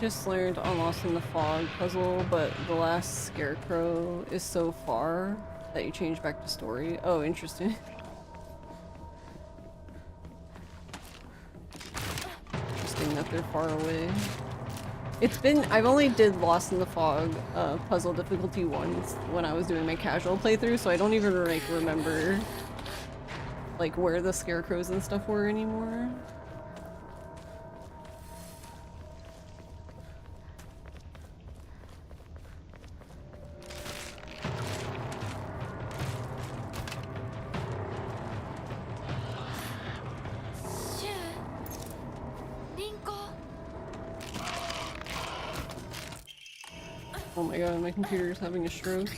Just learned on Lost in the Fog puzzle, but the last scarecrow is so far that you change back to story. Oh, interesting. Interesting that they're far away. It's been- I've only did Lost in the Fog puzzle difficulty once when I was doing my casual playthrough, so I don't even like remember like where the scarecrows and stuff were anymore. Oh my god, my computer is having a stroke.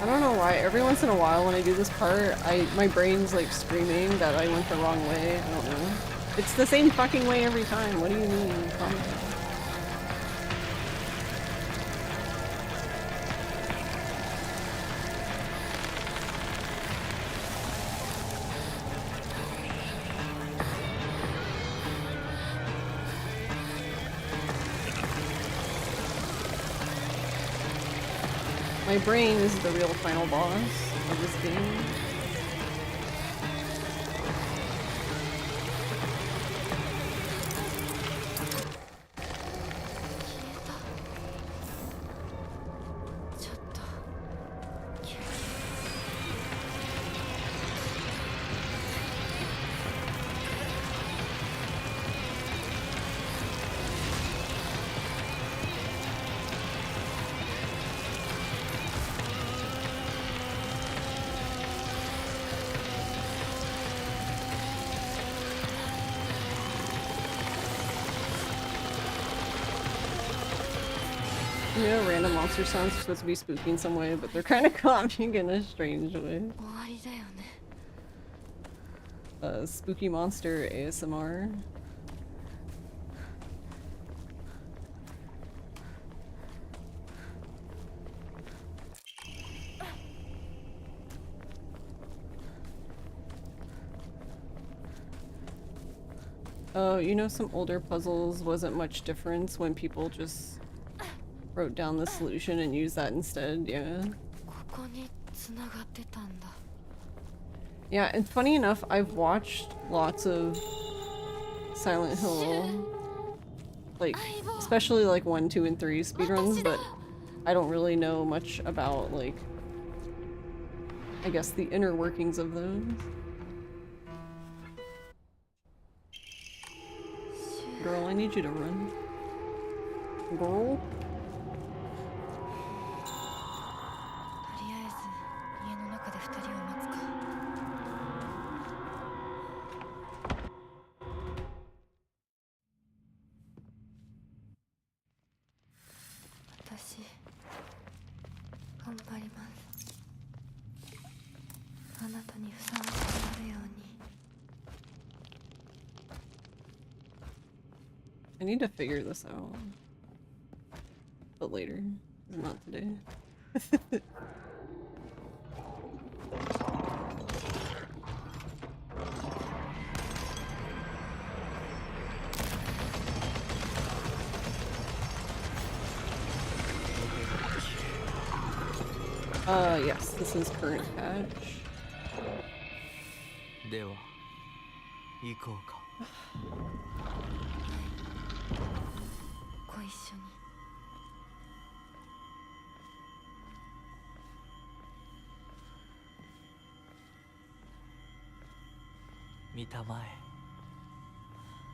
I don't know why, every once in a while when I do this part, my brain's like screaming that I went the wrong way. I don't know. It's the same fucking way every time. What do you mean? Calm down. My brain is the real final boss of this game. You know, random monster sounds are supposed to be spooky in some way, but they're kind of calming in a strange way. Spooky monster ASMR. Oh, you know, some older puzzles wasn't much difference when people just wrote down the solution and used that instead, yeah. ここに繋がってたんだ。 Yeah, and funny enough, I've watched lots of Silent Hill, like, especially like 1, 2, and 3 speedruns, but I don't really know much about, like, I guess the inner workings of those. Girl, I need you to run. Girl? とりあえず家の中で2人を待つか。私頑張ります。あなたにふさわしくなるように。 I need to figure this out. But later. Not today. Yes, this is current patch. では行こうか。ご一緒に。見たまえ。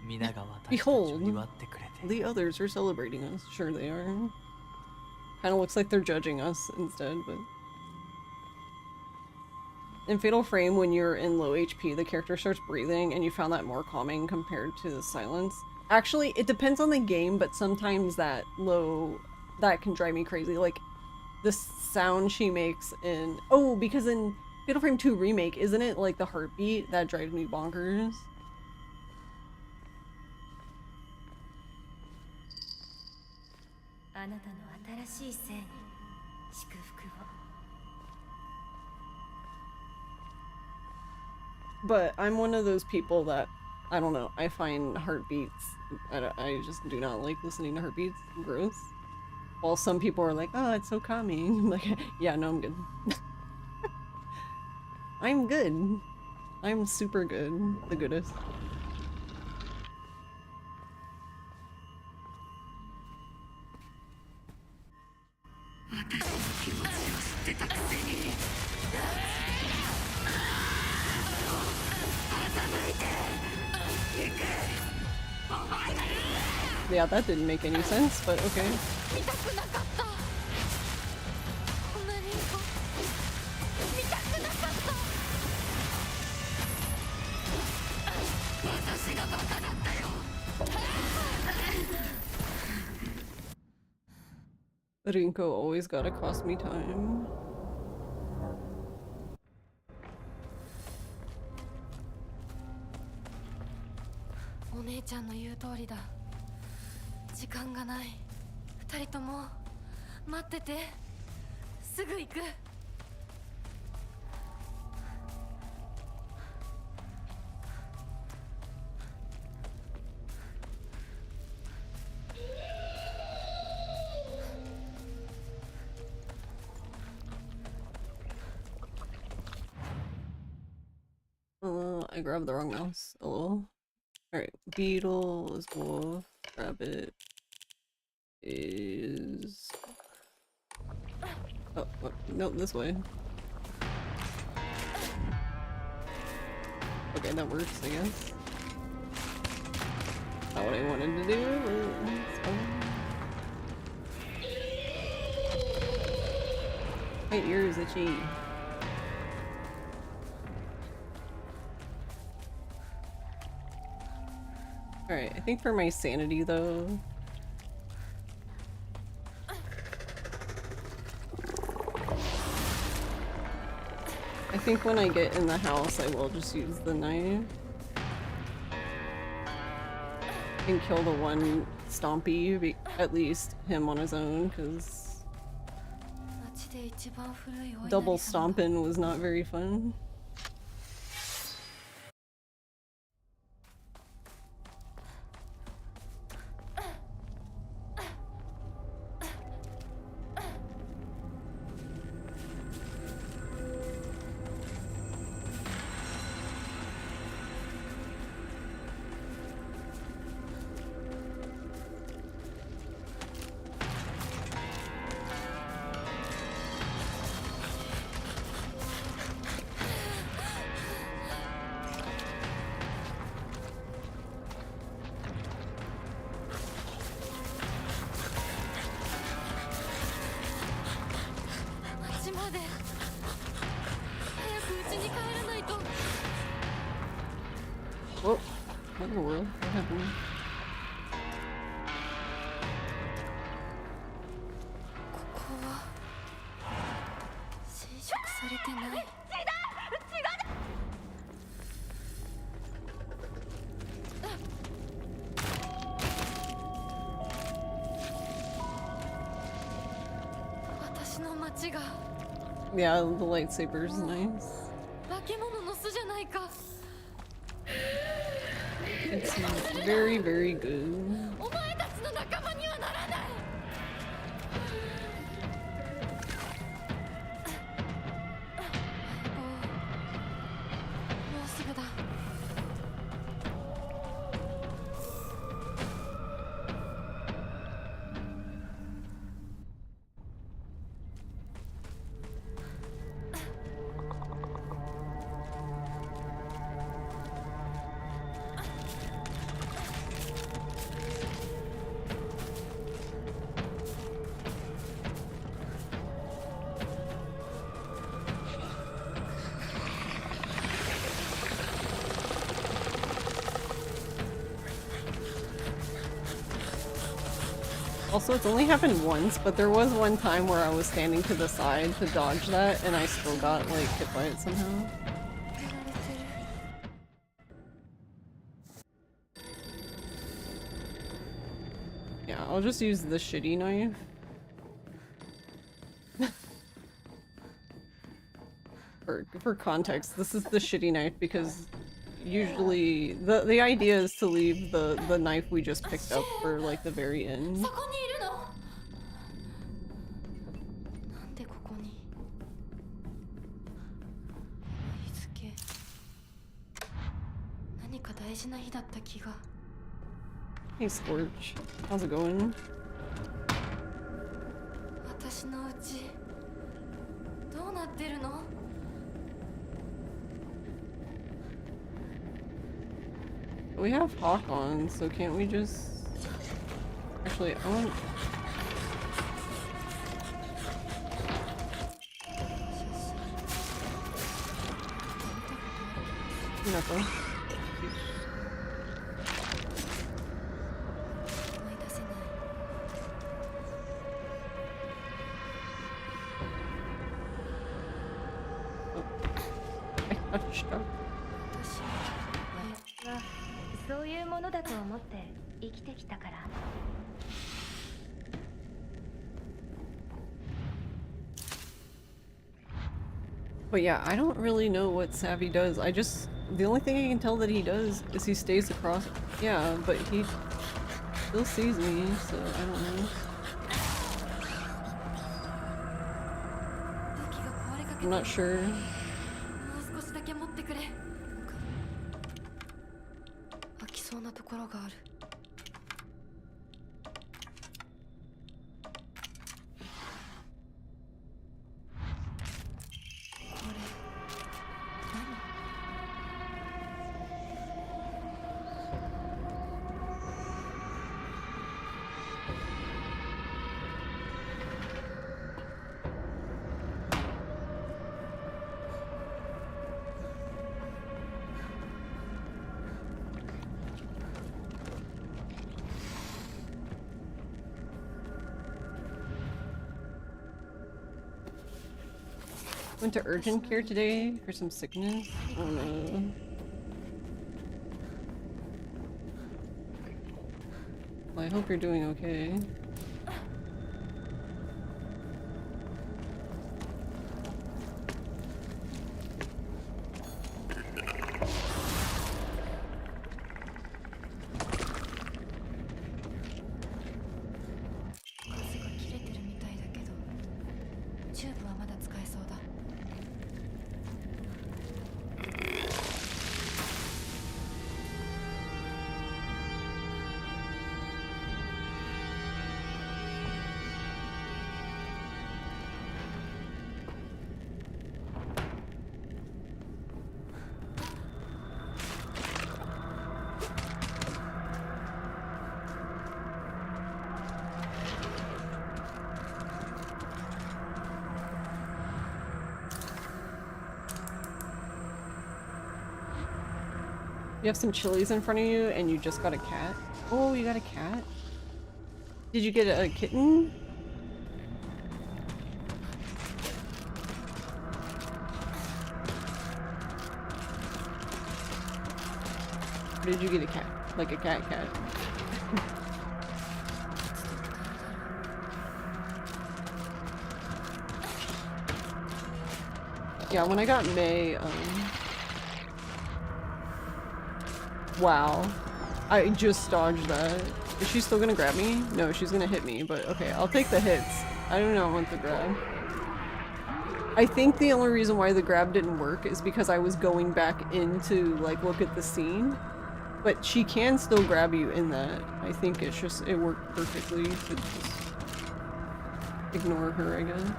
皆が私たちを祝ってくれて。 The others are celebrating us. Sure they are. Kinda looks like they're judging us instead, but... In Fatal Frame, when you're in low HP, the character starts breathing, and you found that more calming compared to the silence. Actually, it depends on the game, but sometimes that can drive me crazy. Like, the sound she makes in... Oh, because in Fatal Frame 2 Remake, isn't it, like, the heartbeat? That drives me bonkers. あなたの新しい生に祝福を。 But I'm one of those people that, I don't know, I find heartbeats, I just do not like listening to heartbeats. Gross. While some people are like, oh, it's so calming. I'm like, yeah, no, I'm good. I'm good. I'm super good. The goodest. Yeah, that didn't make any sense, but okay. 見たくなかった。こんなに見たくなかった。私がバカだったよ。 Rinko always gotta cost me time. お姉ちゃんの言う通りだ。時間がない。二人とも待ってて。すぐ行く。I grabbed the wrong mouse. A little. Alright, beetle is wolf. Rabbit is... Oh, what? Nope, this way. Okay, that works, I guess. Not what I wanted to do, but it's fine. My ear is itchy. Alright, I think for my sanity though... I think when I get in the house I will just use the knife. And kill the one Stompy, at least him on his own, because... double stomping was not very fun. まで早く家に帰らないと。 Whoa. What in the world? What happened? ここは侵食されてない。私の町が Yeah, the lightsaber is nice. 化け物の巣じゃないか。 It's very, very good. お前たちの仲間にはならない。もうすぐだ。 Also, it's only happened once, but there was one time where I was standing to the side to dodge that, and I still got, like, hit by it somehow. Yeah, I'll just use the shitty knife. For context, this is the shitty knife because usually the idea is to leave the knife we just picked up for like the very end. そこにいるの？なんでここに？日付。何か大事な日だった気が。 Hey Scorch, how's it going? 私の家どうなってるの？ We have Hawk on, so can't we just... Actually, I want... Nothing. 思い出せない。 I touched up. 私はそういうものだと思って生きてきたから。 But yeah, I don't really know what Savvy does. The only thing I can tell that he does is he stays across. Yeah, but he still sees me, so I don't know. I'm not sure. もう少しだけ持ってくれ。飽きそうなところがある。 Went to urgent care today for some sickness. Oh no. Well, I hope you're doing okay. You have some chilies in front of you and you just got a cat? Oh, you got a cat? Did you get a kitten? Or did you get a cat? Like a cat? Yeah, when I got May, wow. I just dodged that. Is she still gonna grab me? No, she's gonna hit me, but okay, I'll take the hits. I do not want the grab. I think the only reason why the grab didn't work is because I was going back in to, like, look at the scene. But she can still grab you in that. I think it's just, it worked perfectly to just ignore her, I guess.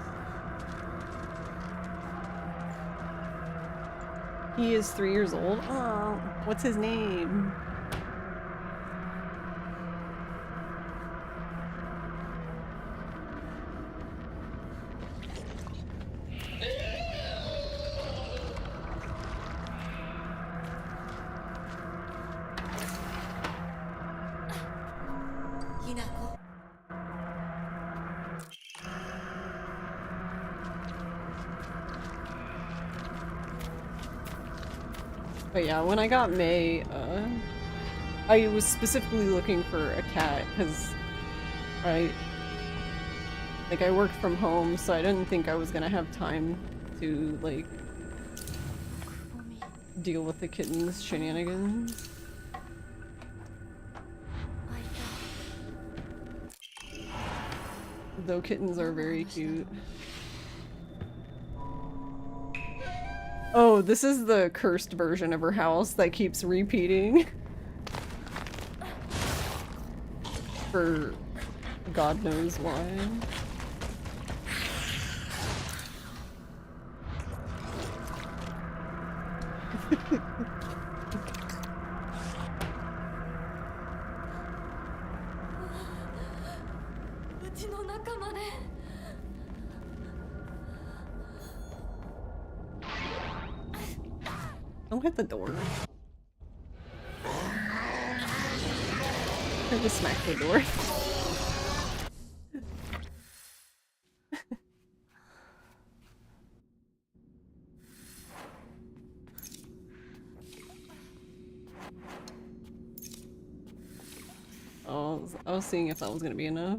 He is 3 years old. Oh, what's his name? But yeah, when I got May, I was specifically looking for a cat because I worked from home, so I didn't think I was gonna have time to, like, deal with the kitten's shenanigans. Though kittens are very cute. Oh, this is the cursed version of her house that keeps repeating. For God knows why. Don't hit the door. I just smacked the door. Oh, I was seeing if that was gonna be enough.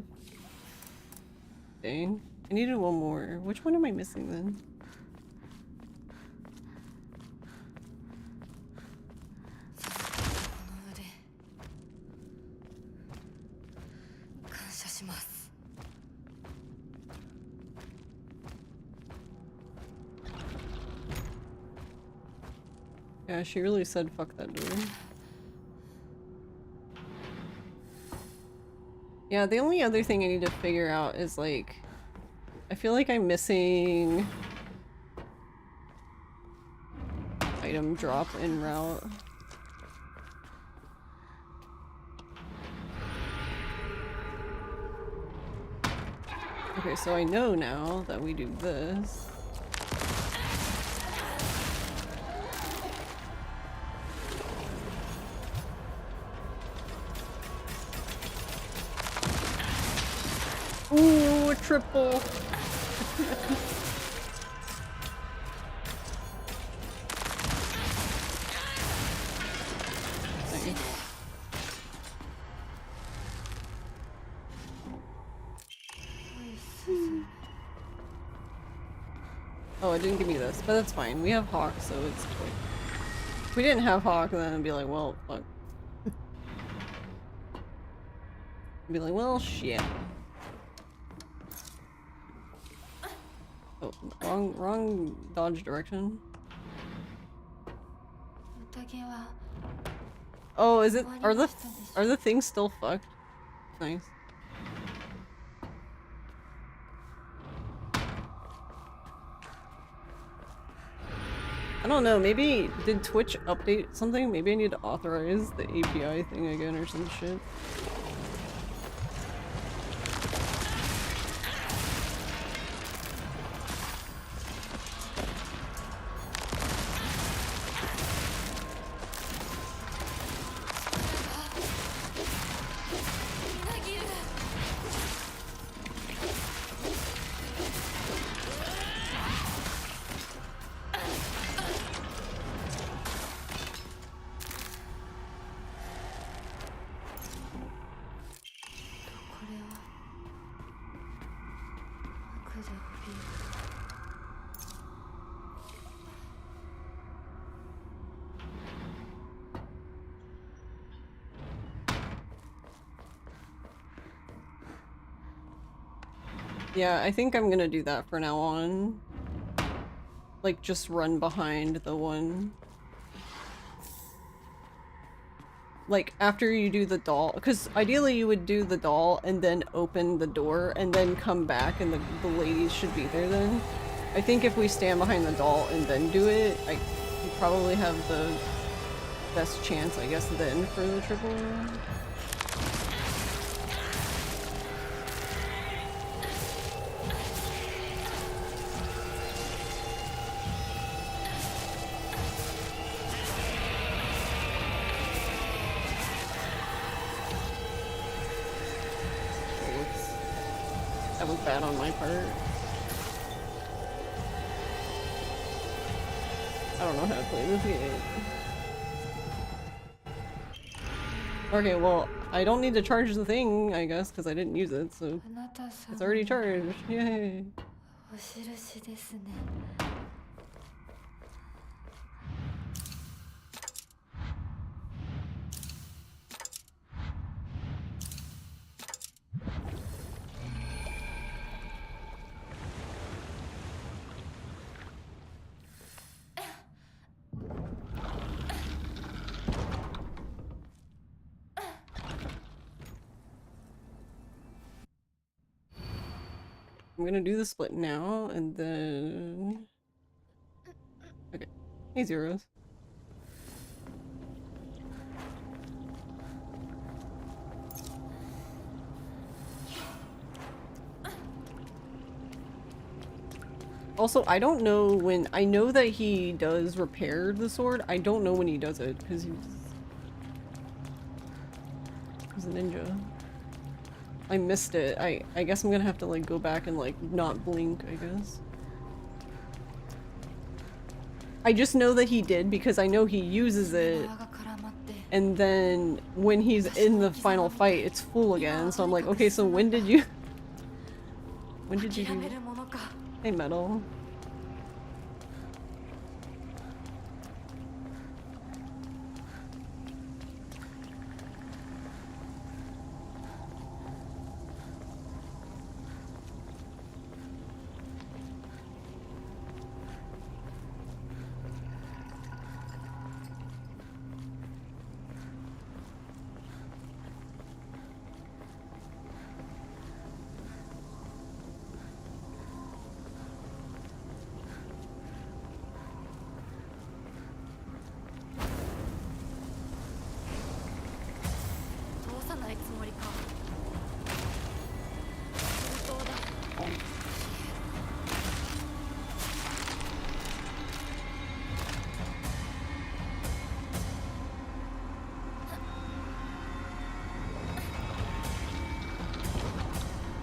Dang. I needed one more. Which one am I missing then? Yeah, she really said fuck that door. Yeah, the only other thing I need to figure out is, like, I feel like I'm missing item drop en route. Okay, so I know now that we do this. Ooh, a triple. Oh, it didn't give me this, but that's fine. We have Hawk, so it's cool. If we didn't have Hawk, then I'd be like, well, fuck. I'd be like, well, shit. Oh, wrong dodge direction. Oh, is it? Are the things still fucked? Nice. I don't know, maybe did Twitch update something? Maybe I need to authorize the API thing again or some shit. Yeah, I think I'm gonna do that for now on. Like, just run behind the one. Like, after you do the doll, because ideally you would do the doll and then open the door and then come back and the ladies should be there then. I think if we stand behind the doll and then do it, you probably have the best chance, I guess, then for the triple. That was bad on my part. I don't know how to play this game. Okay, well, I don't need to charge the thing, I guess, because I didn't use it, so it's already charged. Yay. I'm gonna do the split now, and then... Okay. Hey, Zeros. Also, I don't know when... I know that he does repair the sword. I don't know when he does it, because he's a ninja. I missed it. I guess I'm gonna have to, like, go back and, like, not blink, I guess. I just know that he did because I know he uses it, and then when he's in the final fight, it's full again, so I'm like, okay, so when did you... When did you do... Hey, Metal.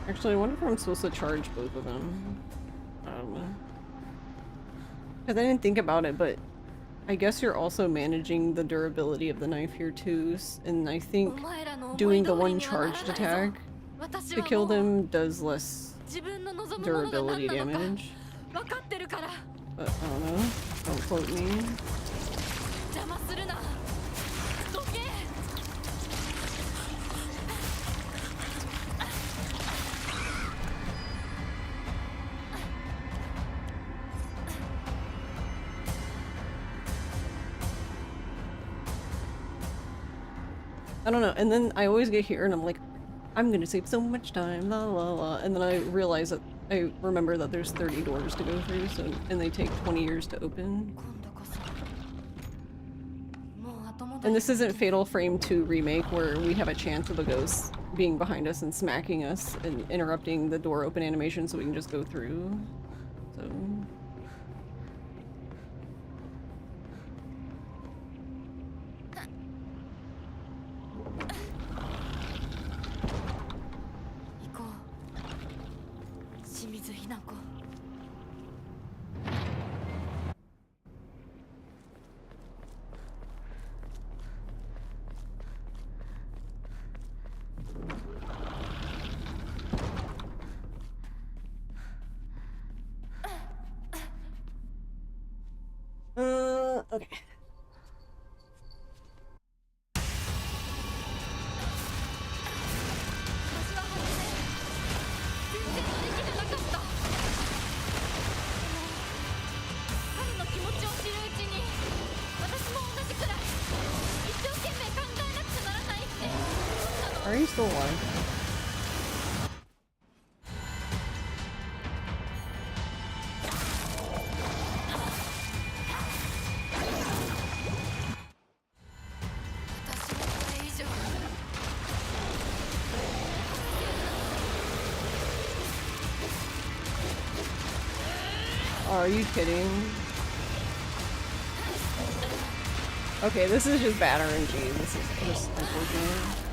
Actually, I wonder if I'm supposed to charge both of them. I don't know. Because I didn't think about it, but I guess you're also managing the durability of the knife here too, and I think doing the one charged attack to kill them does less durability damage. But I don't know. Don't quote me. I don't know, and then I always get here and I'm like, I'm gonna save so much time, la la la, and then I realize that I remember that there's 30 doors to go through, so, and they take 20 years to open. And this isn't Fatal Frame 2 Remake where we have a chance of a ghost being behind us and smacking us and interrupting the door open animation so we can just go through. So... Okay. Are you still alive? Oh, are you kidding? Okay, this is just bad RNG. This is just unfortunate.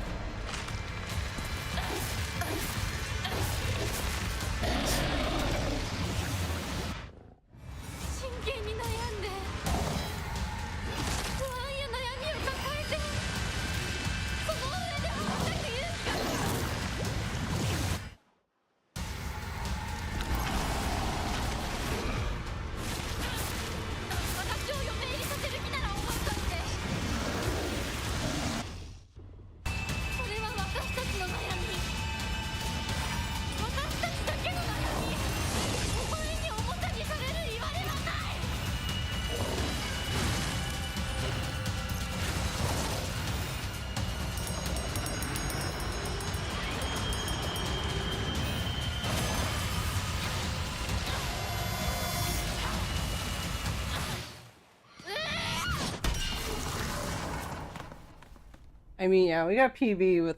I mean, yeah, we got PB, but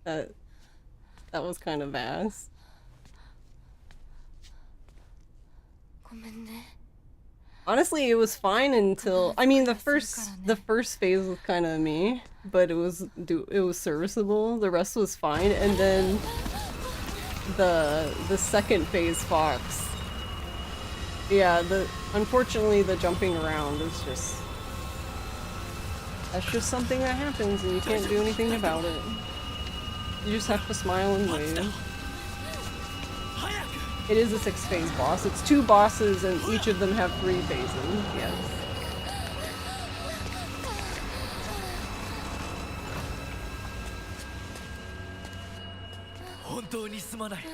that was kind of ass. Honestly, it was fine until I mean the first phase was kind of me, but it was serviceable. The rest was fine, and then the second phase Fox. Yeah, unfortunately the jumping around is just that's just something that happens and you can't do anything about it. You just have to smile and wave. It is a 6-phase boss. It's 2 bosses and each of them have 3 phases, yes. 本当にすまない。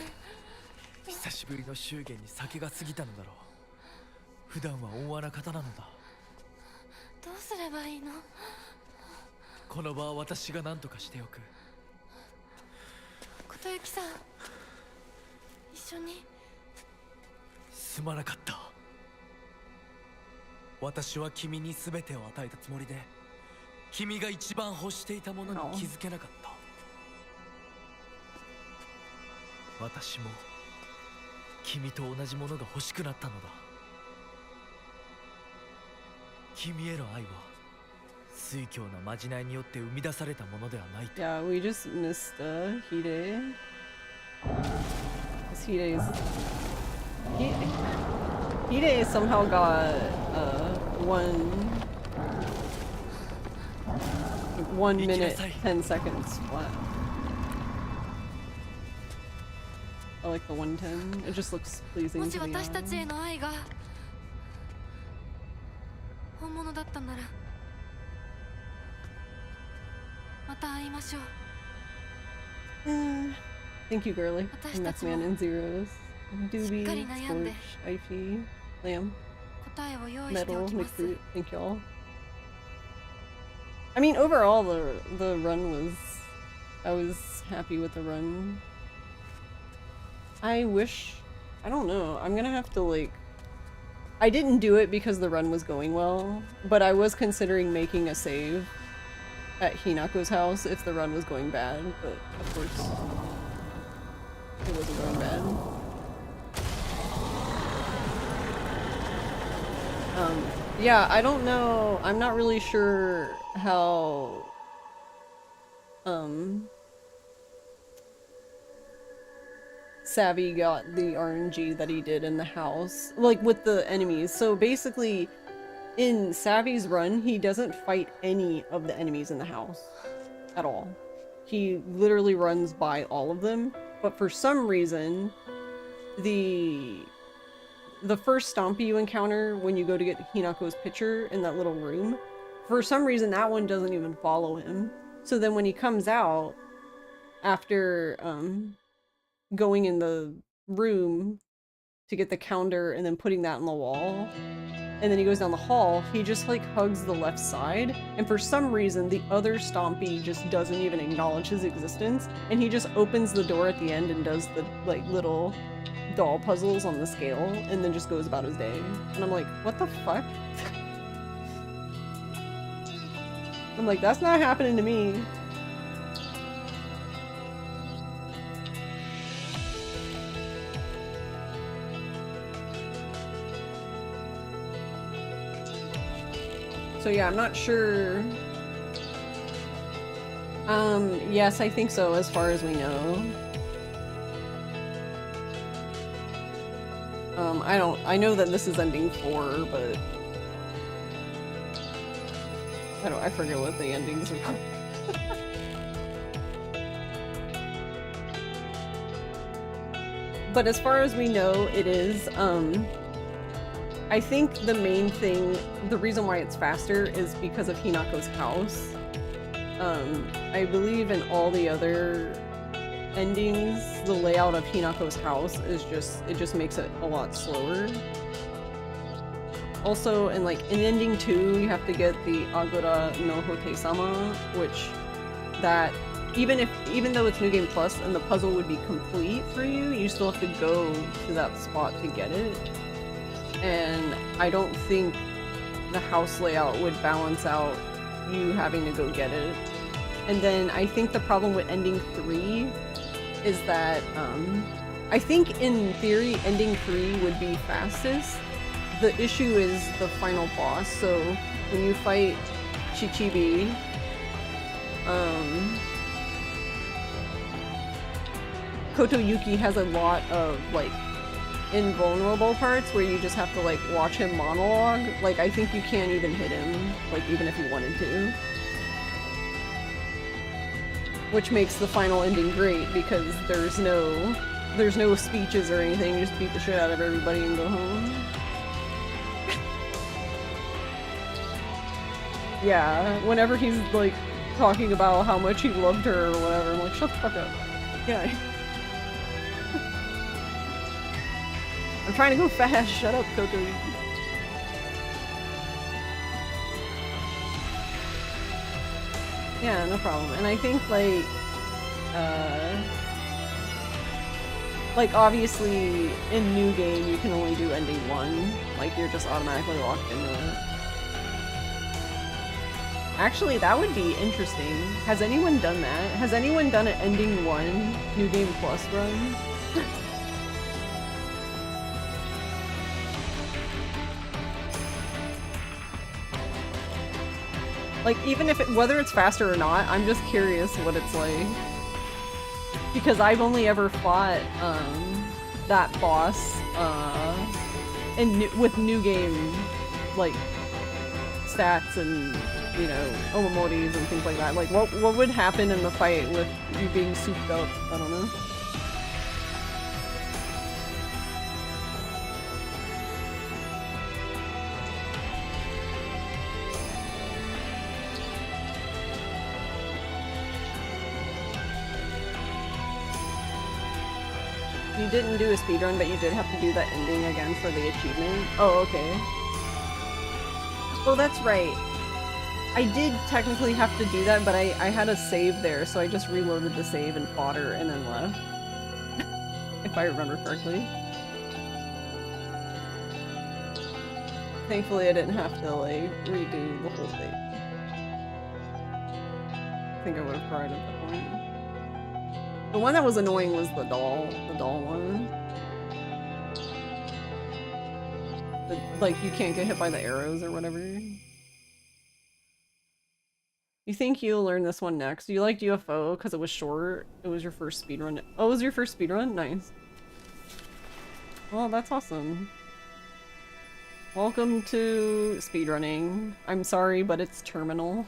久しぶりの祝言に酒が過ぎたのだろう。普段は温和な方なのだ。どうすればいいの？この場は私が何とかしておく。琴雪さん、一緒に。すまなかった。私は君に全てを与えたつもりで、君が一番欲していたものに気づけなかった。私も君と同じものが欲しくなったのだ。君への愛は酔狂なまじないによって生み出されたものではないと。Yeah, we just missed Hide. Hide somehow got 1 minute 10 seconds flat. I like the 110. It just looks pleasing to the eye. もし私たちへの愛が本物だったなら、また会いましょう。Thank you, girly. Messman and Zeros. Doobie, しっかり悩んで Scorch, IP, Lamb, 答えを用意してお Metal, きます。 McFruit. Thank y'all. I mean, overall, the run was... I was happy with the run. I wish... I don't know. I'm gonna have to, like... I didn't do it because the run was going well, but I was considering making a save at Hinako's house if the run was going bad, but of course it wasn't going bad. Yeah, I don't know. I'm not really sure how Savvy got the RNG that he did in the house, like with the enemies. So basically, in Savvy's run, he doesn't fight any of the enemies in the house at all. He literally runs by all of them, but for some reason, the first Stompy you encounter when you go to get Hinako's picture in that little room, for some reason that one doesn't even follow him. So then when he comes out after going in the room to get the counter and then putting that on the wall, and then he goes down the hall, he just like hugs the left side, and for some reason the other Stompy just doesn't even acknowledge his existence, and he just opens the door at the end and does the like little doll puzzles on the scale and then just goes about his day. And I'm like, what the fuck? I'm like, that's not happening to me. So yeah, I'm not sure. Yes, I think so, as far as we know. I know that this is ending 4, but I forget what the endings are called. But as far as we know, it is, I think the main thing, the reason why it's faster is because of Hinako's house. I believe in all the other endings, the layout of Hinako's house is it just makes it a lot slower. Also, in ending 2, you have to get the Agura no Hote-sama, which even though it's New Game Plus and the puzzle would be complete for you, you still have to go to that spot to get it. And I don't think the house layout would balance out you having to go get it. And then I think the problem with ending 3 is that, I think in theory ending 3 would be fastest. The issue is the final boss, so when you fight Chichibi, Kotoyuki has a lot of, invulnerable parts where you just have to, watch him monologue. I think you can't even hit him, even if you wanted to. Which makes the final ending great, because there's no speeches or anything, you just beat the shit out of everybody and go home. Yeah, whenever he's, talking about how much he loved her or whatever, I'm like, shut the fuck up. Yeah. I'm trying to go fast, shut up, Koto. Yeah, no problem. And I think, obviously, in New Game, you can only do ending 1. You're just automatically locked into it. Actually, that would be interesting. Has anyone done that? Has anyone done an ending 1 New Game Plus run? Even if whether it's faster or not, I'm just curious what it's like. Because I've only ever fought, that boss, with New Game, stats and, you know, Omomoris and things like that. What would happen in the fight with you being souped up? I don't know. You didn't do a speedrun, but you did have to do that ending again for the achievement. Oh, okay. Oh, that's right. I did technically have to do that, but I had a save there, so I just reloaded the save and fought her and then left. If I remember correctly. Thankfully, I didn't have to, redo the whole thing. I think I would have cried at that point. The one that was annoying was the doll one. You can't get hit by the arrows or whatever. You think you'll learn this one next? You liked UFO because it was short? It was your first speedrun? Oh, it was your first speedrun? Nice. Well, that's awesome. Welcome to speedrunning. I'm sorry, but it's terminal.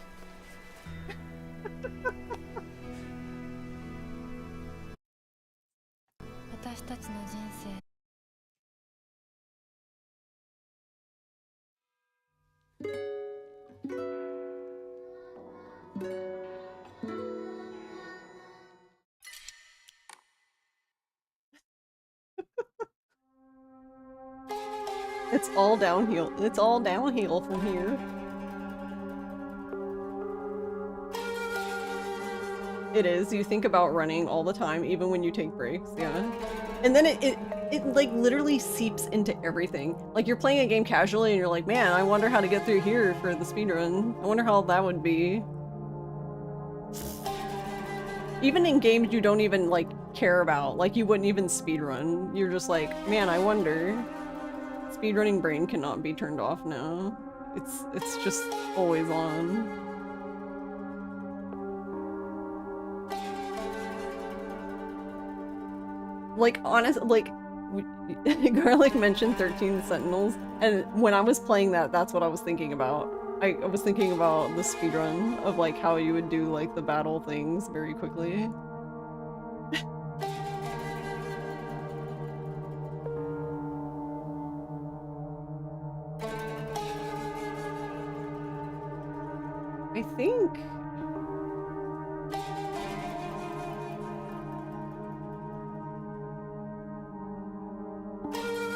It's all downhill. It's all downhill from here. It is. You think about running all the time, even when you take breaks, yeah. And then it like literally seeps into everything. Like you're playing a game casually and you're like, man, I wonder how to get through here for the speedrun. I wonder how that would be. Even in games you don't even like care about, like you wouldn't even speedrun. You're just like, man, I wonder. Speedrunning brain cannot be turned off now. It's just always on. Like, honest, like, Garlic mentioned 13 Sentinels, and when I was playing that, that's what I was thinking about. I was thinking about the speedrun of, like, how you would do, like, the battle things very quickly. I think...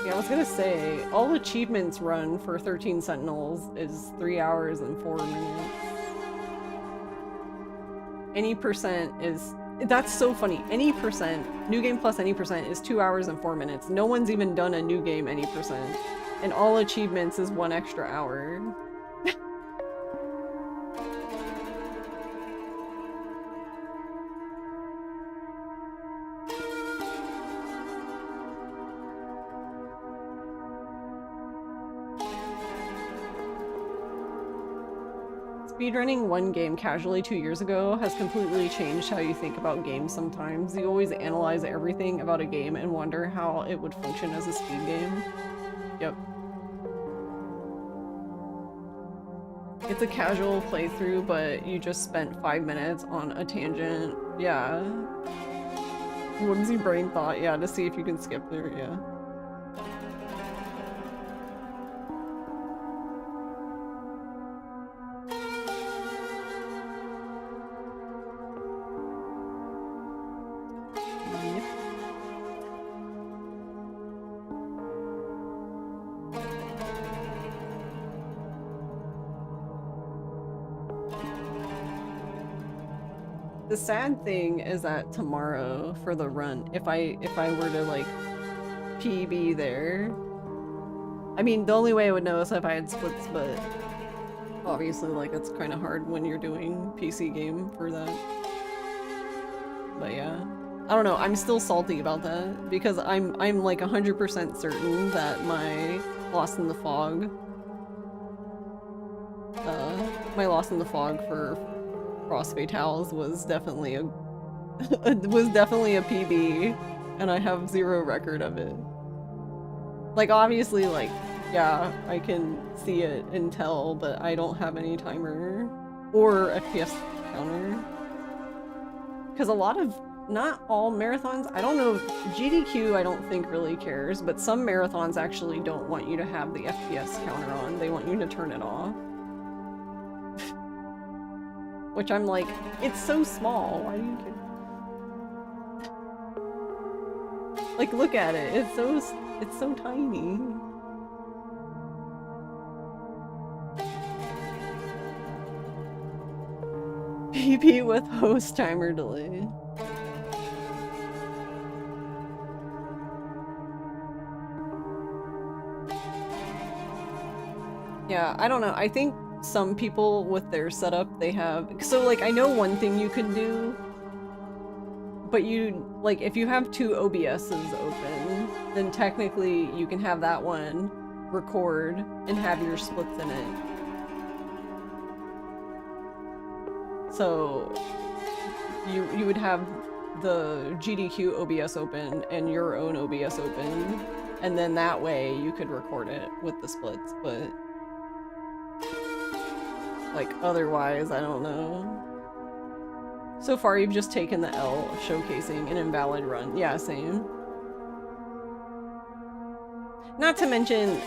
I was gonna say, all achievements run for 13 Sentinels is 3 hours and 4 minutes. Any percent is... That's so funny. Any percent, new game plus any percent is 2 hours and 4 minutes. No one's even done a new game any percent. And all achievements is 1 extra hour. Speedrunning one game casually 2 years ago has completely changed how you think about games sometimes. You always analyze everything about a game and wonder how it would function as a speed game. Yep. It's a casual playthrough, but you just spent 5 minutes on a tangent. Yeah. Whimsy brain thought, yeah, to see if you can skip there, yeah. The sad thing is that tomorrow for the run, if I were to like PB there, I mean the only way I would know is if I had splits, but obviously like it's kind of hard when you're doing PC game for that. But yeah, I don't know. I'm still salty about that because I'm like 100% certain that my Lost in the Fog, for Cross Fatales was definitely a PB, and I have 0 record of it. Like obviously, like yeah, I can see it and tell, but I don't have any timer or FPS counter. Because a lot of, not all marathons, I don't know, GDQ I don't think really cares, but some marathons actually don't want you to have the FPS counter on. They want you to turn it off. Which I'm like, it's so small, why do you care? Like, look at it, it's so tiny. PP with host timer delay. Yeah, I don't know, I think some people with their setup, they have, so like I know one thing you can do, but you, like if you have 2 OBSs open, then technically you can have that one record and have your splits in it. So you would have the GDQ OBS open and your own OBS open, and then that way you could record it with the splits, but like, otherwise, I don't know. So far, you've just taken the L of showcasing an invalid run. Yeah, same. Not to mention,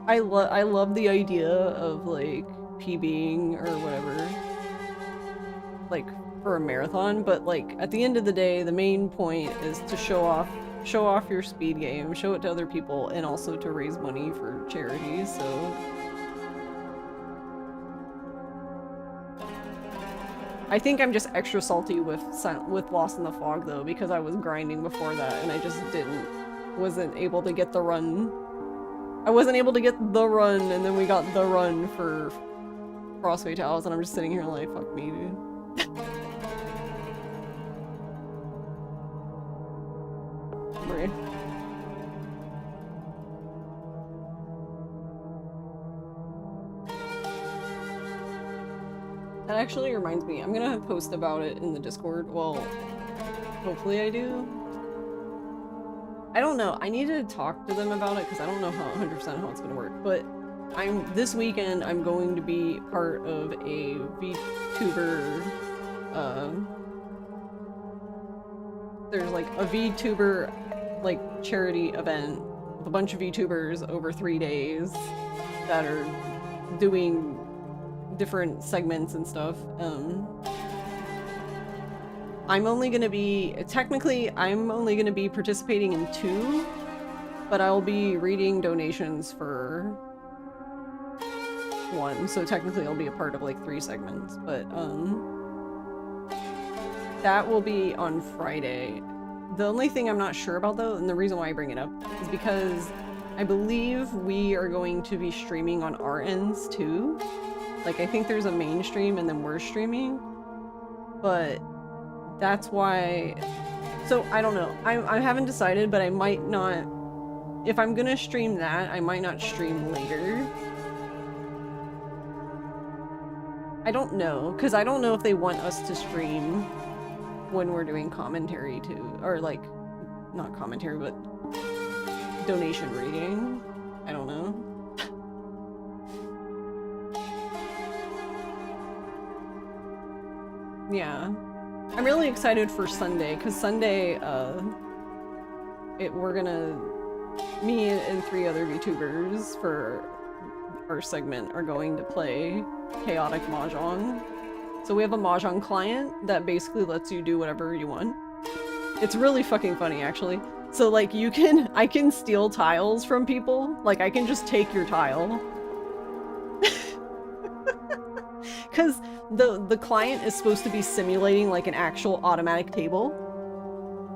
I love the idea of like PBing or whatever, like for a marathon, but like at the end of the day, the main point is to show off your speed game, show it to other people, and also to raise money for charity. So I think I'm just extra salty with Lost in the Fog though, because I was grinding before that and I just wasn't able to get the run. I wasn't able to get the run, and then we got the run for Frost Fatales, and I'm just sitting here like, fuck me, dude. Right. That actually reminds me, I'm gonna post about it in the Discord. Well, hopefully I do. I don't know. I need to talk to them about it because I don't know 100% how it's gonna work. But this weekend I'm going to be part of a VTuber. There's like a VTuber like charity event with a bunch of VTubers over 3 days that are doing different segments and stuff. I'm only gonna be participating in 2, but I'll be reading donations for 1, so technically I'll be a part of like 3 segments, but that will be on Friday. The only thing I'm not sure about though, and the reason why I bring it up, is because I believe we are going to be streaming on our ends too. Like, I think there's a main stream and then we're streaming, but that's why. So I don't know. I haven't decided, but I might not. If I'm gonna stream that, I might not stream later. I don't know, because I don't know if they want us to stream when we're doing commentary too, or like, not commentary, but donation reading. I don't know. Yeah. I'm really excited for Sunday, because Sunday, me and 3 other VTubers for our segment are going to play Chaotic Mahjong. So we have a Mahjong client that basically lets you do whatever you want. It's really fucking funny, actually. So like I can steal tiles from people. Like I can just take your tile. Because the client is supposed to be simulating like an actual automatic table.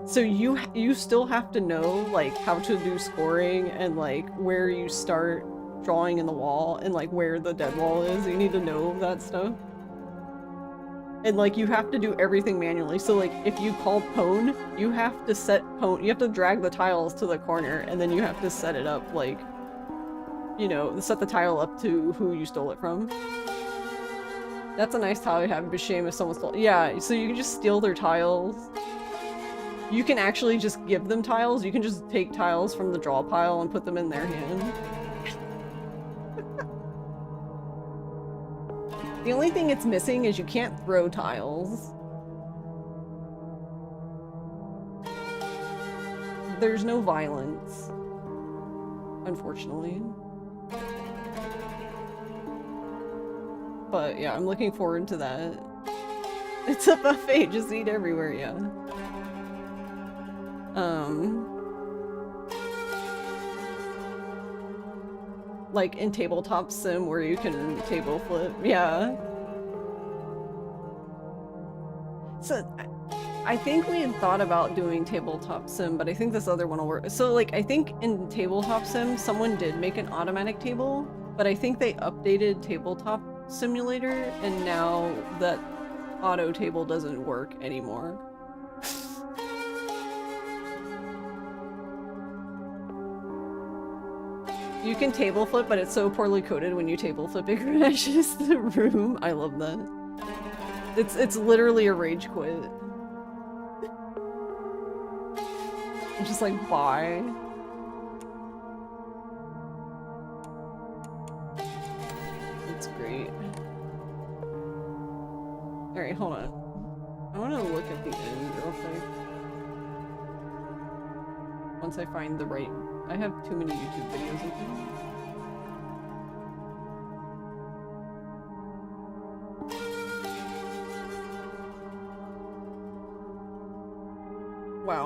So you still have to know like how to do scoring and like where you start drawing in the wall and like where the dead wall is. You need to know that stuff. And like you have to do everything manually. So like if you call pwn, you have to set pwn, you have to drag the tiles to the corner and then you have to set it up like, you know, set the tile up to who you stole it from. That's a nice tile you have, but shame if someone stole. Yeah, so you can just steal their tiles. You can actually just give them tiles. You can just take tiles from the draw pile and put them in their hand. The only thing it's missing is you can't throw tiles. There's no violence, unfortunately. But yeah, I'm looking forward to that. It's a buffet, just eat everywhere, yeah. Like in tabletop sim where you can table flip, yeah. So I think we had thought about doing tabletop sim, but I think this other one will work. So like I think in tabletop sim someone did make an automatic table, but I think they updated tabletop simulator and now that auto table doesn't work anymore. You can table flip, but it's so poorly coded when you table flip it crashes the room. I love that. It's literally a rage quit. I'm just like, bye. It's great. Alright, hold on. I want to look at the end real quick. Once I find the right... I have too many YouTube videos open.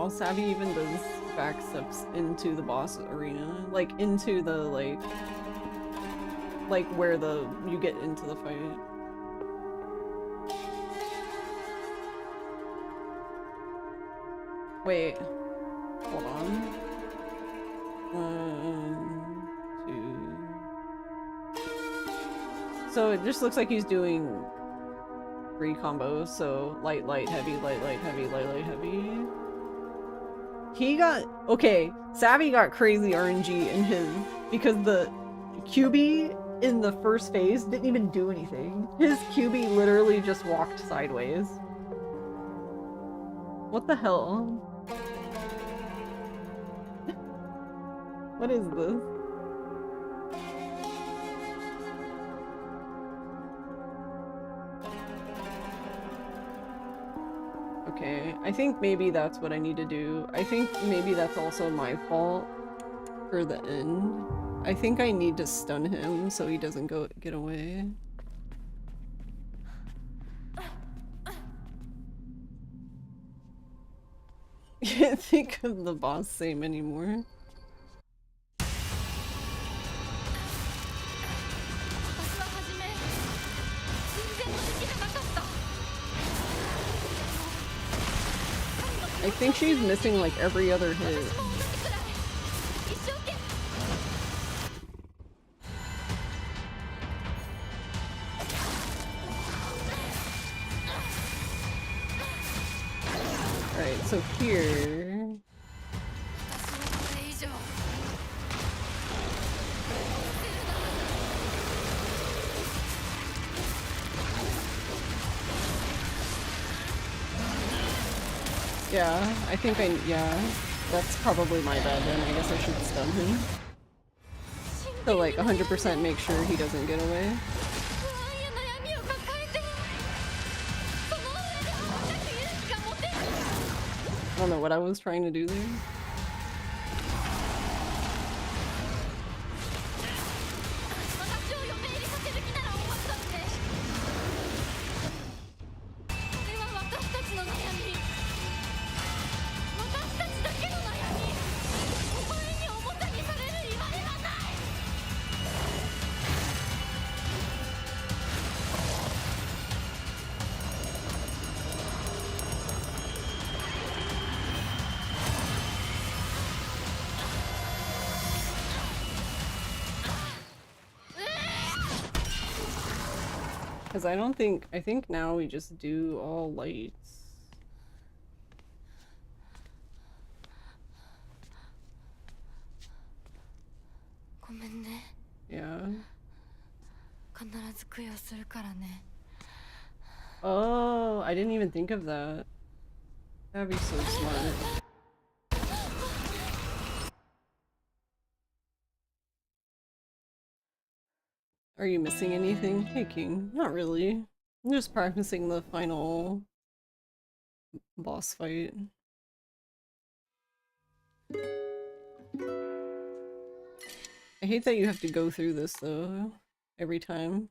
wow, Savvy even does back steps into the boss arena. Like, into the, like where you get into the fight. Wait. Hold on. 1, 2. So it just looks like he's doing 3 combos, so light, light, heavy, light, light, heavy, light, light, heavy. He got... Okay, Savvy got crazy RNG in his... Because the QB in the first phase didn't even do anything. His QB literally just walked sideways. What the hell? What is this? Okay, I think maybe that's what I need to do. I think maybe that's also my fault for the end. I think I need to stun him so he doesn't get away. Can't think of the boss same anymore. I think she's missing like every other hit. Alright, so here... Yeah, I think yeah, that's probably my bad then. I guess I should stun him. So like 100% make sure he doesn't get away. I don't know what I was trying to do there. Because I think now we just do all lights. Yeah. Oh, I didn't even think of that. That'd be so smart. Are you missing anything? Hey King, not really. I'm just practicing the final boss fight. I hate that you have to go through this though, every time.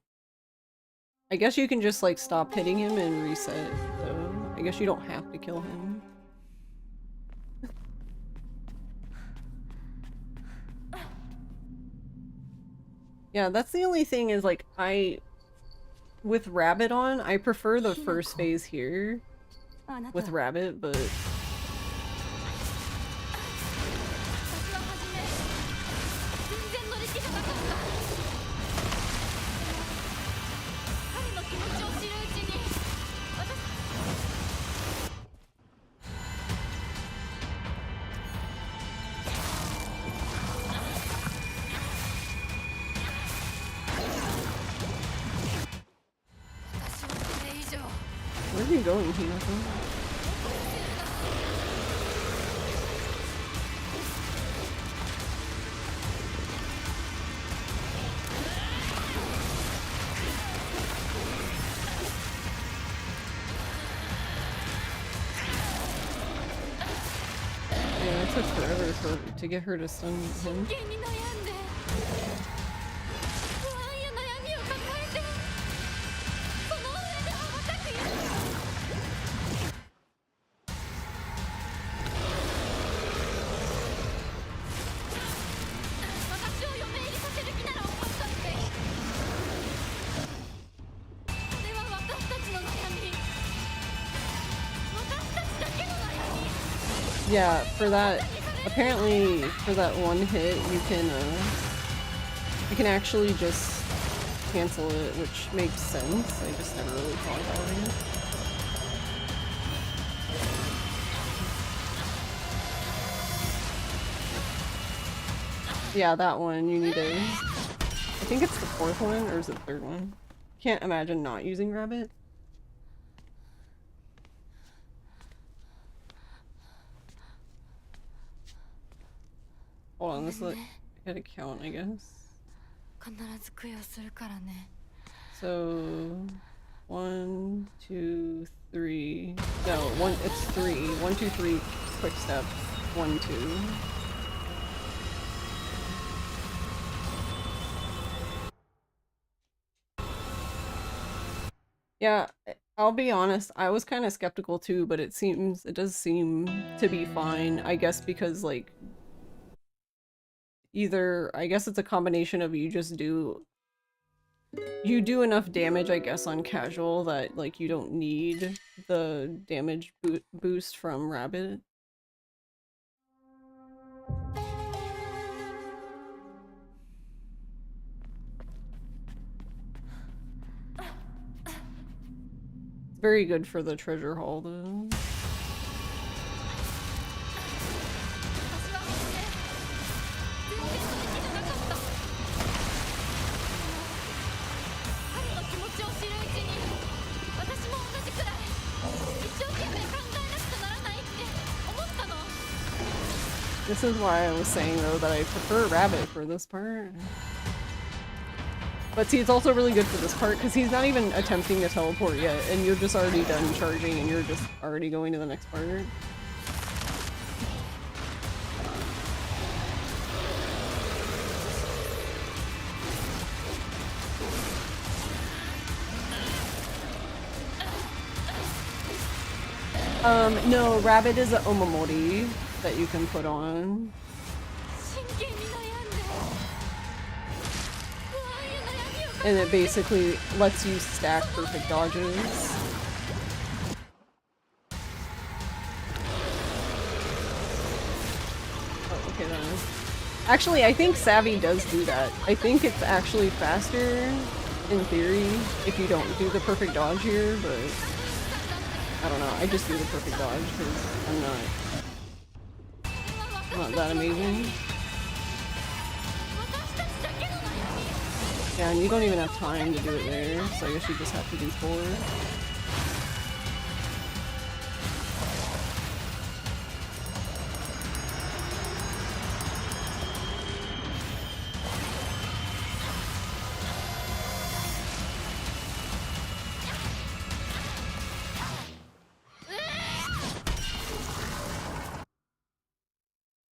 I guess you can just like stop hitting him and reset though. I guess you don't have to kill him. Yeah, that's the only thing is like with Rabbit on, I prefer the first phase here with Rabbit, but where are you going, Hinako? Yeah, it took forever to get her to stun him. Yeah, for that, apparently for that one hit, you can actually just cancel it, which makes sense. I just never really thought about it. Yeah, that one, you need to... I think it's the fourth one, or is it the third one? Can't imagine not using rabbit. Hold on, this is gotta count, I guess. 必ず供養するからね So 1, 2, 3. No, it's 3. 1, 2, 3 quick step. 1, 2. Yeah, I'll be honest, I was kind of skeptical too, but it does seem to be fine. I guess because like either I guess it's a combination of you do enough damage, I guess, on casual that like you don't need the damage boost from rabbit. It's very good for the treasure haul though. This is why I was saying though that I prefer rabbit for this part. But see, it's also really good for this part because he's not even attempting to teleport yet and you're just already done charging and you're just already going to the next part. No, rabbit is an omamori that you can put on. And it basically lets you stack perfect dodges. Oh, okay then. Actually, I think Savvy does do that. I think it's actually faster, in theory, if you don't do the perfect dodge here, but... I don't know, I just do the perfect dodge because I'm not that amazing. Yeah, and you don't even have time to do it there, so I guess you just have to do 4.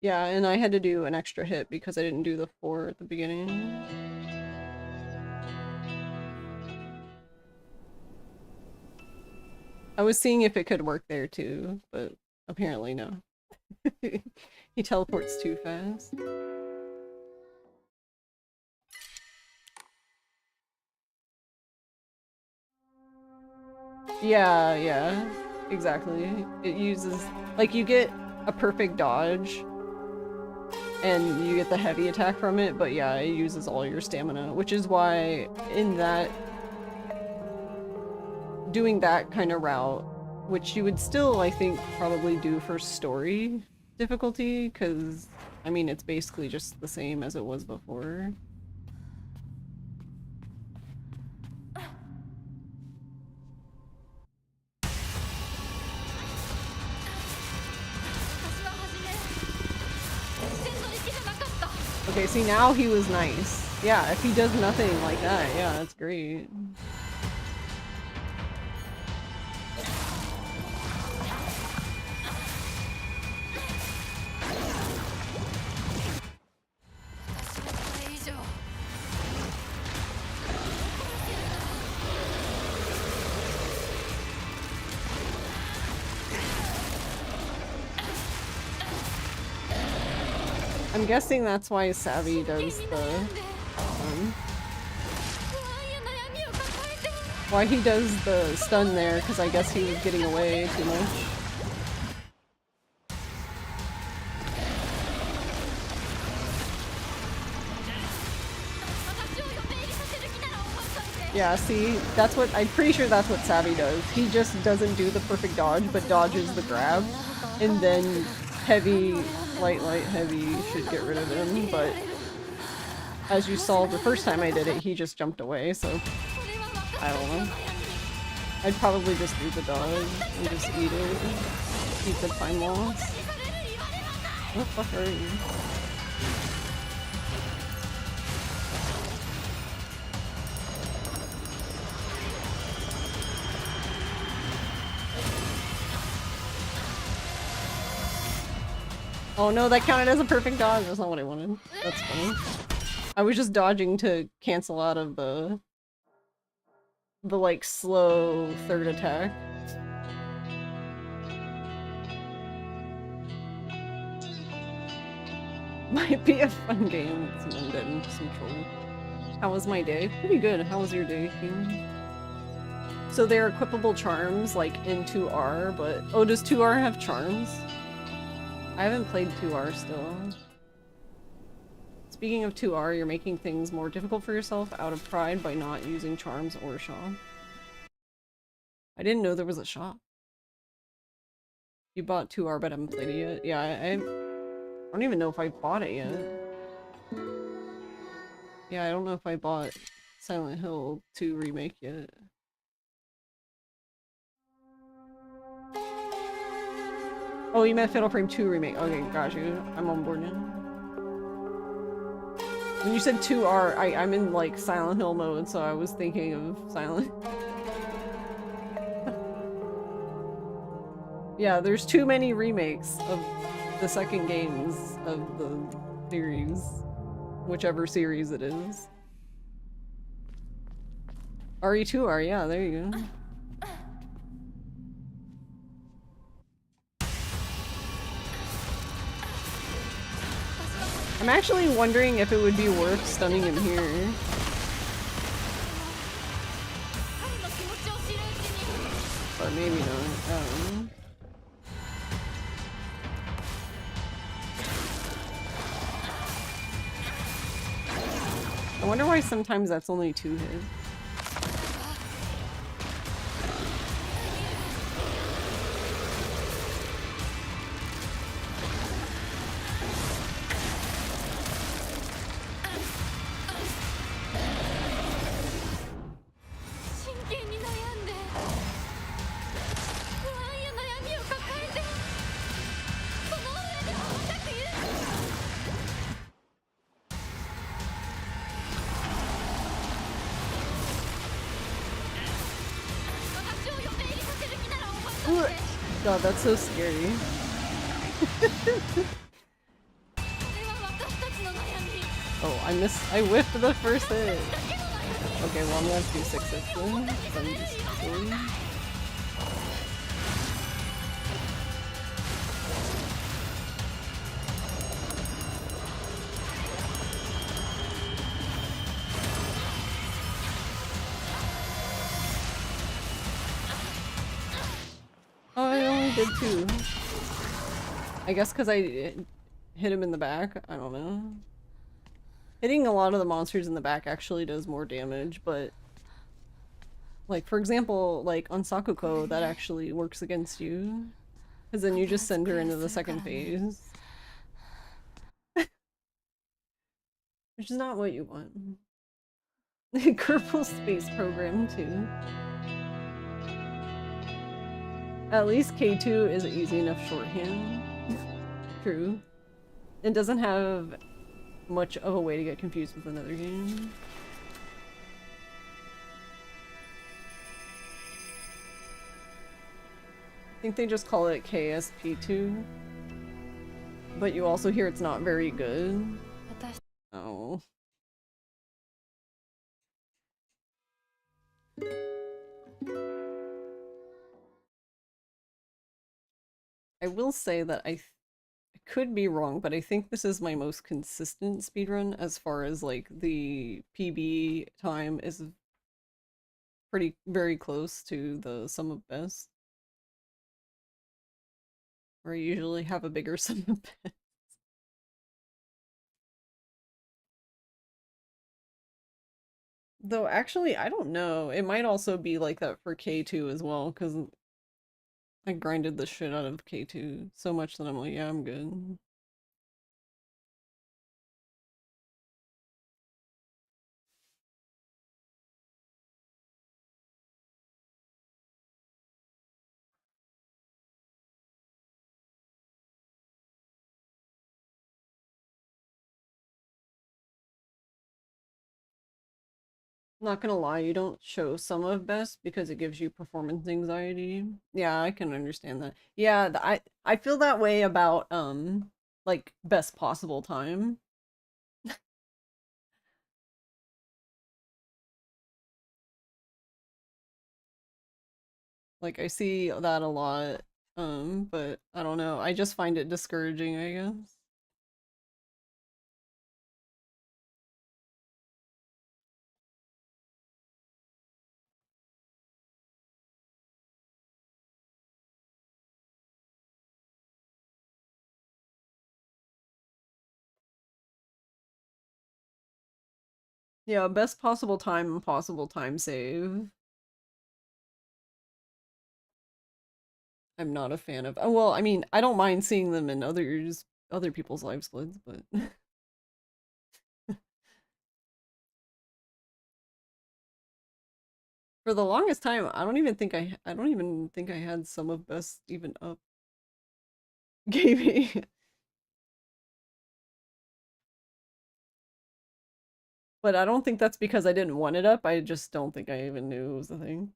Yeah, and I had to do an extra hit because I didn't do the 4 at the beginning. I was seeing if it could work there too, but apparently no. He teleports too fast. Yeah, yeah, exactly. It uses, like, you get a perfect dodge and you get the heavy attack from it, but yeah, it uses all your stamina, which is why in that, doing that kind of route, which you would still, I think, probably do for story difficulty, because, I mean, it's basically just the same as it was before. Okay, see, now he was nice. Yeah, if he does nothing like that, yeah, that's great. I'm guessing that's why Savvy does the why he does the stun there, because I guess he was getting away too much. Yeah, see, that's what I'm pretty sure that's what Savvy does. He just doesn't do the perfect dodge, but dodges the grab, and then heavy, light, heavy should get rid of him. But as you saw the first time I did it, he just jumped away. So I don't know. I'd probably just do the dodge and just eat it, eat the time loss. What the fuck are you? Oh no, that counted as a perfect dodge. That's not what I wanted. That's funny. I was just dodging to cancel out of the like slow third attack. Might be a fun game with some undead and some troll. How was my day? Pretty good. How was your day, King? So they're equipable charms like in 2R, but oh, does 2R have charms? I haven't played 2R still. Speaking of 2R, you're making things more difficult for yourself out of pride by not using charms or shop. I didn't know there was a shop. You bought 2R but haven't played it yet? Yeah, I don't even know if I bought it yet. Yeah, I don't know if I bought Silent Hill 2 Remake yet. Oh, you meant Fatal Frame 2 Remake. Okay, got you. I'm on board now. When you said 2R, I'm in like Silent Hill mode, so I was thinking of Silent. Yeah, there's too many remakes of the second games of the series. Whichever series it is. RE2R, yeah, there you go. I'm actually wondering if it would be worth stunning him here. But maybe not. I don't know. I wonder why sometimes that's only 2 hits. God, that's so scary. Oh, I whiffed the first hit. Okay, well I'm gonna have to do 6 hits then. I'm just silly. Oh, I only did 2. I guess because I hit him in the back. I don't know. Hitting a lot of the monsters in the back actually does more damage, but like for example, like on Sakuko, that actually works against you. Because then you just send her into the second phase. Which is not what you want. Kerbal Space Program too. At least K2 is easy enough shorthand. True. It doesn't have much of a way to get confused with another game. I think they just call it KSP2. But you also hear it's not very good. Oh. I will say that I could be wrong, but I think this is my most consistent speedrun as far as like the PB time is pretty very close to the sum of best. Where I usually have a bigger sum of best. Though actually, I don't know. It might also be like that for K2 as well, because I grinded the shit out of K2 so much that I'm like, yeah, I'm good. Not gonna lie, you don't show some of best because it gives you performance anxiety. Yeah, I can understand that. Yeah, I feel that way about like best possible time. Like I see that a lot. But I don't know. I just find it discouraging, I guess. Yeah, best possible time and possible time save. I'm not a fan of. Oh, well, I mean, I don't mind seeing them in other people's live splits, but for the longest time, I don't even think I had some of best even up gaming. But I don't think that's because I didn't want it up. I just don't think I even knew it was a thing.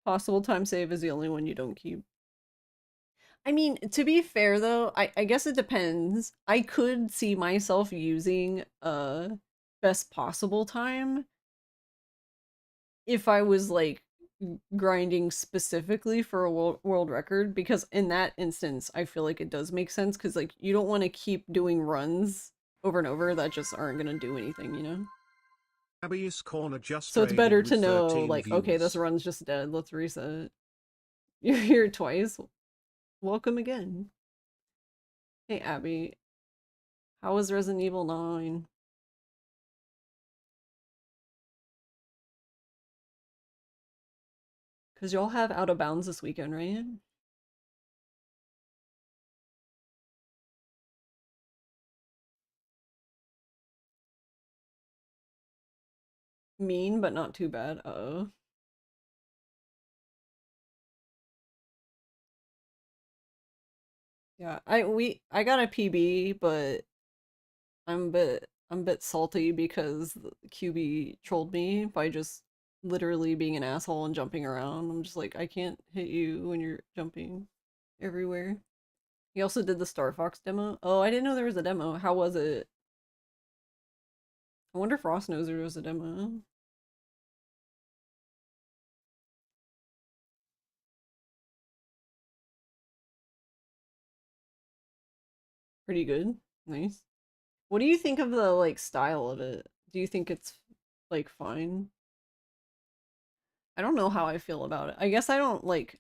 Possible time save is the only one you don't keep. I mean, to be fair though, I guess it depends. I could see myself using best possible time if I was like grinding specifically for a world record, because in that instance I feel like it does make sense, because like you don't want to keep doing runs over and over that just aren't gonna do anything, you know? Abby's Corner just So it's better raided with to know 13 like, okay, this views. run's just dead, let's reset. You're here twice, welcome again. Hey Abby, how was Resident Evil 9? Because y'all have Out of Bounds this weekend, right? Mean, but not too bad. Uh-oh. Yeah, I got a PB, but I'm a bit salty because the QB trolled me by just literally being an asshole and jumping around. I'm just like, I can't hit you when you're jumping everywhere. He also did the Star Fox demo. Oh, I didn't know there was a demo. How was it? I wonder if Ross knows there was a demo. Pretty good. Nice. What do you think of the like style of it? Do you think it's like fine? I don't know how I feel about it. I guess I don't like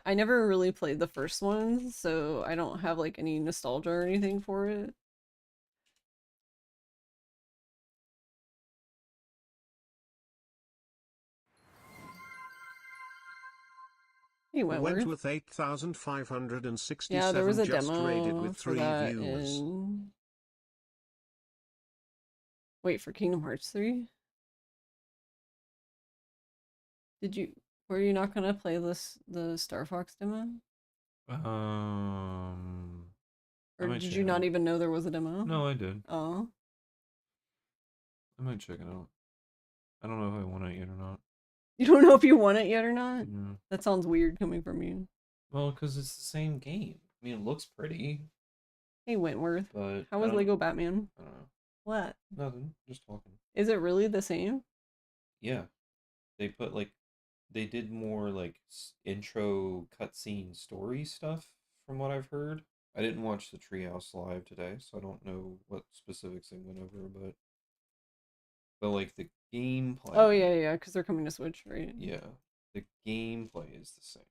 I never really played the first one, so I don't have like any nostalgia or anything for it. Hey Wentworth. Wentworth Yeah, there was 8567 a just raided demo with for 3 that views. in wait, for Kingdom Hearts 3? Did you were you not gonna play the Star Fox demo? I Or might did check you it not out. even know there was a demo? No, I did. Oh. I might check it out. I don't know if I want it yet or not. You don't know if you want it yet or not? Yeah. That sounds weird coming from you. Well, because it's the same game. I mean, it looks pretty, Hey Wentworth. but How was Lego Batman? I don't know. What? Nothing. Just talking. Is it really the same? Yeah, they put like they did more like intro cutscene story stuff from what I've heard. I didn't watch the Treehouse live today, so I don't know what specifics they went over, but like the gameplay. Oh yeah, yeah, because they're coming to Switch, right? Yeah, the gameplay is the same.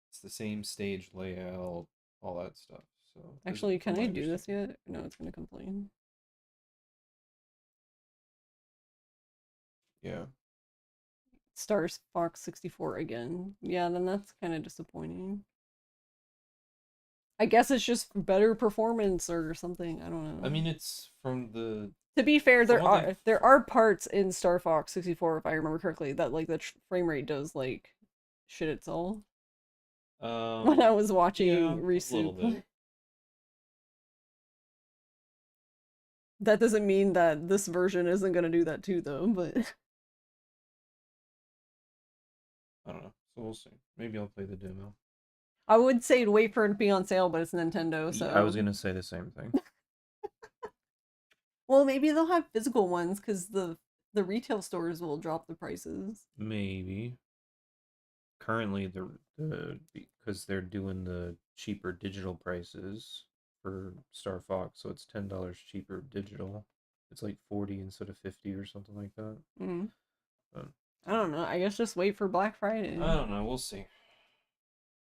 It's the same stage layout, all that stuff. So Actually, from can my I do this understanding- yet? No, it's gonna complain. Yeah. Stars Fox 64 again. Yeah, then that's kind of disappointing. I guess it's just better performance or something. I don't know. I mean, it's from the. To be fair, from what there are parts in Star Fox 64, if I remember correctly, that like the frame rate does like shit itself. When I was watching yeah, a little Resoup. bit. That doesn't mean that this version isn't gonna do that too, though, but I don't know. So we'll see. Maybe I'll play the demo. I would say to wait for it to be on sale, but it's Nintendo, so I was gonna say the same thing. well, maybe they'll have physical ones because the retail stores will drop the prices. Maybe. Currently, because they're doing the cheaper digital prices for Star Fox, so it's $10 cheaper digital. It's like 40 instead of 50 or something like that. Mm. But I don't know. I guess just wait for Black Friday. I don't know. We'll see.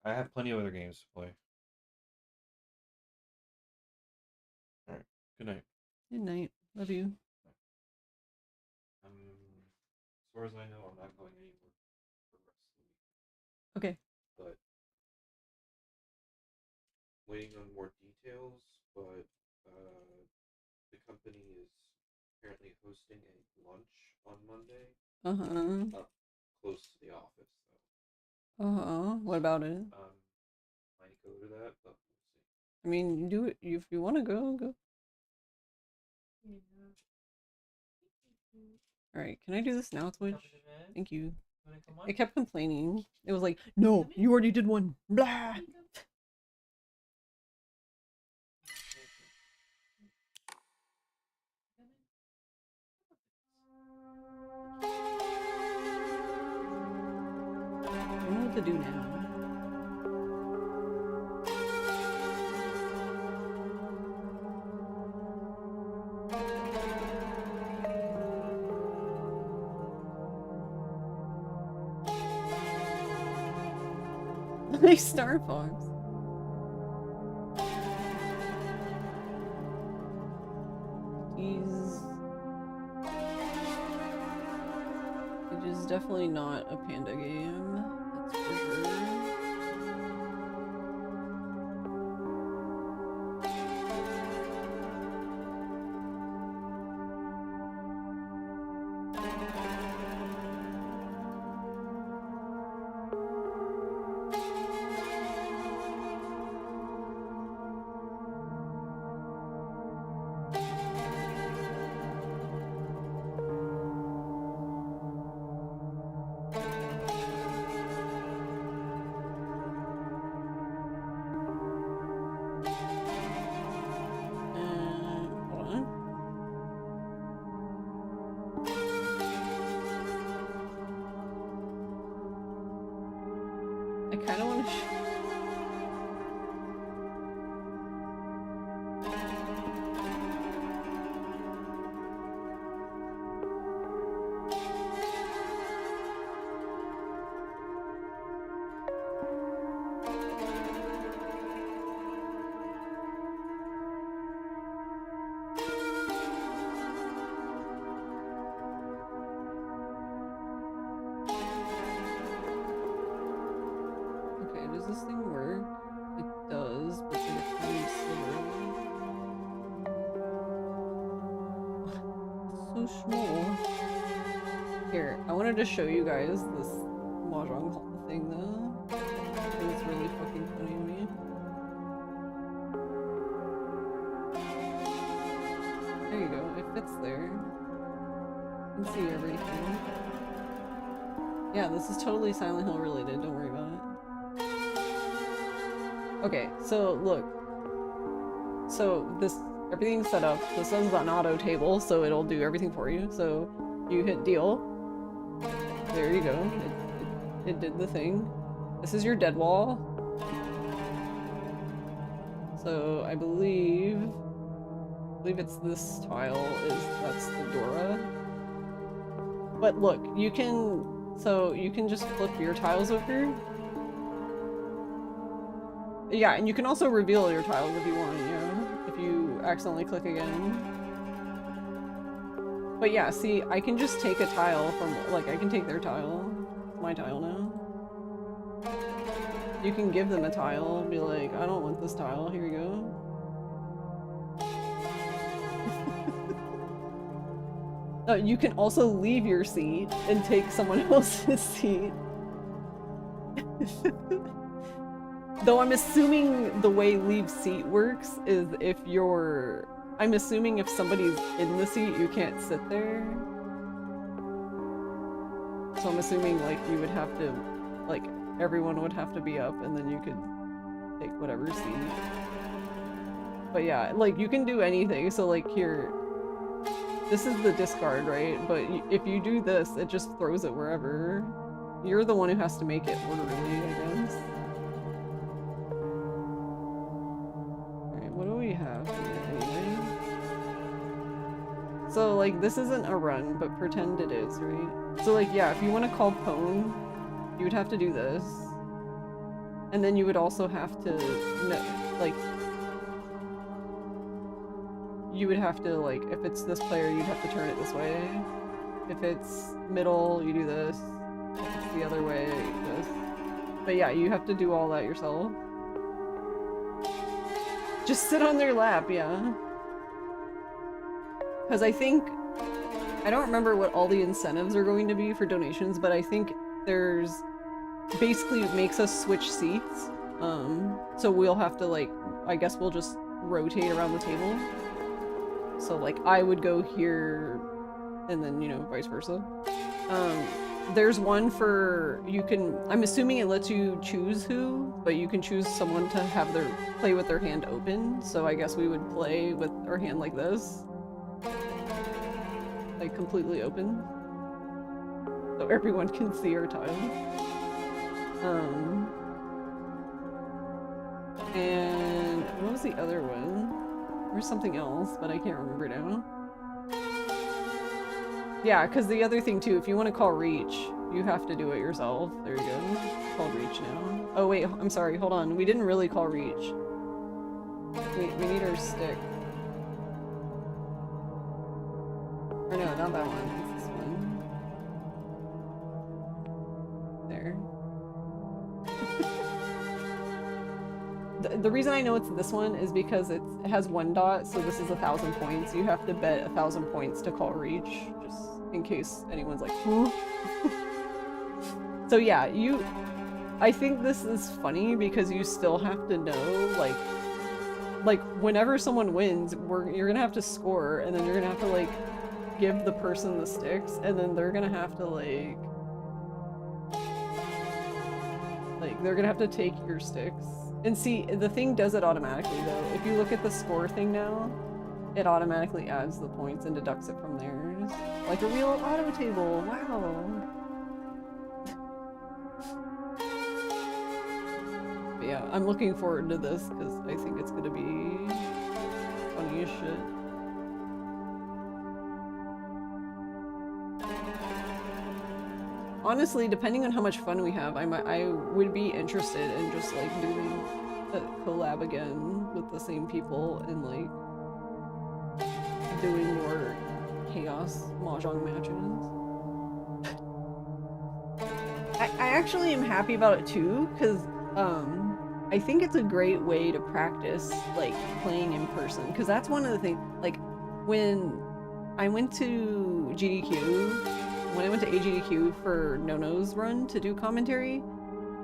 I have plenty of other games to play. All right. Good night. Good night. Love you. As far as I know, I'm not going anywhere for the rest of the week. Okay. But waiting on more details. But the company is apparently hosting a lunch on Monday. Up close to the office, though. What about it? Might go to that, but we'll see. I mean, do it if you want to go. All right, can I do this now, Twitch? Thank you. It kept complaining. It was like, no, you already did one. Blah. I don't know what to do now. Nice Star Fox. It is definitely not a panda game. That's for sure. Hold on. I kind of want to. Okay, does this thing work? It does, but it's like a tiny sliver. So small. Here, I wanted to show you guys this mahjong thing though. And it's really fucking funny to me. There you go, it fits there. You can see everything. Yeah, this is totally Silent Hill related, don't worry about it. Okay, so look. So this, everything's set up. This is an auto table, so it'll do everything for you. So you hit deal. There you go. It did the thing. This is your dead wall. So I believe it's this tile that's the Dora. But look, you can just flip your tiles over. Yeah, and you can also reveal your tiles if you want, yeah. If you accidentally click again. But yeah, see, I can just take a tile from, like, I can take their tile. My tile now. You can give them a tile, be like, I don't want this tile, here you go. You can also leave your seat and take someone else's seat. Though I'm assuming the way leave seat works is if you're... I'm assuming if somebody's in the seat, you can't sit there. So I'm assuming, like, you would have to... Like, everyone would have to be up and then you could take whatever seat. But yeah, like, you can do anything. So, like, here... This is the discard, right? But if you do this, it just throws it wherever. You're the one who has to make it orderly, I guess. Alright, what do we have here anyway? So, like, this isn't a run, but pretend it is, right? So, like, yeah, if you want to call Pwn, you would have to do this. And then you would also have to, like... You would have to, like, if it's this player, you'd have to turn it this way. If it's middle, you do this. If it's the other way, this. But yeah, you have to do all that yourself. Just sit on their lap, yeah. Because I think... I don't remember what all the incentives are going to be for donations, but I think there's... Basically, it makes us switch seats. So we'll have to, like... I guess we'll just rotate around the table. So, like, I would go here, and then, you know, vice versa. There's one for, you can, I'm assuming it lets you choose who, but you can choose someone to have their, play with their hand open. So I guess we would play with our hand like this. Like, completely open. So everyone can see our tile. And what was the other one? There's something else, but I can't remember now. Yeah, because the other thing too, if you want to call reach, you have to do it yourself. There you go. Call reach now. Oh wait, I'm sorry, hold on. We didn't really call reach. We need our stick. Or no, not that one. It's this one. There. The reason I know it's this one is because it has 1 dot, so this is 1,000 points. You have to bet 1,000 points to call reach, just in case anyone's like, huh? So yeah, I think this is funny because you still have to know, like whenever someone wins, you're gonna have to score, and then you're gonna have to, like, give the person the sticks, and then they're gonna have to, like, they're gonna have to take your sticks. And see, the thing does it automatically, though. If you look at the score thing now, it automatically adds the points and deducts it from theirs. Like a real auto table, wow! But yeah, I'm looking forward to this, because I think it's gonna be funny as shit. Honestly, depending on how much fun we have, I would be interested in just, like, doing a collab again with the same people and, like, doing more chaos mahjong matches. I actually am happy about it too, because I think it's a great way to practice, like, playing in person, because that's one of the things, like, when I went to GDQ, when I went to AGDQ for Nono's run to do commentary,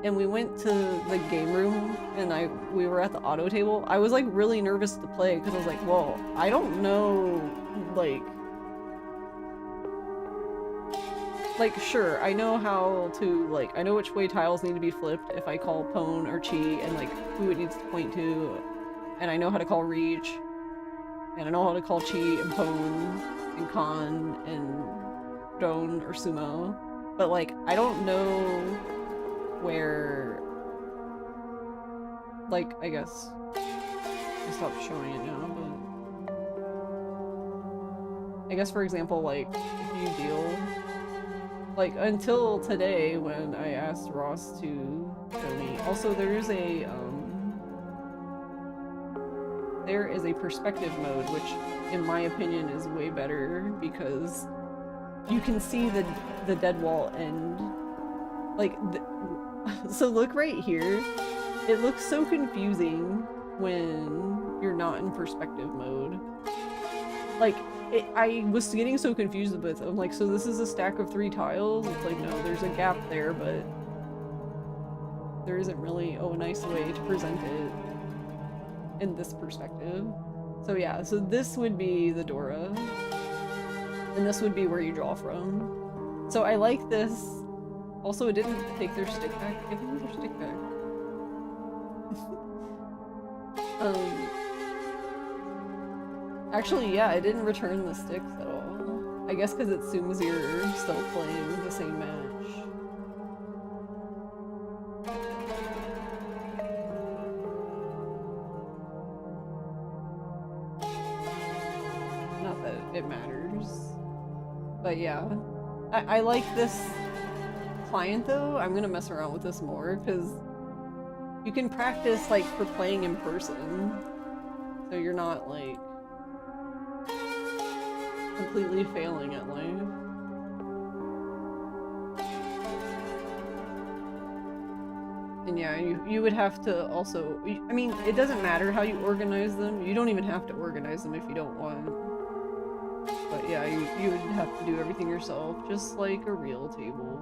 and we went to the game room, and we were at the auto table, I was, like, really nervous to play, because I was like, well, I don't know, like, sure, I know how to, like, I know which way tiles need to be flipped if I call Pwn or Chi, and, like, who it needs to point to, and I know how to call reach, and I know how to call Chi and Pwn and Con and Drone or Sumo, but, like, I don't know where, like, I guess I stopped showing it now, but I guess, for example, like, if you deal, like, until today when I asked Ross to show me, also there's a there is a perspective mode, which in my opinion is way better because you can see the dead wall and like so look right here. It looks so confusing when you're not in perspective mode. Like I was getting so confused with it. I'm like, so this is a stack of 3 tiles? It's like, no, there's a gap there, but there isn't really a nice way to present it in this perspective. So yeah, so this would be the Dora, and this would be where you draw from. So I like this. Also, it didn't take their stick back. Give them their stick back. Actually, yeah, it didn't return the sticks at all. I guess because it assumes you're still playing the same match. Not that it matters. But yeah. I like this client though. I'm gonna mess around with this more because you can practice like for playing in person. So you're not like completely failing at life. And yeah, you would have to also, I mean, it doesn't matter how you organize them. You don't even have to organize them if you don't want. But yeah, you would have to do everything yourself, just like a real table.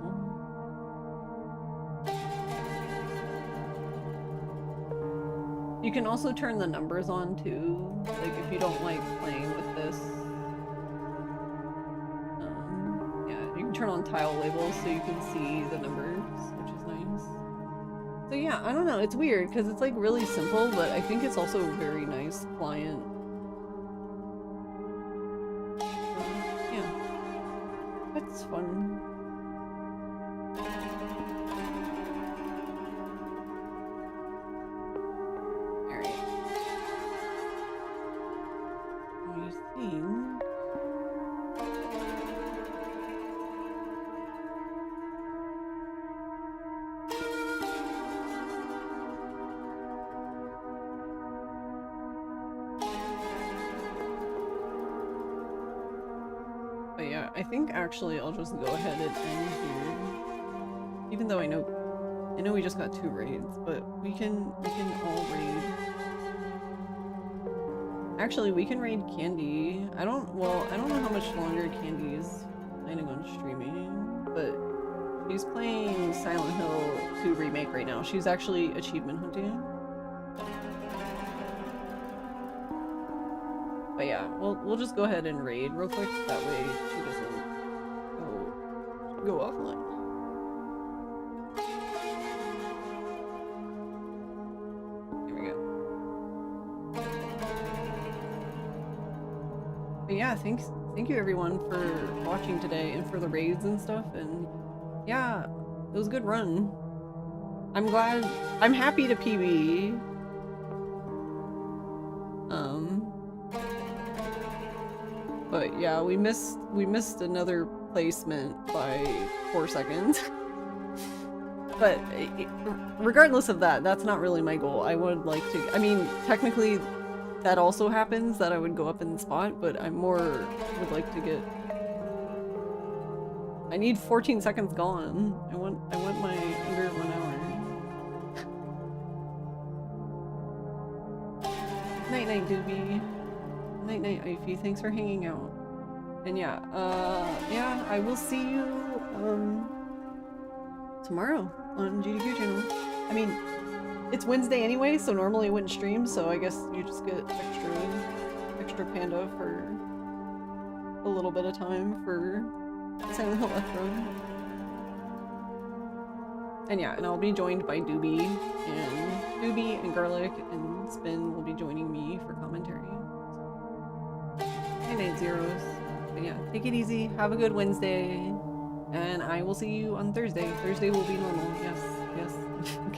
You can also turn the numbers on too, like if you don't like playing with this. Yeah, you can turn on tile labels so you can see the numbers, which is nice. So yeah, I don't know, it's weird because it's like really simple, but I think it's also a very nice client. Yeah, that's fun. I think actually I'll just go ahead and end here. Even though I know we just got 2 raids, but we can all raid. Actually, we can raid Candy. I don't know how much longer Candy is planning on streaming, but she's playing Silent Hill 2 Remake right now. She's actually achievement hunting. But yeah, we'll just go ahead and raid real quick. That way she doesn't go offline. Here we go. But yeah, thank you everyone for watching today and for the raids and stuff. And yeah, it was a good run. I'm happy to PB. But yeah, we missed another placement by 4 seconds. But regardless of that, that's not really my goal. I would like to, I mean, technically that also happens, that I would go up in the spot, but I more would like to get, I need 14 seconds gone. I want my under 1 hour. Night night, Doobie. Night night, Ify. Thanks for hanging out. And yeah, yeah, I will see you tomorrow on GDQ channel. I mean, it's Wednesday anyway, so normally I wouldn't stream, so I guess you just get extra panda for a little bit of time for Silent Hill F run. And yeah, and I'll be joined by Doobie and Garlic and Spin will be joining me for commentary. Hey Night Zeros. But yeah, take it easy, have a good Wednesday, and I will see you on Thursday. Thursday will be normal, yes. Okay.